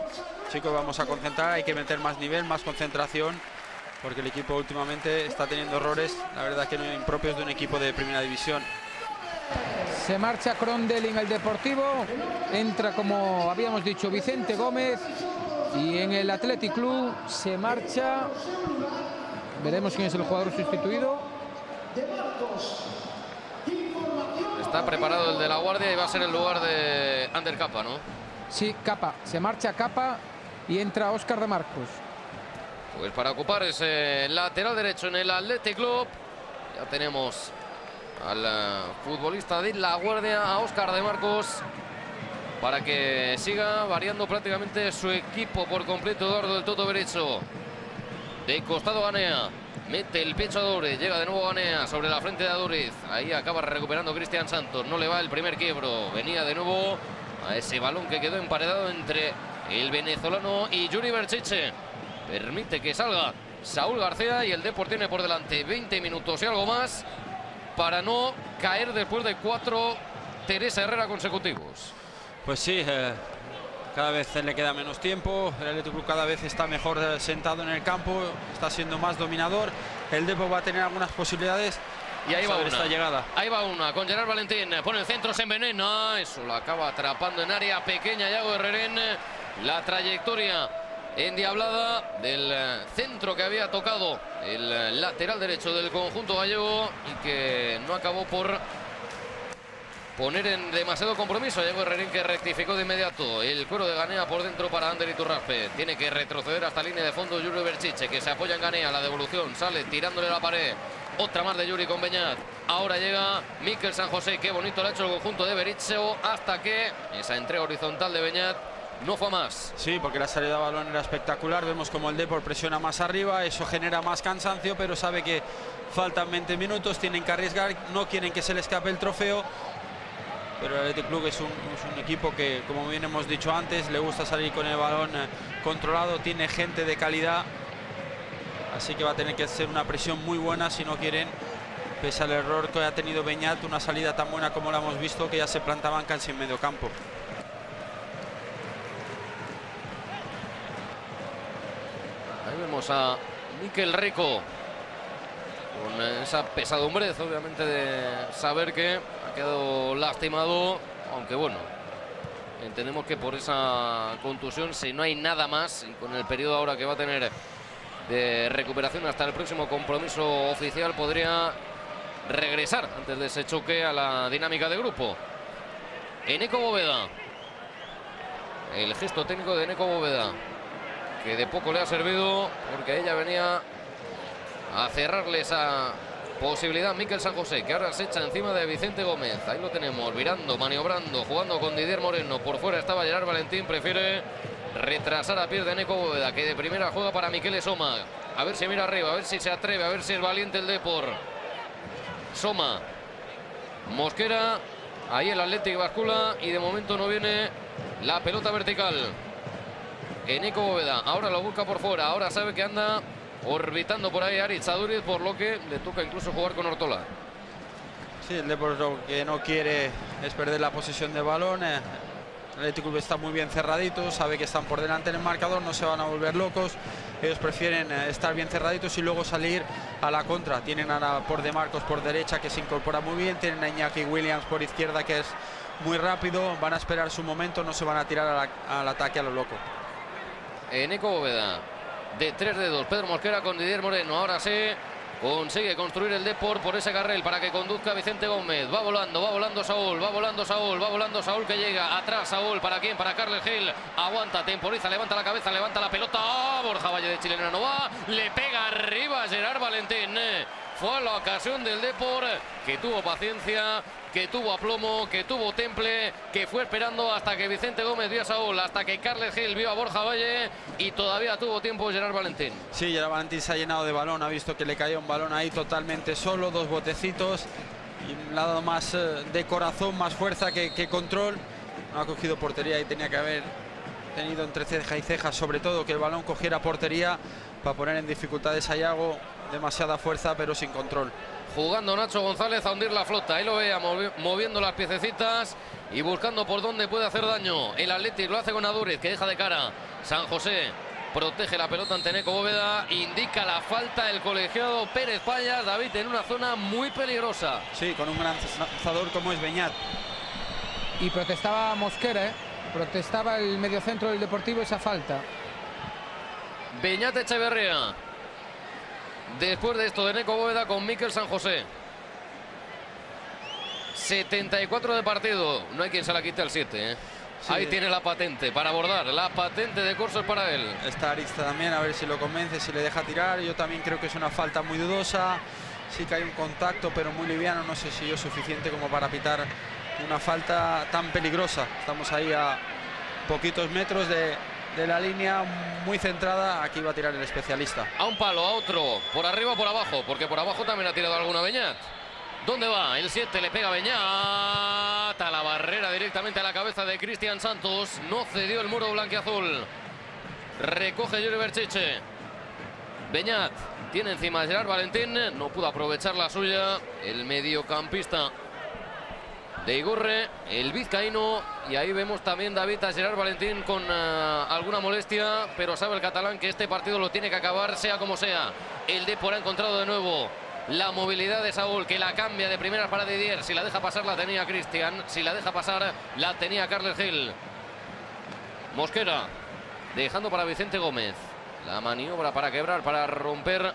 chicos, vamos a concentrar, hay que meter más nivel, más concentración, porque el equipo últimamente está teniendo errores, la verdad que no impropios de un equipo de primera división. Se marcha Crondel en el Deportivo, entra, como habíamos dicho, Vicente Gómez, y en el Athletic Club se marcha, veremos quién es el jugador sustituido. Está preparado el de La Guardia y va a ser el lugar de Ander Capa, ¿no? Sí, Capa, se marcha Capa y entra Óscar de Marcos. Pues para ocupar ese lateral derecho en el Athletic Club ya tenemos al futbolista de La Guardia, a Óscar de Marcos, para que siga variando prácticamente su equipo por completo. Eduardo del Toto Berizzo. De costado Ganea, mete el pecho a Duriz, llega de nuevo Ganea sobre la frente de Duriz. Ahí acaba recuperando Cristian Santos, no le va el primer quiebro. Venía de nuevo a ese balón que quedó emparedado entre el venezolano y Yuri Berchiche. Permite que salga Saúl García y el Depor tiene por delante 20 minutos y algo más para no caer después de 4 Teresa Herrera consecutivos. Pues sí, cada vez le queda menos tiempo. El Athletic Club cada vez está mejor sentado en el campo, está siendo más dominador. El Depor va a tener algunas posibilidades Y ahí va una. Esta llegada. Ahí va una con Gerard Valentín. Pone el centro, se envenena. Eso lo acaba atrapando en área pequeña Yago Herrerén. La trayectoria endiablada del centro que había tocado el lateral derecho del conjunto gallego y que no acabó por poner en demasiado compromiso a Yago Herrerén, que rectificó de inmediato. El cuero de Ganea por dentro para Ander Iturraspe. Tiene que retroceder hasta línea de fondo Yuri Berchiche, que se apoya en Ganea. La devolución sale tirándole la pared. Otra más de Yuri con Beñat. Ahora llega Mikel San José. Qué bonito le ha hecho el conjunto de Berizzo, hasta que esa entrega horizontal de Beñat no fue más. Sí, porque la salida de balón era espectacular. Vemos como el Depor presiona más arriba. Eso genera más cansancio, pero sabe que faltan 20 minutos. Tienen que arriesgar. No quieren que se le escape el trofeo. Pero el Athletic Club es un equipo que, como bien hemos dicho antes, le gusta salir con el balón controlado. Tiene gente de calidad. Así que va a tener que hacer una presión muy buena si no quieren, pese al error que ha tenido Beñat, una salida tan buena como la hemos visto, que ya se plantaban casi en medio campo. Ahí vemos a Mikel Rico con esa pesadumbre, obviamente, de saber que ha quedado lastimado, aunque bueno, entendemos que por esa contusión, si no hay nada más, y con el periodo ahora que va a tener de recuperación hasta el próximo compromiso oficial, podría regresar antes de ese choque a la dinámica de grupo. Eneko Bóveda, el gesto técnico de Eneko Bóveda, que de poco le ha servido, porque ella venía a cerrarle esa posibilidad. Mikel San José, que ahora se echa encima de Vicente Gómez. Ahí lo tenemos, virando, maniobrando, jugando con Didier Moreno. Por fuera estaba Gerard Valentín, prefiere retrasar a pies de Eneko Bóveda, que de primera juega para Miquel Soma. A ver si mira arriba, a ver si se atreve, a ver si es valiente el Depor. Soma, Mosquera, ahí el Athletic bascula y de momento no viene la pelota vertical. Eneko Bóveda ahora lo busca por fuera, ahora sabe que anda orbitando por ahí Aritz Aduriz, por lo que le toca incluso jugar con Ortola. Sí, el Depor lo que no quiere es perder la posesión de balón. El Athletic Club está muy bien cerradito, sabe que están por delante en el marcador, no se van a volver locos. Ellos prefieren estar bien cerraditos y luego salir a la contra. Tienen ahora por De Marcos por derecha, que se incorpora muy bien. Tienen a Iñaki Williams por izquierda, que es muy rápido. Van a esperar su momento, no se van a tirar al ataque a lo loco. Eneko Bóveda, de 3 dedos, Pedro Mosquera con Didier Moreno. Ahora se consigue construir el Depor por ese carril para que conduzca Vicente Gómez. Va volando Saúl, va volando Saúl, que llega atrás. Saúl, ¿para quién? Para Carles Gil. Aguanta, temporiza, levanta la cabeza, levanta la pelota. Borja Valle de Chilena no va, le pega arriba a Gerard Valentín. Fue la ocasión del Depor, que tuvo paciencia, que tuvo aplomo, que tuvo temple, que fue esperando hasta que Vicente Gómez vio a Saúl, hasta que Carles Gil vio a Borja Valle, y todavía tuvo tiempo Gerard Valentín. Sí, Gerard Valentín se ha llenado de balón, ha visto que le caía un balón ahí totalmente solo, 2 botecitos, y le ha dado más de corazón, más fuerza que control. No ha cogido portería y tenía que haber tenido entre ceja y ceja, sobre todo que el balón cogiera portería para poner en dificultades a Yago. Demasiada fuerza, pero sin control. Jugando Nacho González a hundir la flota. Ahí lo vea, moviendo las piececitas y buscando por dónde puede hacer daño. El Athletic lo hace con Adúriz, que deja de cara. San José protege la pelota ante Eneko Bóveda. Indica la falta el colegiado Pérez Payas, David, en una zona muy peligrosa. Sí, con un gran lanzador como es Beñat. Y protestaba Mosquera, protestaba el mediocentro del Deportivo esa falta. Beñat Echeverría. Después de esto de Eneko Bóveda con Mikel San José. 74 de partido. No hay quien se la quite al 7, ¿eh? Sí. Ahí tiene la patente para abordar. La patente de Corso es para él. Está Aritz también, a ver si lo convence, si le deja tirar. Yo también creo que es una falta muy dudosa. Sí que hay un contacto, pero muy liviano. No sé si yo es suficiente como para pitar una falta tan peligrosa. Estamos ahí a poquitos metros de la línea, muy centrada. Aquí va a tirar el especialista. A un palo, a otro, por arriba o por abajo, porque por abajo también ha tirado alguna Beñat. ¿Dónde va? El 7 le pega a Beñat. A la barrera directamente a la cabeza de Cristian Santos. No cedió el muro blanquiazul. Recoge Yuri Berchiche. Beñat tiene encima a Gerard Valentín. No pudo aprovechar la suya el mediocampista de Igorre, el vizcaíno. Y ahí vemos también, David, a Gerard Valentín con alguna molestia, pero sabe el catalán que este partido lo tiene que acabar sea como sea. El Depor ha encontrado de nuevo la movilidad de Saúl, que la cambia de primeras para Didier. Si la deja pasar la tenía Cristian, si la deja pasar la tenía Carles Gil. Mosquera dejando para Vicente Gómez. La maniobra para quebrar, para romper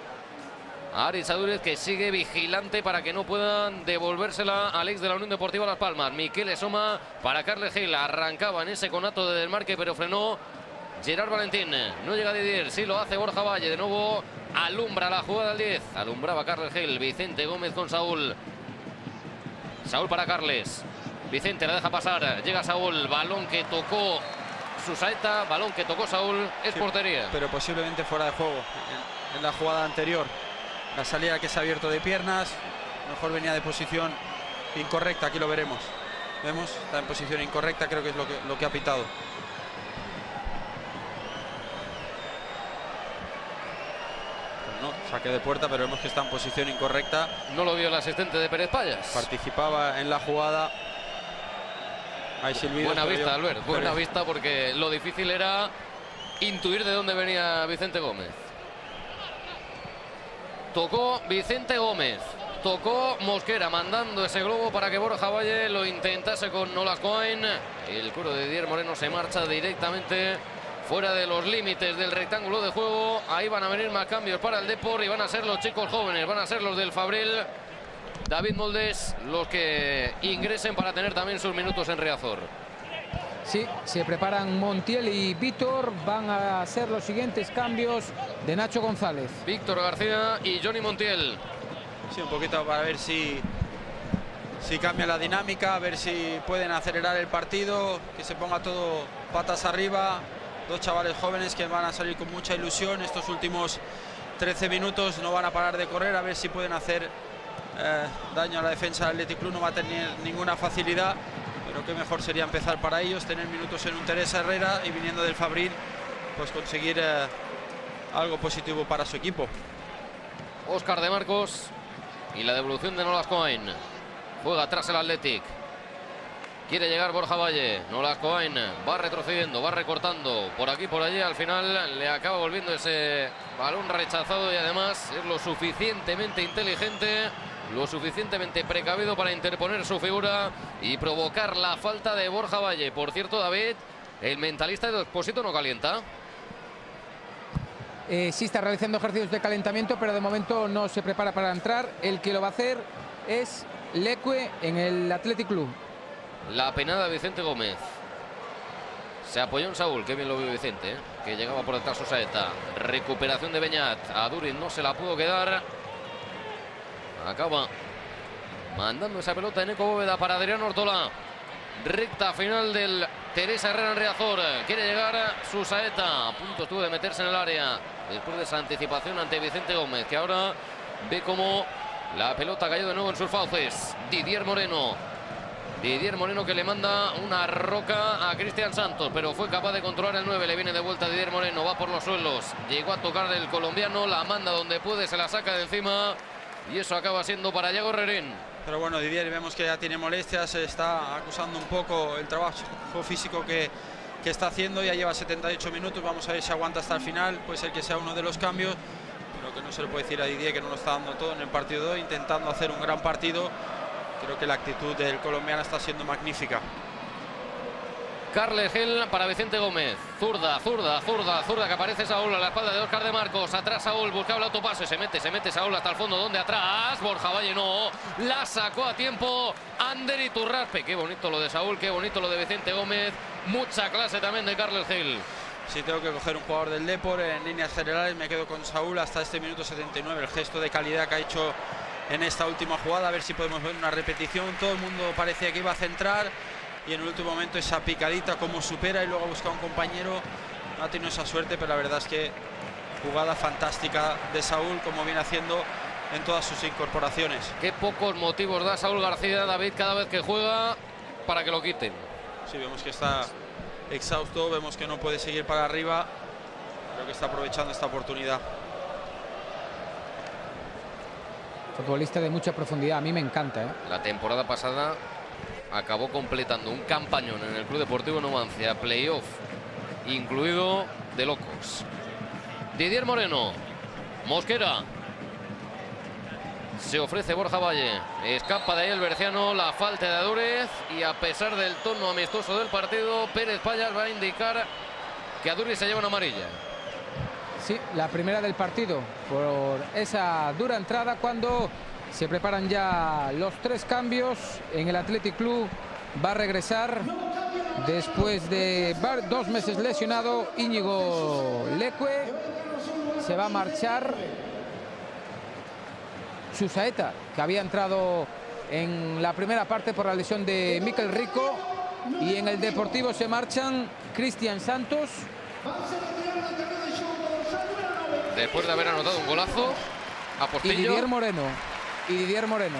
a Aritz Aduriz, que sigue vigilante para que no puedan devolvérsela a Alex de la Unión Deportiva Las Palmas. Miquel Soma para Carles Gil. Arrancaba en ese conato de desmarque, pero frenó Gerard Valentín. No llega Didier, sí lo hace Borja Valle. De nuevo alumbra la jugada al 10. Alumbraba Carles Gil. Vicente Gómez con Saúl. Saúl para Carles. Vicente la deja pasar. Llega Saúl. Balón que tocó Susaeta. Balón que tocó Saúl. Es portería. Pero posiblemente fuera de juego en la jugada anterior. La salida que se ha abierto de piernas. Mejor venía de posición incorrecta. Aquí lo veremos. Vemos, está en posición incorrecta. Creo que es lo que ha pitado. No, saque de puerta, pero vemos que está en posición incorrecta. No lo vio el asistente de Pérez Payas. Participaba en la jugada. Hay silbidos. Buena vista, Albert. Buena vista, porque lo difícil era intuir de dónde venía Vicente Gómez. Tocó Vicente Gómez. Tocó Mosquera, mandando ese globo para que Borja Valle lo intentase con Nolas Coin. El cuero de Didier Moreno se marcha directamente fuera de los límites del rectángulo de juego. Ahí van a venir más cambios para el Depor y van a ser los chicos jóvenes, van a ser los del Fabril. David Moldes, los que ingresen para tener también sus minutos en Riazor. Sí, se preparan Montiel y Víctor. Van a ser los siguientes cambios de Nacho González. Víctor García y Johnny Montiel. Sí, un poquito para ver si cambia la dinámica, a ver si pueden acelerar el partido, que se ponga todo patas arriba. Dos chavales jóvenes que van a salir con mucha ilusión. Estos últimos 13 minutos no van a parar de correr, a ver si pueden hacer daño a la defensa del Athletic Club. No va a tener ninguna facilidad, pero qué mejor sería empezar para ellos, tener minutos en un Teresa Herrera y viniendo del Fabril, pues conseguir algo positivo para su equipo. Óscar de Marcos y la devolución de Nolas Coin. Juega atrás el Athletic. Quiere llegar Borja Valle. Nolas Coin va retrocediendo, va recortando por aquí, por allí. Al final le acaba volviendo ese balón rechazado y además es lo suficientemente inteligente, lo suficientemente precavido para interponer su figura y provocar la falta de Borja Valle. Por cierto, David, el mentalista de Expósito no calienta. Sí está realizando ejercicios de calentamiento, pero de momento no se prepara para entrar. El que lo va a hacer es Leque en el Athletic Club. La penada de Vicente Gómez. Se apoyó en Saúl, qué bien lo vio Vicente, que llegaba por detrás Susaeta. Recuperación de Beñat. A Duriz no se la pudo quedar. Acaba mandando esa pelota en Eco Bóveda para Adrián Ortola. Recta final del Teresa Herrera en Riazor. Quiere llegar Susaeta. A punto estuvo de meterse en el área después de esa anticipación ante Vicente Gómez, que ahora ve cómo la pelota cayó de nuevo en sus fauces. Didier Moreno que le manda una roca a Cristian Santos, pero fue capaz de controlar el 9. Le viene de vuelta Didier Moreno, va por los suelos. Llegó a tocar el colombiano, la manda donde puede, se la saca de encima. Y eso acaba siendo para Yago Herrerín. Pero bueno, Didier vemos que ya tiene molestias, se está acusando un poco el trabajo físico que está haciendo. Ya lleva 78 minutos, vamos a ver si aguanta hasta el final. Puede ser que sea uno de los cambios, pero que no se le puede decir a Didier que no lo está dando todo en el partido de hoy, intentando hacer un gran partido. Creo que la actitud del colombiano está siendo magnífica. Carles Gil para Vicente Gómez. Zurda que aparece Saúl a la espalda de Óscar de Marcos. Atrás Saúl, buscaba el autopase. Se mete Saúl hasta el fondo. ¿Dónde atrás? Borja Valle no. La sacó a tiempo Ander Iturraspe. Qué bonito lo de Saúl, qué bonito lo de Vicente Gómez. Mucha clase también de Carles Gil. Si tengo que coger un jugador del Depor en líneas generales, me quedo con Saúl hasta este minuto 79. El gesto de calidad que ha hecho en esta última jugada, a ver si podemos ver una repetición. Todo el mundo parecía que iba a centrar y en el último momento esa picadita como supera y luego busca un compañero. No ha tenido esa suerte, pero la verdad es que jugada fantástica de Saúl, como viene haciendo en todas sus incorporaciones. Qué pocos motivos da Saúl García, David, cada vez que juega para que lo quiten. Sí, vemos que está exhausto, vemos que no puede seguir para arriba. Creo que está aprovechando esta oportunidad. Futbolista de mucha profundidad, a mí me encanta, ¿eh? La temporada pasada acabó completando un campañón en el Club Deportivo Numancia, playoff incluido de locos. Didier Moreno, Mosquera, Se ofrece Borja Valle. Escapa de ahí el berciano. La falta de Adúriz. Y a pesar del tono amistoso del partido, Pérez Payas va a indicar que Adúriz se lleva una amarilla. Sí, la primera del partido por esa dura entrada cuando se preparan ya los 3 cambios. En el Athletic Club va a regresar después de 2 meses lesionado Íñigo Leque. Se va a marchar Susaeta, que había entrado en la primera parte por la lesión de Mikel Rico. Y en el Deportivo se marchan Cristian Santos. Después de haber anotado un golazo a Portillo. Y Didier Moreno.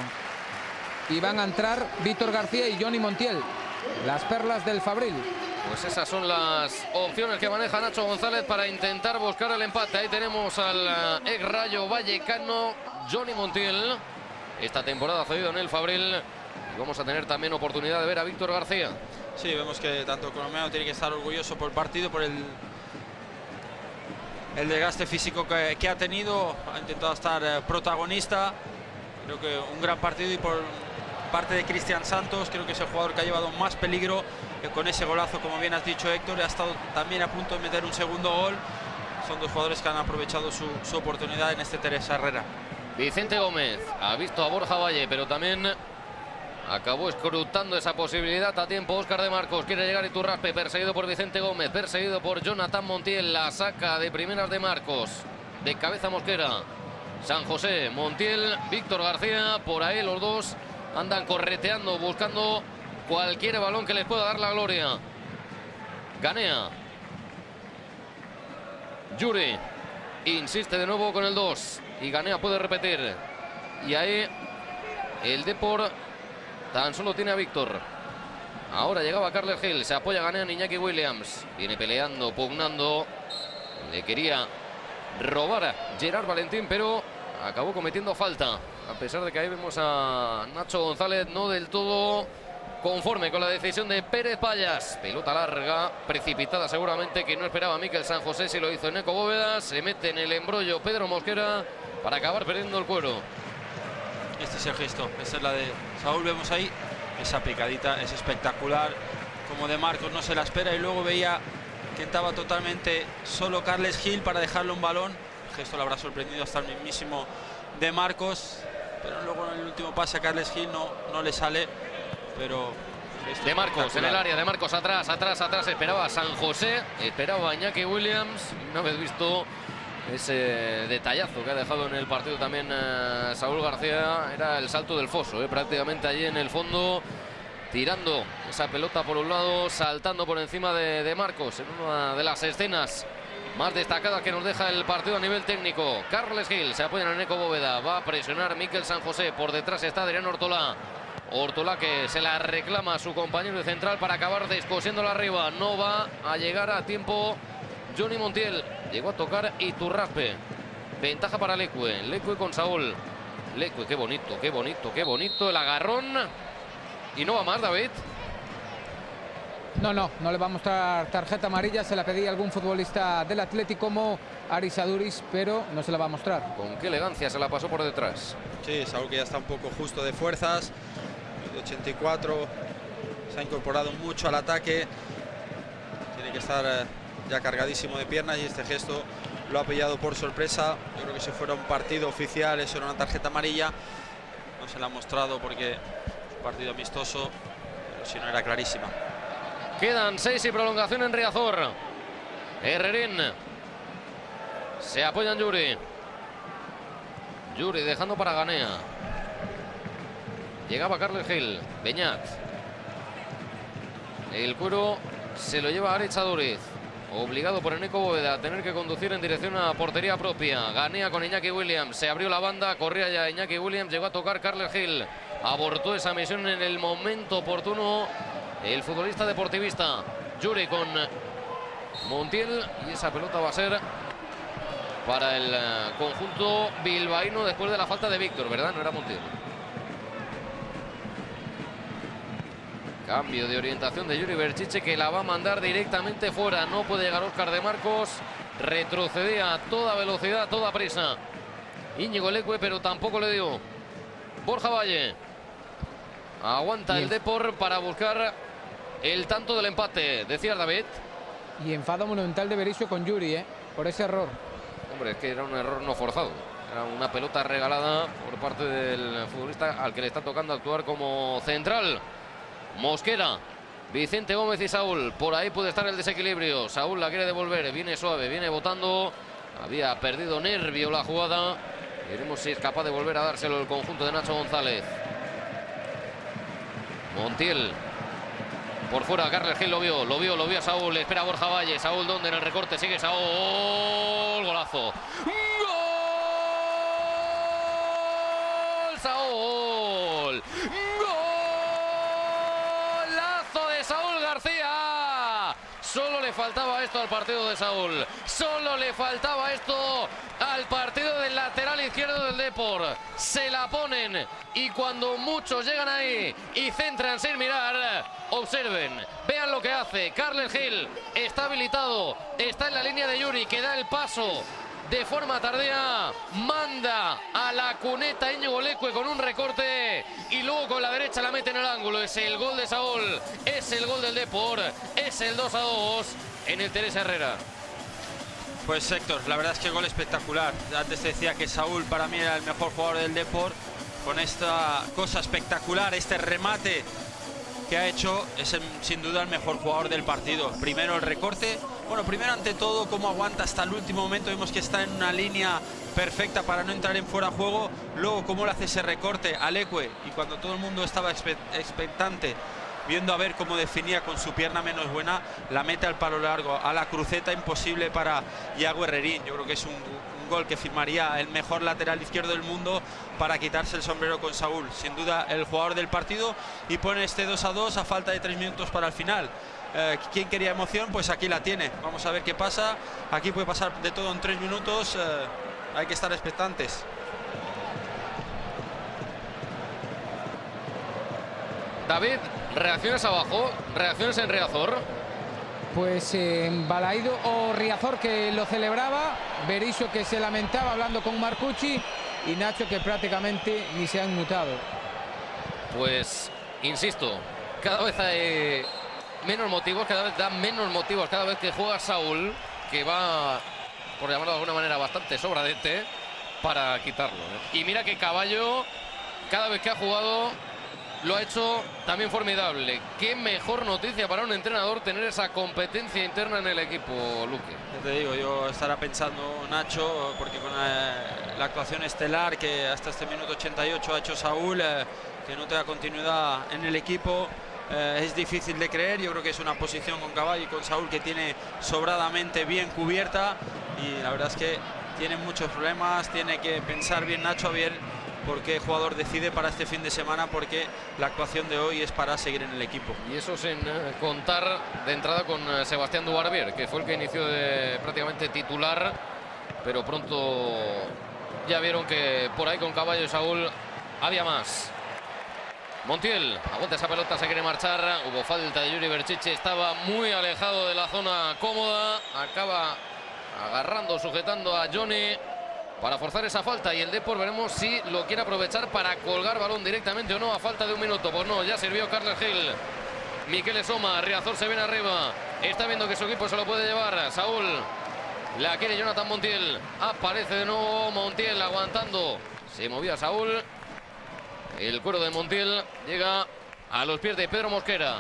Y van a entrar Víctor García y Johnny Montiel, las perlas del Fabril. Pues esas son las opciones que maneja Nacho González para intentar buscar el empate. Ahí tenemos al ex Rayo Vallecano, Johnny Montiel. Esta temporada cedido en el Fabril. Y vamos a tener también oportunidad de ver a Víctor García. Sí, vemos que tanto colombiano tiene que estar orgulloso por el partido, por el desgaste físico que ha tenido. Ha intentado estar protagonista. Creo que un gran partido, y por parte de Cristian Santos, creo que es el jugador que ha llevado más peligro, que con ese golazo, como bien has dicho, Héctor, ha estado también a punto de meter un segundo gol. Son 2 jugadores que han aprovechado su oportunidad en este Teresa Herrera. Vicente Gómez ha visto a Borja Valle, pero también acabó escrutando esa posibilidad a tiempo. Óscar de Marcos quiere llegar Iturraspe, perseguido por Vicente Gómez, perseguido por Jonathan Montiel. La saca de primeras de Marcos, de cabeza Mosquera. San José, Montiel, Víctor García, por ahí los dos andan correteando, buscando cualquier balón que les pueda dar la gloria. Ganea. Yuri insiste de nuevo con el 2 y Ganea puede repetir. Y ahí el Depor tan solo tiene a Víctor. Ahora llegaba Carles Gil, se apoya Ganea en Iñaki Williams. Viene peleando, pugnando. Le quería robar a Gerard Valentín, pero acabó cometiendo falta. A pesar de que ahí vemos a Nacho González no del todo conforme con la decisión de Pérez Payas. Pelota larga, precipitada seguramente, que no esperaba Mikel San José. Si lo hizo Eneco Bóveda. Se mete en el embrollo Pedro Mosquera para acabar perdiendo el cuero. Este es el gesto, esta es la de Saúl. Vemos ahí esa picadita, es espectacular. Como de Marcos no se la espera, y luego veía que estaba totalmente solo Carles Gil para dejarle un balón. El gesto le habrá sorprendido hasta el mismísimo de Marcos, pero luego en el último pase a Carles Gil no le sale. Pero de Marcos en el área, de Marcos atrás, esperaba a San José, esperaba a Iñaki Williams. Una vez visto ese detallazo que ha dejado en el partido también Saúl García, era el salto del foso, prácticamente allí en el fondo, tirando esa pelota por un lado, saltando por encima de Marcos, en una de las escenas más destacadas que nos deja el partido a nivel técnico. Carles Gil se apoya en Eneco Bóveda, va a presionar Mikel San José, por detrás está Adrián Ortolá. Ortolá que se la reclama a su compañero de central para acabar descosiéndola arriba. No va a llegar a tiempo Johnny Montiel. Llegó a tocar Iturraspe. Ventaja para Leque. Leque con Saúl. Leque, qué bonito, qué bonito, qué bonito. El agarrón. Y no va más, David. No le va a mostrar tarjeta amarilla. Se la pedía algún futbolista del Atlético como Aris Aduriz, pero no se la va a mostrar. Con qué elegancia se la pasó por detrás. Sí, Saúl, que ya está un poco justo de fuerzas. De 84, se ha incorporado mucho al ataque. Tiene que estar ya cargadísimo de piernas, y este gesto lo ha pillado por sorpresa. Yo creo que si fuera un partido oficial, eso era una tarjeta amarilla. No se la ha mostrado porque es un partido amistoso, pero si no era clarísima. Quedan 6 y prolongación en Riazor. Herrerín se apoya en Yuri. Yuri dejando para Ganea. Llegaba Carles Gil. Beñat. El cuero se lo lleva a Aritz Aduriz. Obligado por Eneco Bóveda a tener que conducir en dirección a portería propia. Ganea con Iñaki Williams. Se abrió la banda. Corría ya Iñaki Williams. Llegó a tocar Carles Gil. Abortó esa misión en el momento oportuno el futbolista deportivista. Yuri con Montiel. Y esa pelota va a ser para el conjunto bilbaíno después de la falta de Víctor, ¿verdad? No era Montiel. Cambio de orientación de Yuri Berchiche, que la va a mandar directamente fuera. No puede llegar Óscar de Marcos. Retrocedía a toda velocidad, a toda prisa Íñigo Leque, pero tampoco le dio. Borja Valle. Aguanta el Depor para buscar el tanto del empate. Decía David. Y enfado monumental de Berisio con Yuri, por ese error. Hombre, es que era un error no forzado. Era una pelota regalada por parte del futbolista al que le está tocando actuar como central. Mosquera, Vicente Gómez y Saúl. Por ahí puede estar el desequilibrio. Saúl la quiere devolver. Viene suave, viene botando. Había perdido nervio la jugada. Veremos si es capaz de volver a dárselo el conjunto de Nacho González. Montiel. Por fuera, Carles Gil lo vio a Saúl. Espera Borja Valle. Saúl, ¿dónde? En el recorte sigue Saúl. Golazo. ¡Gol! Saúl. ¡Golazo de Saúl García! Solo le faltaba esto al partido de Saúl. Solo le faltaba esto al partido del lateral izquierdo del Depor. Se la ponen y cuando muchos llegan ahí y centran sin mirar, observen, vean lo que hace. Carles Gil está habilitado, está en la línea de Yuri, que da el paso de forma tardía, manda a la cuneta Íñigo Leque con un recorte y luego con la derecha la mete en el ángulo. Es el gol de Saúl, es el gol del Depor, es el 2-2 en el Teresa Herrera. Pues Héctor, la verdad es que gol espectacular. Antes decía que Saúl para mí era el mejor jugador del Depor. Con esta cosa espectacular, este remate que ha hecho, es sin duda el mejor jugador del partido. Primero el recorte, bueno, primero ante todo cómo aguanta hasta el último momento. Vemos que está en una línea perfecta para no entrar en fuera de juego. Luego cómo le hace ese recorte a Leque y cuando todo el mundo estaba expectante, viendo a ver cómo definía con su pierna menos buena, la mete al palo largo, a la cruceta, imposible para Iago Herrerín. Yo creo que es un gol que firmaría el mejor lateral izquierdo del mundo para quitarse el sombrero con Saúl. Sin duda el jugador del partido y pone este 2-2 a falta de 3 minutos para el final. ¿Quién quería emoción? Pues aquí la tiene. Vamos a ver qué pasa. Aquí puede pasar de todo en 3 minutos. Hay que estar expectantes. David, reacciones abajo, reacciones en Riazor. Pues Balaído o Riazor, que lo celebraba, Berisio, que se lamentaba hablando con Marcucci, y Nacho, que prácticamente ni se ha inmutado. Pues insisto, cada vez hay menos motivos, cada vez da menos motivos cada vez que juega Saúl, que va, por llamarlo de alguna manera, bastante sobradete para quitarlo. Y mira que Caballo, cada vez que ha jugado, lo ha hecho también formidable. Qué mejor noticia para un entrenador tener esa competencia interna en el equipo, Luque. Te digo, yo estará pensando Nacho, porque con la actuación estelar que hasta este minuto 88 ha hecho Saúl, que no tenga continuidad en el equipo, es difícil de creer. Yo creo que es una posición con Caballo y con Saúl que tiene sobradamente bien cubierta, y la verdad es que tiene muchos problemas. Tiene que pensar bien Nacho a ver por qué jugador decide para este fin de semana, porque la actuación de hoy es para seguir en el equipo. Y eso sin contar de entrada con Sebastián Dubarbier, que fue el que inició de prácticamente titular, pero pronto ya vieron que por ahí con Caballo y Saúl había más. Montiel aguanta esa pelota, se quiere marchar. Hubo falta de Yuri Berchiche, estaba muy alejado de la zona cómoda. Acaba agarrando, sujetando a Johnny para forzar esa falta, y el Depor veremos si lo quiere aprovechar para colgar balón directamente o no a falta de un minuto. Pues no, ya sirvió Carles Gil. Miquel Esoma, Riazor se viene arriba, está viendo que su equipo se lo puede llevar. Saúl la quiere Jonathan Montiel, aparece de nuevo Montiel aguantando, se movía Saúl. El cuero de Montiel llega a los pies de Pedro Mosquera.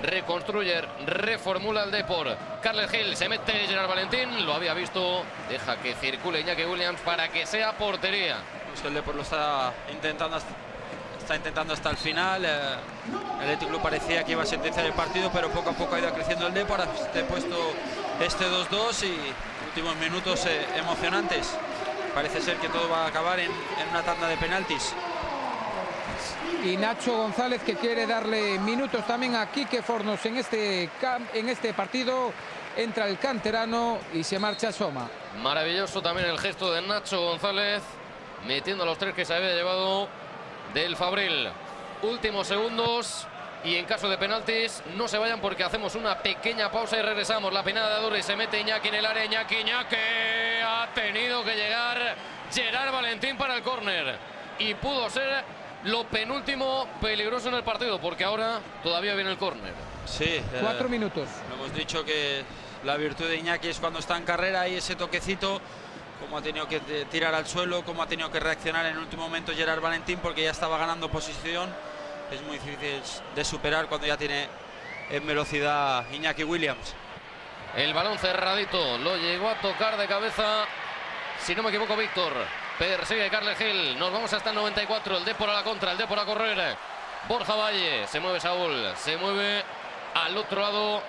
Reconstruye, reformula el Depor. Carles Gil, se mete Gerard Valentín, lo había visto, deja que circule Iñaki Williams para que sea portería. Pues el Depor lo está intentando hasta el final. El Athletic Club parecía que iba a sentenciar el partido, pero poco a poco ha ido creciendo el Depor. Ha puesto este 2-2 y últimos minutos emocionantes. Parece ser que todo va a acabar en una tanda de penaltis. Y Nacho González, que quiere darle minutos también a Quique Fornos en este partido. Entra el canterano y se marcha Soma. Maravilloso también el gesto de Nacho González, metiendo a los 3 que se había llevado del Fabril. Últimos segundos, y en caso de penaltis no se vayan, porque hacemos una pequeña pausa y regresamos. La pinada de Adurri, se mete Iñaki en el área. Iñaki ha tenido que llegar Gerard Valentín para el córner, y pudo ser lo penúltimo peligroso en el partido, porque ahora todavía viene el córner. Sí. 4 minutos. Lo hemos dicho que la virtud de Iñaki es cuando está en carrera y ese toquecito, cómo ha tenido que tirar al suelo, cómo ha tenido que reaccionar en el último momento Gerard Valentín, porque ya estaba ganando posición. Es muy difícil de superar cuando ya tiene en velocidad Iñaki Williams. El balón cerradito, lo llegó a tocar de cabeza, si no me equivoco, Víctor. Persigue Carles Gil, nos vamos hasta el 94, el Depor a la contra, el Depor a correr. Borja Valle, se mueve Saúl, se mueve al otro lado.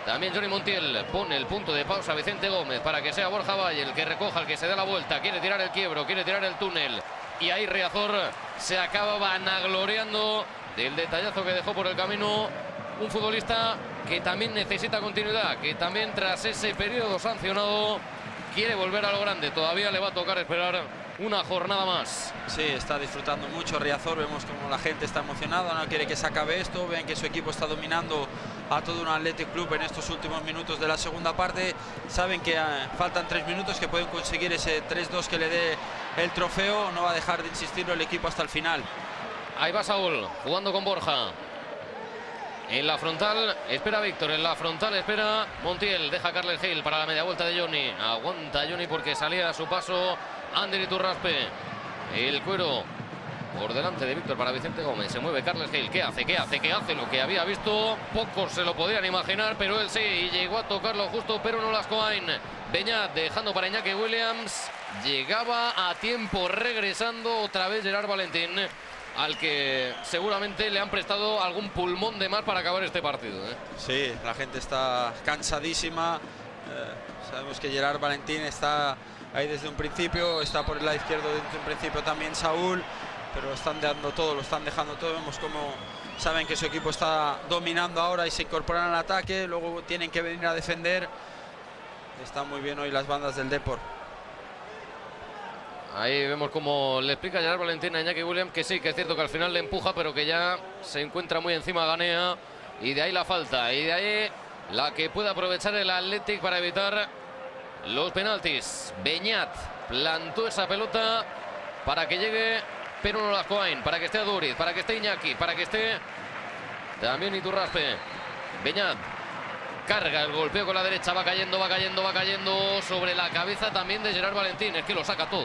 También Johnny Montiel pone el punto de pausa a Vicente Gómez para que sea Borja Valle el que recoja, el que se dé la vuelta. Quiere tirar el quiebro, quiere tirar el túnel. Y ahí Riazor se acaba vanagloriando del detallazo que dejó por el camino un futbolista que también necesita continuidad, que también tras ese periodo sancionado quiere volver a lo grande. Todavía le va a tocar esperar una jornada más. Sí, está disfrutando mucho Riazor, vemos como la gente está emocionada, no quiere que se acabe esto, ven que su equipo está dominando a todo un Athletic Club en estos últimos minutos de la segunda parte, saben que faltan 3 minutos, que pueden conseguir ese 3-2 que le dé el trofeo, no va a dejar de insistirlo el equipo hasta el final. Ahí va Saúl, jugando con Borja. En la frontal espera Víctor, en la frontal espera Montiel, deja a Carles Gil para la media vuelta de Johnny. Aguanta Johnny porque salía a su paso Ander Iturraspe. El cuero por delante de Víctor para Vicente Gómez. Se mueve Carles Gil. ¿Qué hace? ¿Qué hace? ¿Qué hace? Lo que había visto, pocos se lo podían imaginar, pero él sí, y llegó a tocarlo justo, pero no Lascoain. Beñat dejando para Iñaki Williams. Llegaba a tiempo regresando otra vez Gerard Valentín, al que seguramente le han prestado algún pulmón de más para acabar este partido. Sí, la gente está cansadísima. Sabemos que Gerard Valentín está ahí desde un principio, está por el lado izquierdo desde un principio también Saúl, pero lo están dando todo, lo están dejando todo. Vemos cómo saben que su equipo está dominando ahora y se incorporan al ataque, luego tienen que venir a defender. Están muy bien hoy las bandas del Depor. Ahí vemos como le explica Gerard Valentín a Iñaki Williams que sí, que es cierto que al final le empuja, pero que ya se encuentra muy encima Ganea, y de ahí la falta, y de ahí la que puede aprovechar el Athletic para evitar los penaltis. Beñat plantó esa pelota para que llegue Peruno Lascoain, para que esté Aduriz, para que esté Iñaki, para que esté también Iturraspe. Beñat carga el golpeo con la derecha, va cayendo, va cayendo, va cayendo sobre la cabeza también de Gerard Valentín. Es que lo saca todo,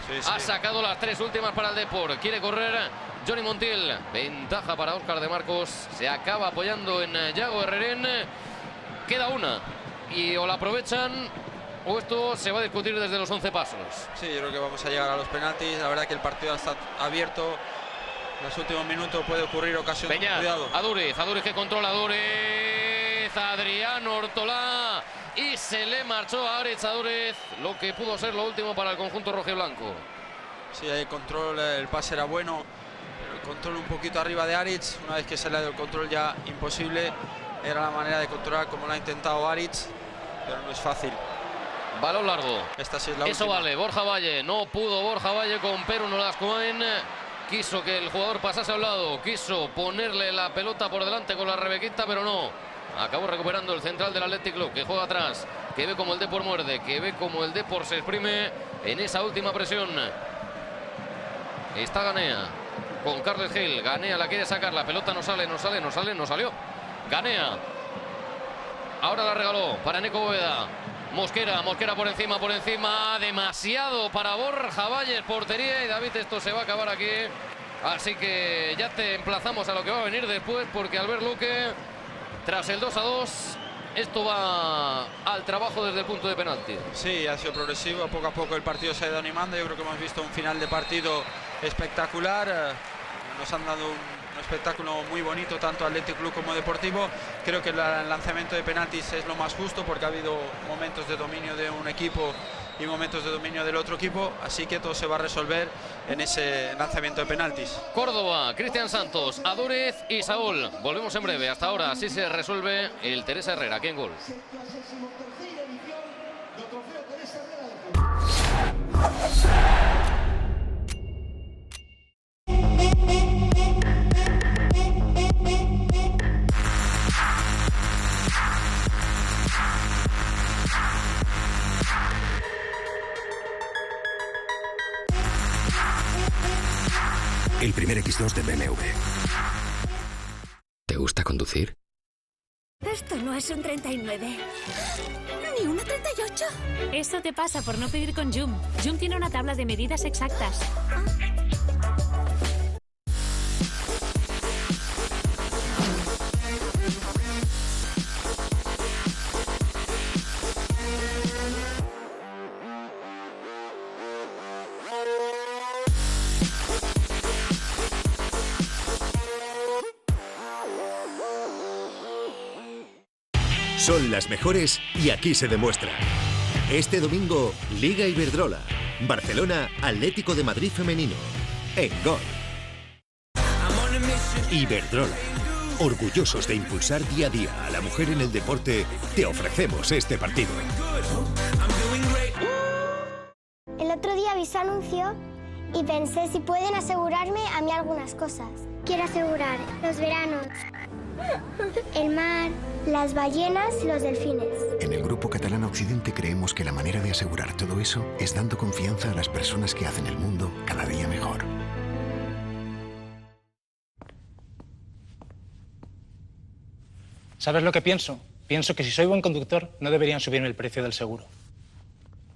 Sí, sí. Ha sacado las 3 últimas para el Depor. Quiere correr Johnny Montiel. Ventaja para Óscar de Marcos. Se acaba apoyando en Yago Herrerén. Queda una. Y o la aprovechan o esto se va a discutir desde los 11 pasos. Sí, yo creo que vamos a llegar a los penaltis. La verdad que el partido está abierto. En los últimos minutos puede ocurrir ocasión. Cuidado. Aduriz que controla Aduriz. Adrián Ortolá. Y se le marchó a Aritz Aduriz. Lo que pudo ser lo último para el conjunto rojiblanco. Sí, hay control, el pase era bueno. Pero el control un poquito arriba de Aritz. Una vez que se le ha dado el control ya imposible. Era la manera de controlar como lo ha intentado Aritz. Pero no es fácil. Balón largo. Esta sí es la Eso última. vale, Borja Valle. No pudo Borja Valle con Peruno Lascoain. Quiso que el jugador pasase a un lado. Quiso ponerle la pelota por delante con la Rebequita, pero no. Acabó recuperando el central del Athletic Club, que juega atrás, que ve como el Depor muerde, que ve como el Depor se exprime en esa última presión. Está Ganea con Carles Gil. Ganea la quiere sacar, la pelota no sale, no salió. Ganea. Ahora la regaló para Neco Bóveda. Mosquera por encima, demasiado para Borja Valle, portería, y David, esto se va a acabar aquí. Así que ya te emplazamos a lo que va a venir después, porque Albert Luque, tras el 2-2, esto va al trabajo desde el punto de penalti. Sí, ha sido progresivo, poco a poco el partido se ha ido animando. Yo creo que hemos visto un final de partido espectacular. Nos han dado un espectáculo muy bonito, tanto Athletic Club como Deportivo. Creo que el lanzamiento de penaltis es lo más justo, porque ha habido momentos de dominio de un equipo y momentos de dominio del otro equipo, así que todo se va a resolver en ese lanzamiento de penaltis. Córdoba, Cristian Santos, Aduriz y Saúl. Volvemos en breve. Hasta ahora así se resuelve el Teresa Herrera, aquí en Gol. El primer X2 de BMW. ¿Te gusta conducir? Esto no es un 39. ¿Ni una 38? Eso te pasa por no pedir con Joom. Joom tiene una tabla de medidas exactas. Son las mejores y aquí se demuestra. Este domingo, Liga Iberdrola. Barcelona, Atlético de Madrid femenino. En Gol. Iberdrola. Orgullosos de impulsar día a día a la mujer en el deporte, te ofrecemos este partido. El otro día vi su anuncio y pensé si pueden asegurarme a mí algunas cosas. Quiero asegurar los veranos, el mar, las ballenas y los delfines. En el Grupo Catalán Occidente creemos que la manera de asegurar todo eso es dando confianza a las personas que hacen el mundo cada día mejor. ¿Sabes lo que pienso? Pienso que si soy buen conductor no deberían subirme el precio del seguro.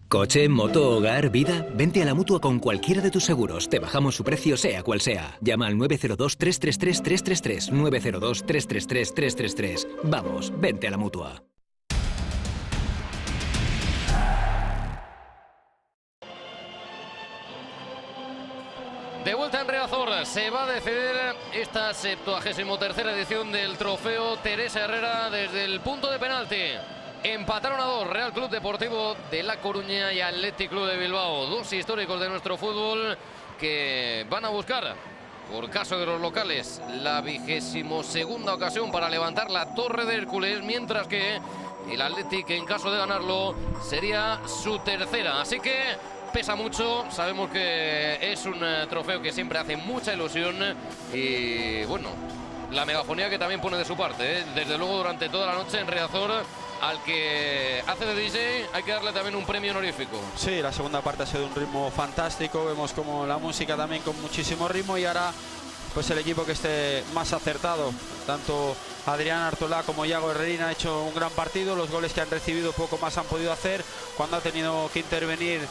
Coche, moto, hogar, vida. Vente a la Mutua con cualquiera de tus seguros. Te bajamos su precio sea cual sea. Llama al 902-333-333. 902-333-333. Vamos, vente a la Mutua. De vuelta en Riazor, se va a decidir esta 73ª edición del Trofeo Teresa Herrera desde el punto de penalti. Empataron a 2 Real Club Deportivo de La Coruña y Athletic Club de Bilbao. Dos históricos de nuestro fútbol que van a buscar, por caso de los locales, la 22ª ocasión para levantar la Torre de Hércules, mientras que el Athletic, en caso de ganarlo, sería su tercera. Así que pesa mucho, sabemos que es un trofeo que siempre hace mucha ilusión y bueno, la megafonía que también pone de su parte, ¿eh? Desde luego durante toda la noche en Riazor, al que hace de DJ hay que darle también un premio honorífico. Sí, la segunda parte ha sido un ritmo fantástico, vemos como la música también con muchísimo ritmo y ahora pues el equipo que esté más acertado, tanto Adrián Artolá como Iago Herrerín han hecho un gran partido, los goles que han recibido poco más han podido hacer, cuando ha tenido que intervenir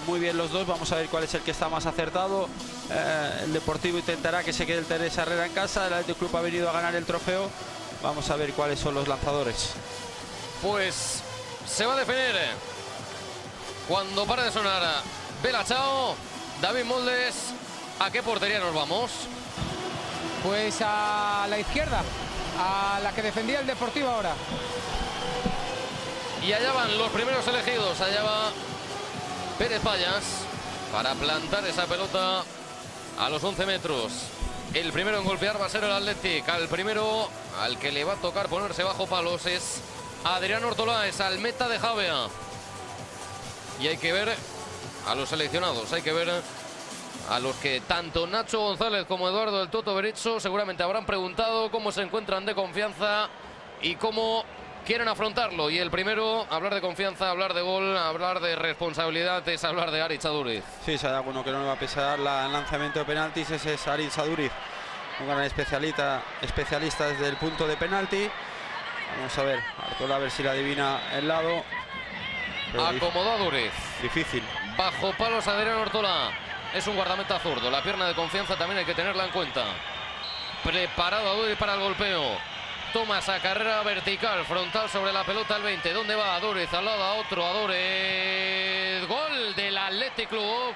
muy bien los dos, vamos a ver cuál es el que está más acertado. El Deportivo intentará que se quede el Teresa Herrera en casa, el Athletic Club ha venido a ganar el trofeo, vamos a ver cuáles son los lanzadores. Pues se va a definir cuando pare de sonar Bela Chao. David Moldes, ¿a qué portería nos vamos? Pues a la izquierda, a la que defendía el Deportivo ahora. Y allá van los primeros elegidos, allá va Pérez Payas para plantar esa pelota a los 11 metros. El primero en golpear va a ser el Athletic. Al primero al que le va a tocar ponerse bajo palos es Adrián Ortolá, es al meta de Javea. Y hay que ver a los seleccionados, hay que ver a los que tanto Nacho González como Eduardo del Toto Berizzo seguramente habrán preguntado cómo se encuentran de confianza y cómo quieren afrontarlo. Y el primero, hablar de confianza, hablar de gol, hablar de responsabilidad, es hablar de Aritz Aduriz. Sí, si hay alguno que no le va a pesar el lanzamiento de penaltis, ese es Aritz Aduriz, un gran especialista desde el punto de penalti. Vamos a ver, Artola a ver si la adivina el lado. Acomodó Aduriz. Difícil. Bajo palos Adrián Ortolá. Es un guardameta zurdo. La pierna de confianza también hay que tenerla en cuenta. Preparado Aduriz para el golpeo. Toma esa carrera vertical, frontal sobre la pelota al 20. ¿Dónde va Aduriz? Al lado a otro Aduriz. Gol del Athletic Club.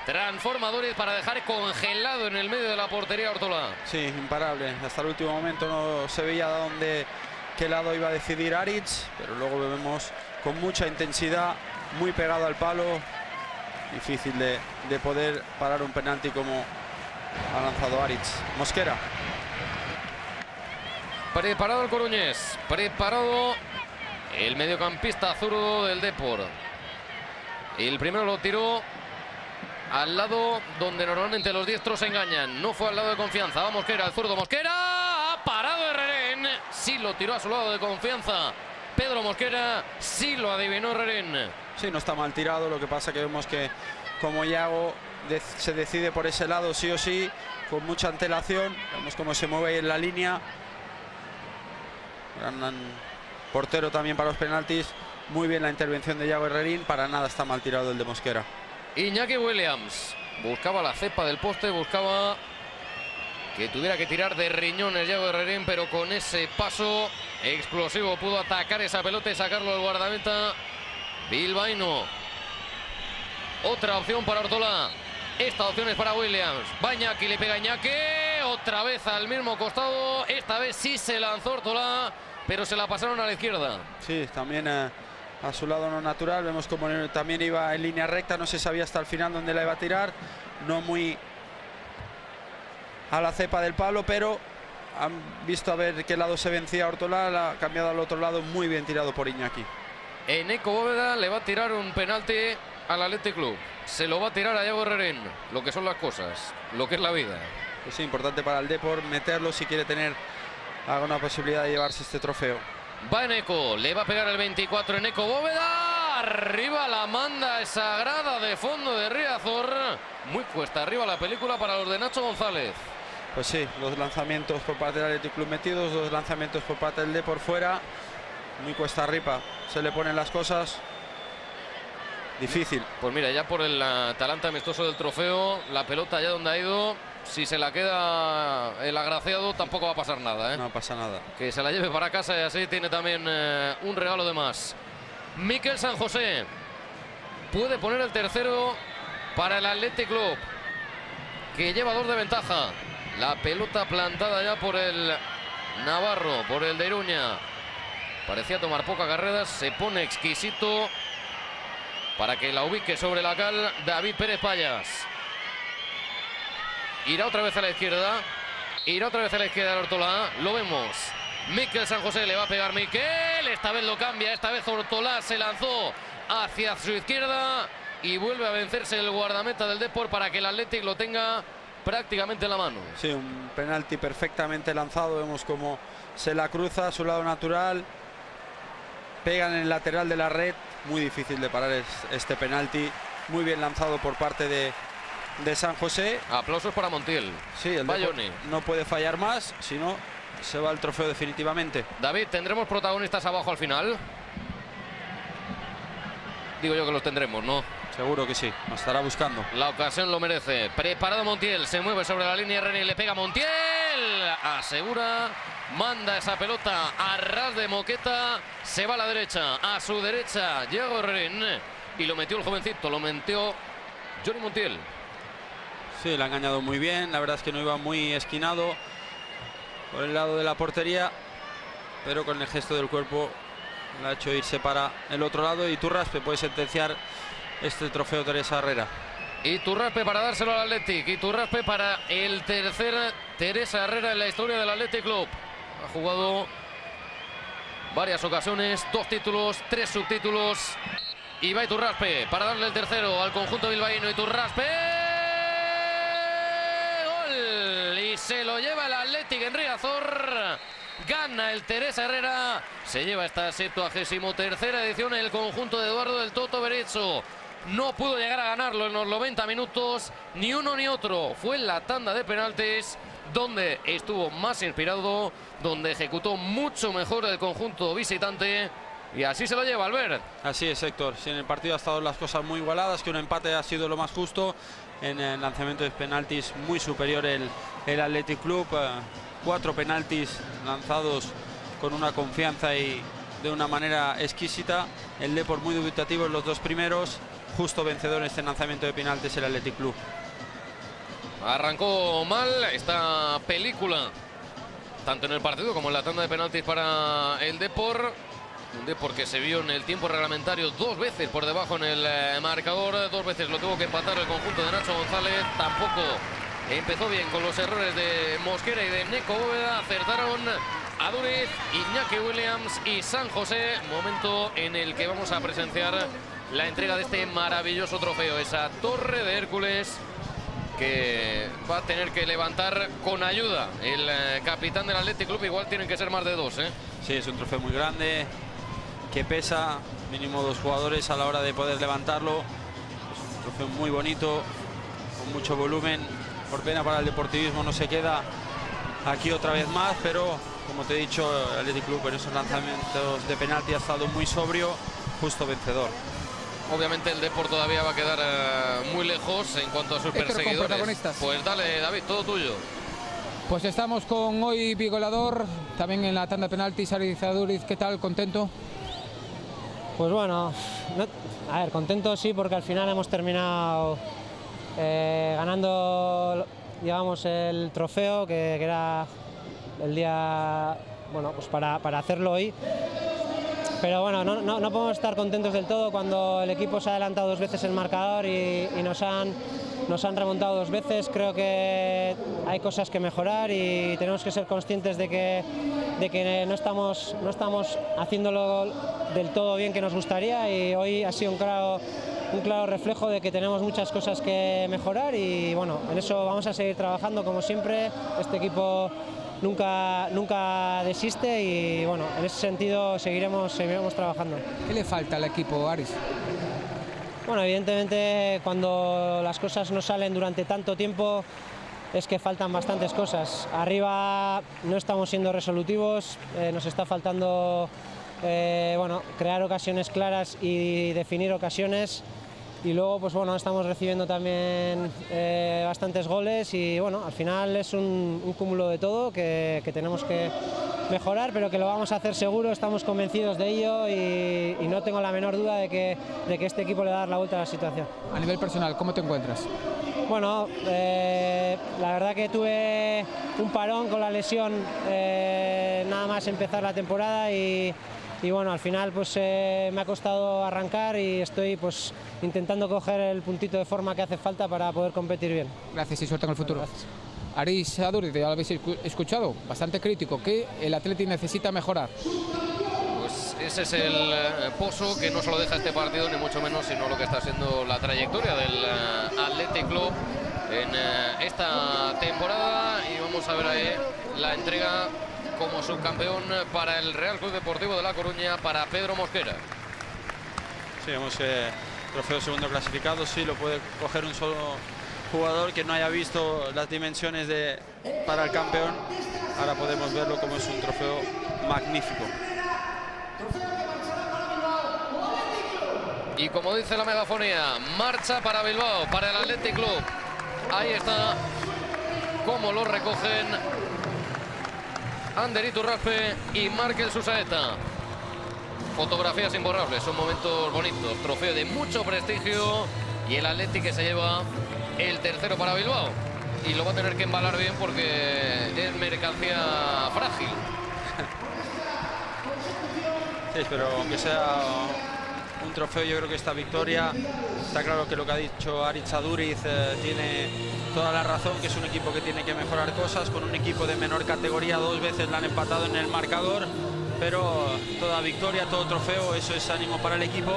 Transforma Aduriz para dejar congelado en el medio de la portería Ortolá. Sí, imparable. Hasta el último momento no se veía qué lado iba a decidir Aritz, pero luego lo vemos con mucha intensidad, muy pegado al palo. Difícil de poder parar un penalti como ha lanzado Aritz. Mosquera. Preparado el coruñés, preparado el mediocampista zurdo del Depor. El primero lo tiró al lado donde normalmente los diestros se engañan. No fue al lado de confianza. Va Mosquera, el zurdo Mosquera. Ha parado Herrerén. Sí lo tiró a su lado de confianza Pedro Mosquera. Sí lo adivinó Herrerén. Sí, no está mal tirado. Lo que pasa que vemos que como Yago se decide por ese lado sí o sí, con mucha antelación. Vemos cómo se mueve en la línea. Gran portero también para los penaltis. Muy bien la intervención de Yago Herrerín. Para nada está mal tirado el de Mosquera. Iñaki Williams buscaba la cepa del poste, buscaba que tuviera que tirar de riñones Yago Herrerín, pero con ese paso explosivo pudo atacar esa pelota y sacarlo del guardameta bilbaíno. Otra opción para Ortola. Esta opción es para Williams. Va Iñaki, le pega Iñaki. Otra vez al mismo costado. Esta vez sí se lanzó Ortola, pero se la pasaron a la izquierda. Sí, también a su lado no natural. Vemos como también iba en línea recta. No se sabía hasta el final dónde la iba a tirar. No muy a la cepa del palo, pero han visto a ver qué lado se vencía Ortola. La ha cambiado al otro lado. Muy bien tirado por Iñaki. Eneco Bóveda le va a tirar un penalti al Athletic Club. Se lo va a tirar a Yago Herrerín. Lo que son las cosas, lo que es la vida. Es importante para el Depor meterlo si quiere tener alguna posibilidad de llevarse este trofeo. Va Eneco, le va a pegar el 24 Eneco Bóveda. Arriba la manda esa grada de fondo de Riazor. Muy cuesta arriba la película para los de Nacho González. Pues sí, los lanzamientos por parte del Athletic Club metidos, los lanzamientos por parte del Depor fuera. Muy cuesta arriba, se le ponen las cosas. Difícil. Pues mira, ya por el talante amistoso del trofeo, la pelota ya donde ha ido, si se la queda el agraciado tampoco va a pasar nada, ¿eh? No pasa nada. Que se la lleve para casa y así tiene también un regalo de más. Mikel San José puede poner el tercero para el Athletic Club, que lleva 2 de ventaja. La pelota plantada ya por el navarro, por el de Iruña. Parecía tomar poca carrera, se pone exquisito para que la ubique sobre la cal David Pérez Payas. Irá otra vez a la izquierda. Irá otra vez a la izquierda de Ortola. Lo vemos. Mikel San José le va a pegar Mikel. Esta vez lo cambia. Esta vez Ortola se lanzó hacia su izquierda y vuelve a vencerse el guardameta del Depor para que el Athletic lo tenga prácticamente en la mano. Sí, un penalti perfectamente lanzado. Vemos cómo se la cruza a su lado natural. Pegan en el lateral de la red. Muy difícil de parar este penalti. Muy bien lanzado por parte de San José. Aplausos para Montiel. Sí, el Depor no puede fallar más, si no se va el trofeo definitivamente. David, ¿tendremos protagonistas abajo al final? Digo yo que los tendremos, ¿no? Seguro que sí, nos estará buscando. La ocasión lo merece. Preparado Montiel, se mueve sobre la línea René, le pega Montiel. Asegura, manda esa pelota a ras de moqueta. Se va a la derecha, a su derecha Yago Herrerín. Y lo metió el jovencito, lo metió Johnny Montiel. Sí, le ha engañado muy bien. La verdad es que no iba muy esquinado por el lado de la portería, pero con el gesto del cuerpo le ha hecho irse para el otro lado. Y Iturraspe puede sentenciar este trofeo Teresa Herrera. Iturraspe para dárselo al Athletic. Iturraspe para el tercer Teresa Herrera en la historia del Athletic Club. Ha jugado varias ocasiones, 2 títulos, 3 subtítulos. Y va Iturraspe para darle el tercero al conjunto bilbaíno. Iturraspe. Gol. Y se lo lleva el Athletic en Riazor. Gana el Teresa Herrera. Se lleva esta 73ª edición el conjunto de Eduardo del Toto Berizzo. No pudo llegar a ganarlo en los 90 minutos, ni uno ni otro. Fue en la tanda de penaltis donde estuvo más inspirado, donde ejecutó mucho mejor el conjunto visitante. Y así se lo lleva Albert. Así es, Héctor. Si en el partido ha estado las cosas muy igualadas, que un empate ha sido lo más justo. En el lanzamiento de penaltis muy superior el Athletic Club. 4 penaltis lanzados con una confianza y de una manera exquisita. El Depor muy dubitativo en los 2 primeros. Justo vencedor en este lanzamiento de penaltis el Athletic Club. Arrancó mal esta película, tanto en el partido como en la tanda de penaltis para el Depor. Un Depor que se vio en el tiempo reglamentario 2 veces por debajo en el marcador. 2 veces lo tuvo que empatar el conjunto de Nacho González. Tampoco empezó bien con los errores de Mosquera y de Eneco Bóveda. Acertaron Aduriz, Iñaki Williams y San José. Momento en el que vamos a presenciar la entrega de este maravilloso trofeo. Esa torre de Hércules que va a tener que levantar con ayuda el capitán del Athletic Club. Igual tienen que ser más de 2, ¿eh? Sí, es un trofeo muy grande que pesa, mínimo 2 jugadores a la hora de poder levantarlo. trofeo muy bonito, con mucho volumen. Por pena para el deportivismo no se queda aquí otra vez más, pero como te he dicho, el Athletic Club en esos lanzamientos de penalti ha estado muy sobrio, justo vencedor. Obviamente el Depor todavía va a quedar muy lejos en cuanto a sus perseguidores. Pues dale, David, todo tuyo. Pues estamos con hoy Vigolador, también en la tanda de penaltis. Aritz Aduriz, ¿qué tal? ¿Contento? Pues bueno, a ver, contento sí, porque al final hemos terminado ganando, digamos, el trofeo, que era el día, bueno, pues para hacerlo hoy. Pero bueno, no podemos estar contentos del todo cuando el equipo se ha adelantado 2 veces el marcador y nos han remontado 2 veces. Creo que hay cosas que mejorar y tenemos que ser conscientes de que no estamos haciéndolo del todo bien que nos gustaría, y hoy ha sido un claro reflejo de que tenemos muchas cosas que mejorar, y bueno, en eso vamos a seguir trabajando como siempre. Este equipo nunca desiste y bueno, en ese sentido seguiremos trabajando. ¿Qué le falta al equipo, Aritz? Bueno, evidentemente cuando las cosas no salen durante tanto tiempo es que faltan bastantes cosas. Arriba no estamos siendo resolutivos, nos está faltando crear ocasiones claras y definir ocasiones. Y luego, pues bueno, estamos recibiendo también bastantes goles y bueno, al final es un cúmulo de todo que tenemos que mejorar, pero que lo vamos a hacer seguro, estamos convencidos de ello y no tengo la menor duda de que este equipo le va a dar la vuelta a la situación. A nivel personal, ¿cómo te encuentras? Bueno, la verdad que tuve un parón con la lesión nada más empezar la temporada y bueno, al final pues me ha costado arrancar y estoy pues intentando coger el puntito de forma que hace falta para poder competir bien. Gracias y suerte en el futuro. Gracias. Aritz Aduriz, ya lo habéis escuchado, bastante crítico, que el Athletic necesita mejorar. Pues ese es el pozo que no solo deja este partido, ni mucho menos, sino lo que está siendo la trayectoria del Athletic Club en esta temporada. Y vamos a ver ahí la entrega como subcampeón para el Real Club Deportivo de La Coruña, para Pedro Mosquera. Sí, vemos trofeo segundo clasificado, sí, lo puede coger un solo jugador que no haya visto las dimensiones para el campeón. Ahora podemos verlo como es un trofeo magnífico. Y como dice la megafonía, marcha para Bilbao, para el Athletic Club. Ahí está cómo lo recogen Ander Iturraspe y Markel Susaeta. Fotografías imborrables, son momentos bonitos. Trofeo de mucho prestigio y el Athletic que se lleva el tercero para Bilbao. Y lo va a tener que embalar bien porque es mercancía frágil. Sí, pero aunque sea un trofeo, yo creo que esta victoria, está claro que lo que ha dicho Aritz Aduriz tiene toda la razón, que es un equipo que tiene que mejorar cosas. Con un equipo de menor categoría 2 veces la han empatado en el marcador, pero toda victoria, todo trofeo, eso es ánimo para el equipo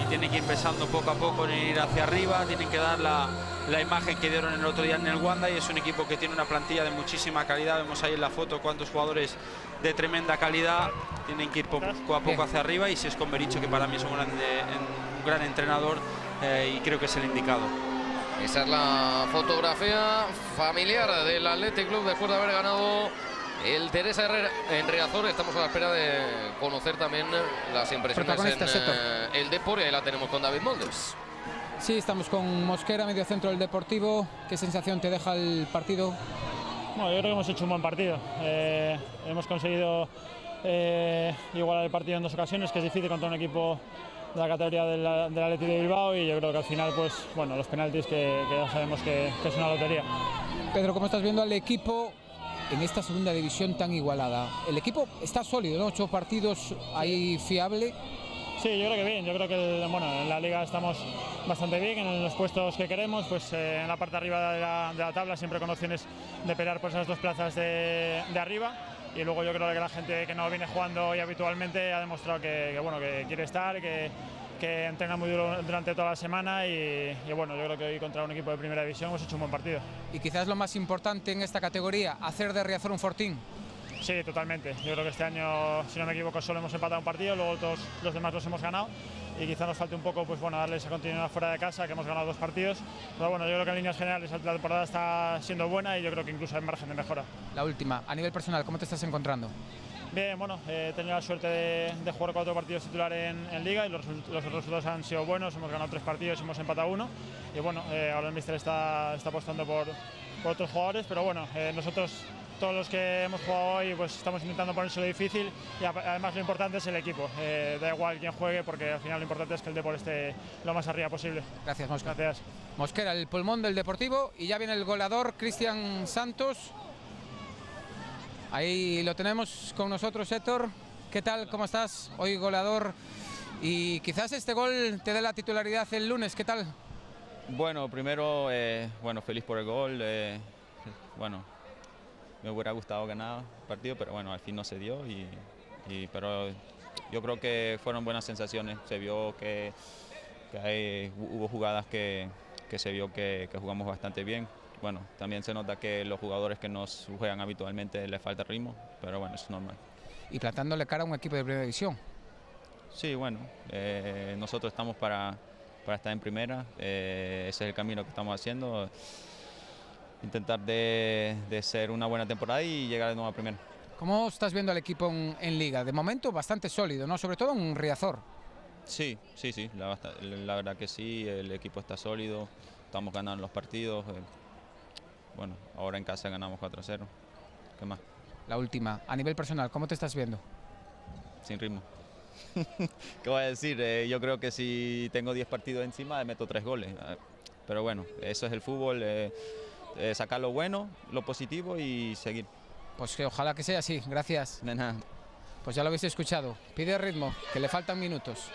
y tiene que ir pensando poco a poco en ir hacia arriba. Tienen que dar la imagen que dieron el otro día en el Wanda, y es un equipo que tiene una plantilla de muchísima calidad. Vemos ahí en la foto cuántos jugadores de tremenda calidad. Tienen que ir poco a poco hacia arriba, y si es con Berizzo, que para mí es un gran entrenador y creo que es el indicado. Esa es la fotografía familiar del Athletic Club después de haber ganado el Teresa Herrera en Riazor. Estamos a la espera de conocer también las impresiones en el Depor, y ahí la tenemos con David Moldes. Sí, estamos con Mosquera, medio centro del Deportivo. ¿Qué sensación te deja el partido? Bueno, yo creo que hemos hecho un buen partido. Hemos conseguido igualar el partido en 2 ocasiones, que es difícil contra un equipo de la categoría del Athletic de Bilbao, y yo creo que al final, pues bueno, los penaltis que ya sabemos que es una lotería. Pedro, ¿cómo estás viendo al equipo en esta segunda división tan igualada? El equipo está sólido, ¿no? 8 partidos ahí, fiable. Sí, yo creo que bien. Yo creo que en la liga estamos bastante bien en los puestos que queremos, pues en la parte de arriba de la tabla, siempre con opciones de pelear por esas 2 plazas de arriba. Y luego yo creo que la gente que no viene jugando hoy habitualmente ha demostrado que quiere estar, que entrena muy duro durante toda la semana, y bueno, yo creo que hoy contra un equipo de primera división hemos hecho un buen partido. Y quizás lo más importante en esta categoría, hacer de Riazor un fortín. Sí, totalmente. Yo creo que este año, si no me equivoco, solo hemos empatado un partido, luego todos los demás los hemos ganado y quizá nos falte un poco, pues bueno, darle esa continuidad fuera de casa, que hemos ganado 2 partidos. Pero bueno, yo creo que en líneas generales la temporada está siendo buena y yo creo que incluso hay margen de mejora. La última, a nivel personal, ¿cómo te estás encontrando? Bien, bueno, he tenido la suerte de jugar 4 partidos titular en Liga y los resultados han sido buenos. Hemos ganado 3 partidos y hemos empatado 1. Y bueno, ahora el míster está apostando por otros jugadores, pero bueno, nosotros, todos los que hemos jugado hoy, pues estamos intentando ponérselo difícil y además lo importante es el equipo. Da igual quién juegue porque al final lo importante es que el Depor esté lo más arriba posible. Gracias, Mosquera. Gracias. Mosquera, el pulmón del Deportivo, y ya viene el goleador Cristian Santos. Ahí lo tenemos con nosotros, Héctor. ¿Qué tal? ¿Cómo estás? Hoy goleador, y quizás este gol te dé la titularidad el lunes. ¿Qué tal? Bueno, primero, bueno, feliz por el gol. Bueno, me hubiera gustado ganar el partido, pero bueno, al fin no se dio. Pero yo creo que fueron buenas sensaciones. Se vio que hubo jugadas que se vio que jugamos bastante bien. Bueno, también se nota que los jugadores que nos juegan habitualmente les falta ritmo, pero bueno, es normal. Y plantándole cara a un equipo de primera división. Sí, bueno, nosotros estamos para estar en primera, ese es el camino que estamos haciendo, intentar de ser una buena temporada y llegar de nuevo a primera. ¿Cómo estás viendo al equipo en Liga? De momento bastante sólido, ¿no? Sobre todo en Riazor. Sí, la verdad que sí, el equipo está sólido, estamos ganando los partidos. Bueno, ahora en casa ganamos 4-0. ¿Qué más? La última, a nivel personal, ¿cómo te estás viendo? Sin ritmo. ¿Qué voy a decir? Yo creo que si tengo 10 partidos encima, meto 3 goles. Pero bueno, eso es el fútbol, sacar lo bueno, lo positivo y seguir. Pues que ojalá que sea así, gracias. De nada. Pues ya lo habéis escuchado, pide ritmo, que le faltan minutos.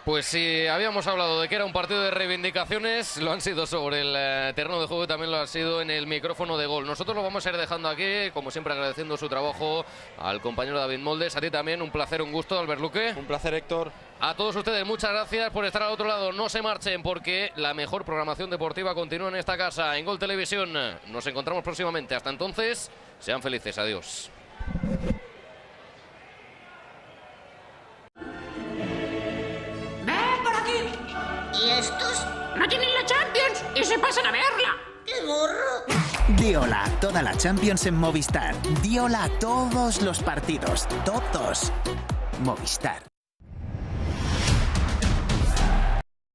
Pues si habíamos hablado de que era un partido de reivindicaciones, lo han sido sobre el terreno de juego y también lo han sido en el micrófono de gol. Nosotros lo vamos a ir dejando aquí, como siempre agradeciendo su trabajo al compañero David Moldes. A ti también, un placer, un gusto, Albert Luque. Un placer, Héctor. A todos ustedes, muchas gracias por estar al otro lado. No se marchen porque la mejor programación deportiva continúa en esta casa, en Gol Televisión. Nos encontramos próximamente. Hasta entonces, sean felices. Adiós. ¿Y estos? No tienen la Champions y se pasan a verla. ¡Qué gorro! Di hola a toda la Champions en Movistar. Di hola a todos los partidos. Todos. Movistar.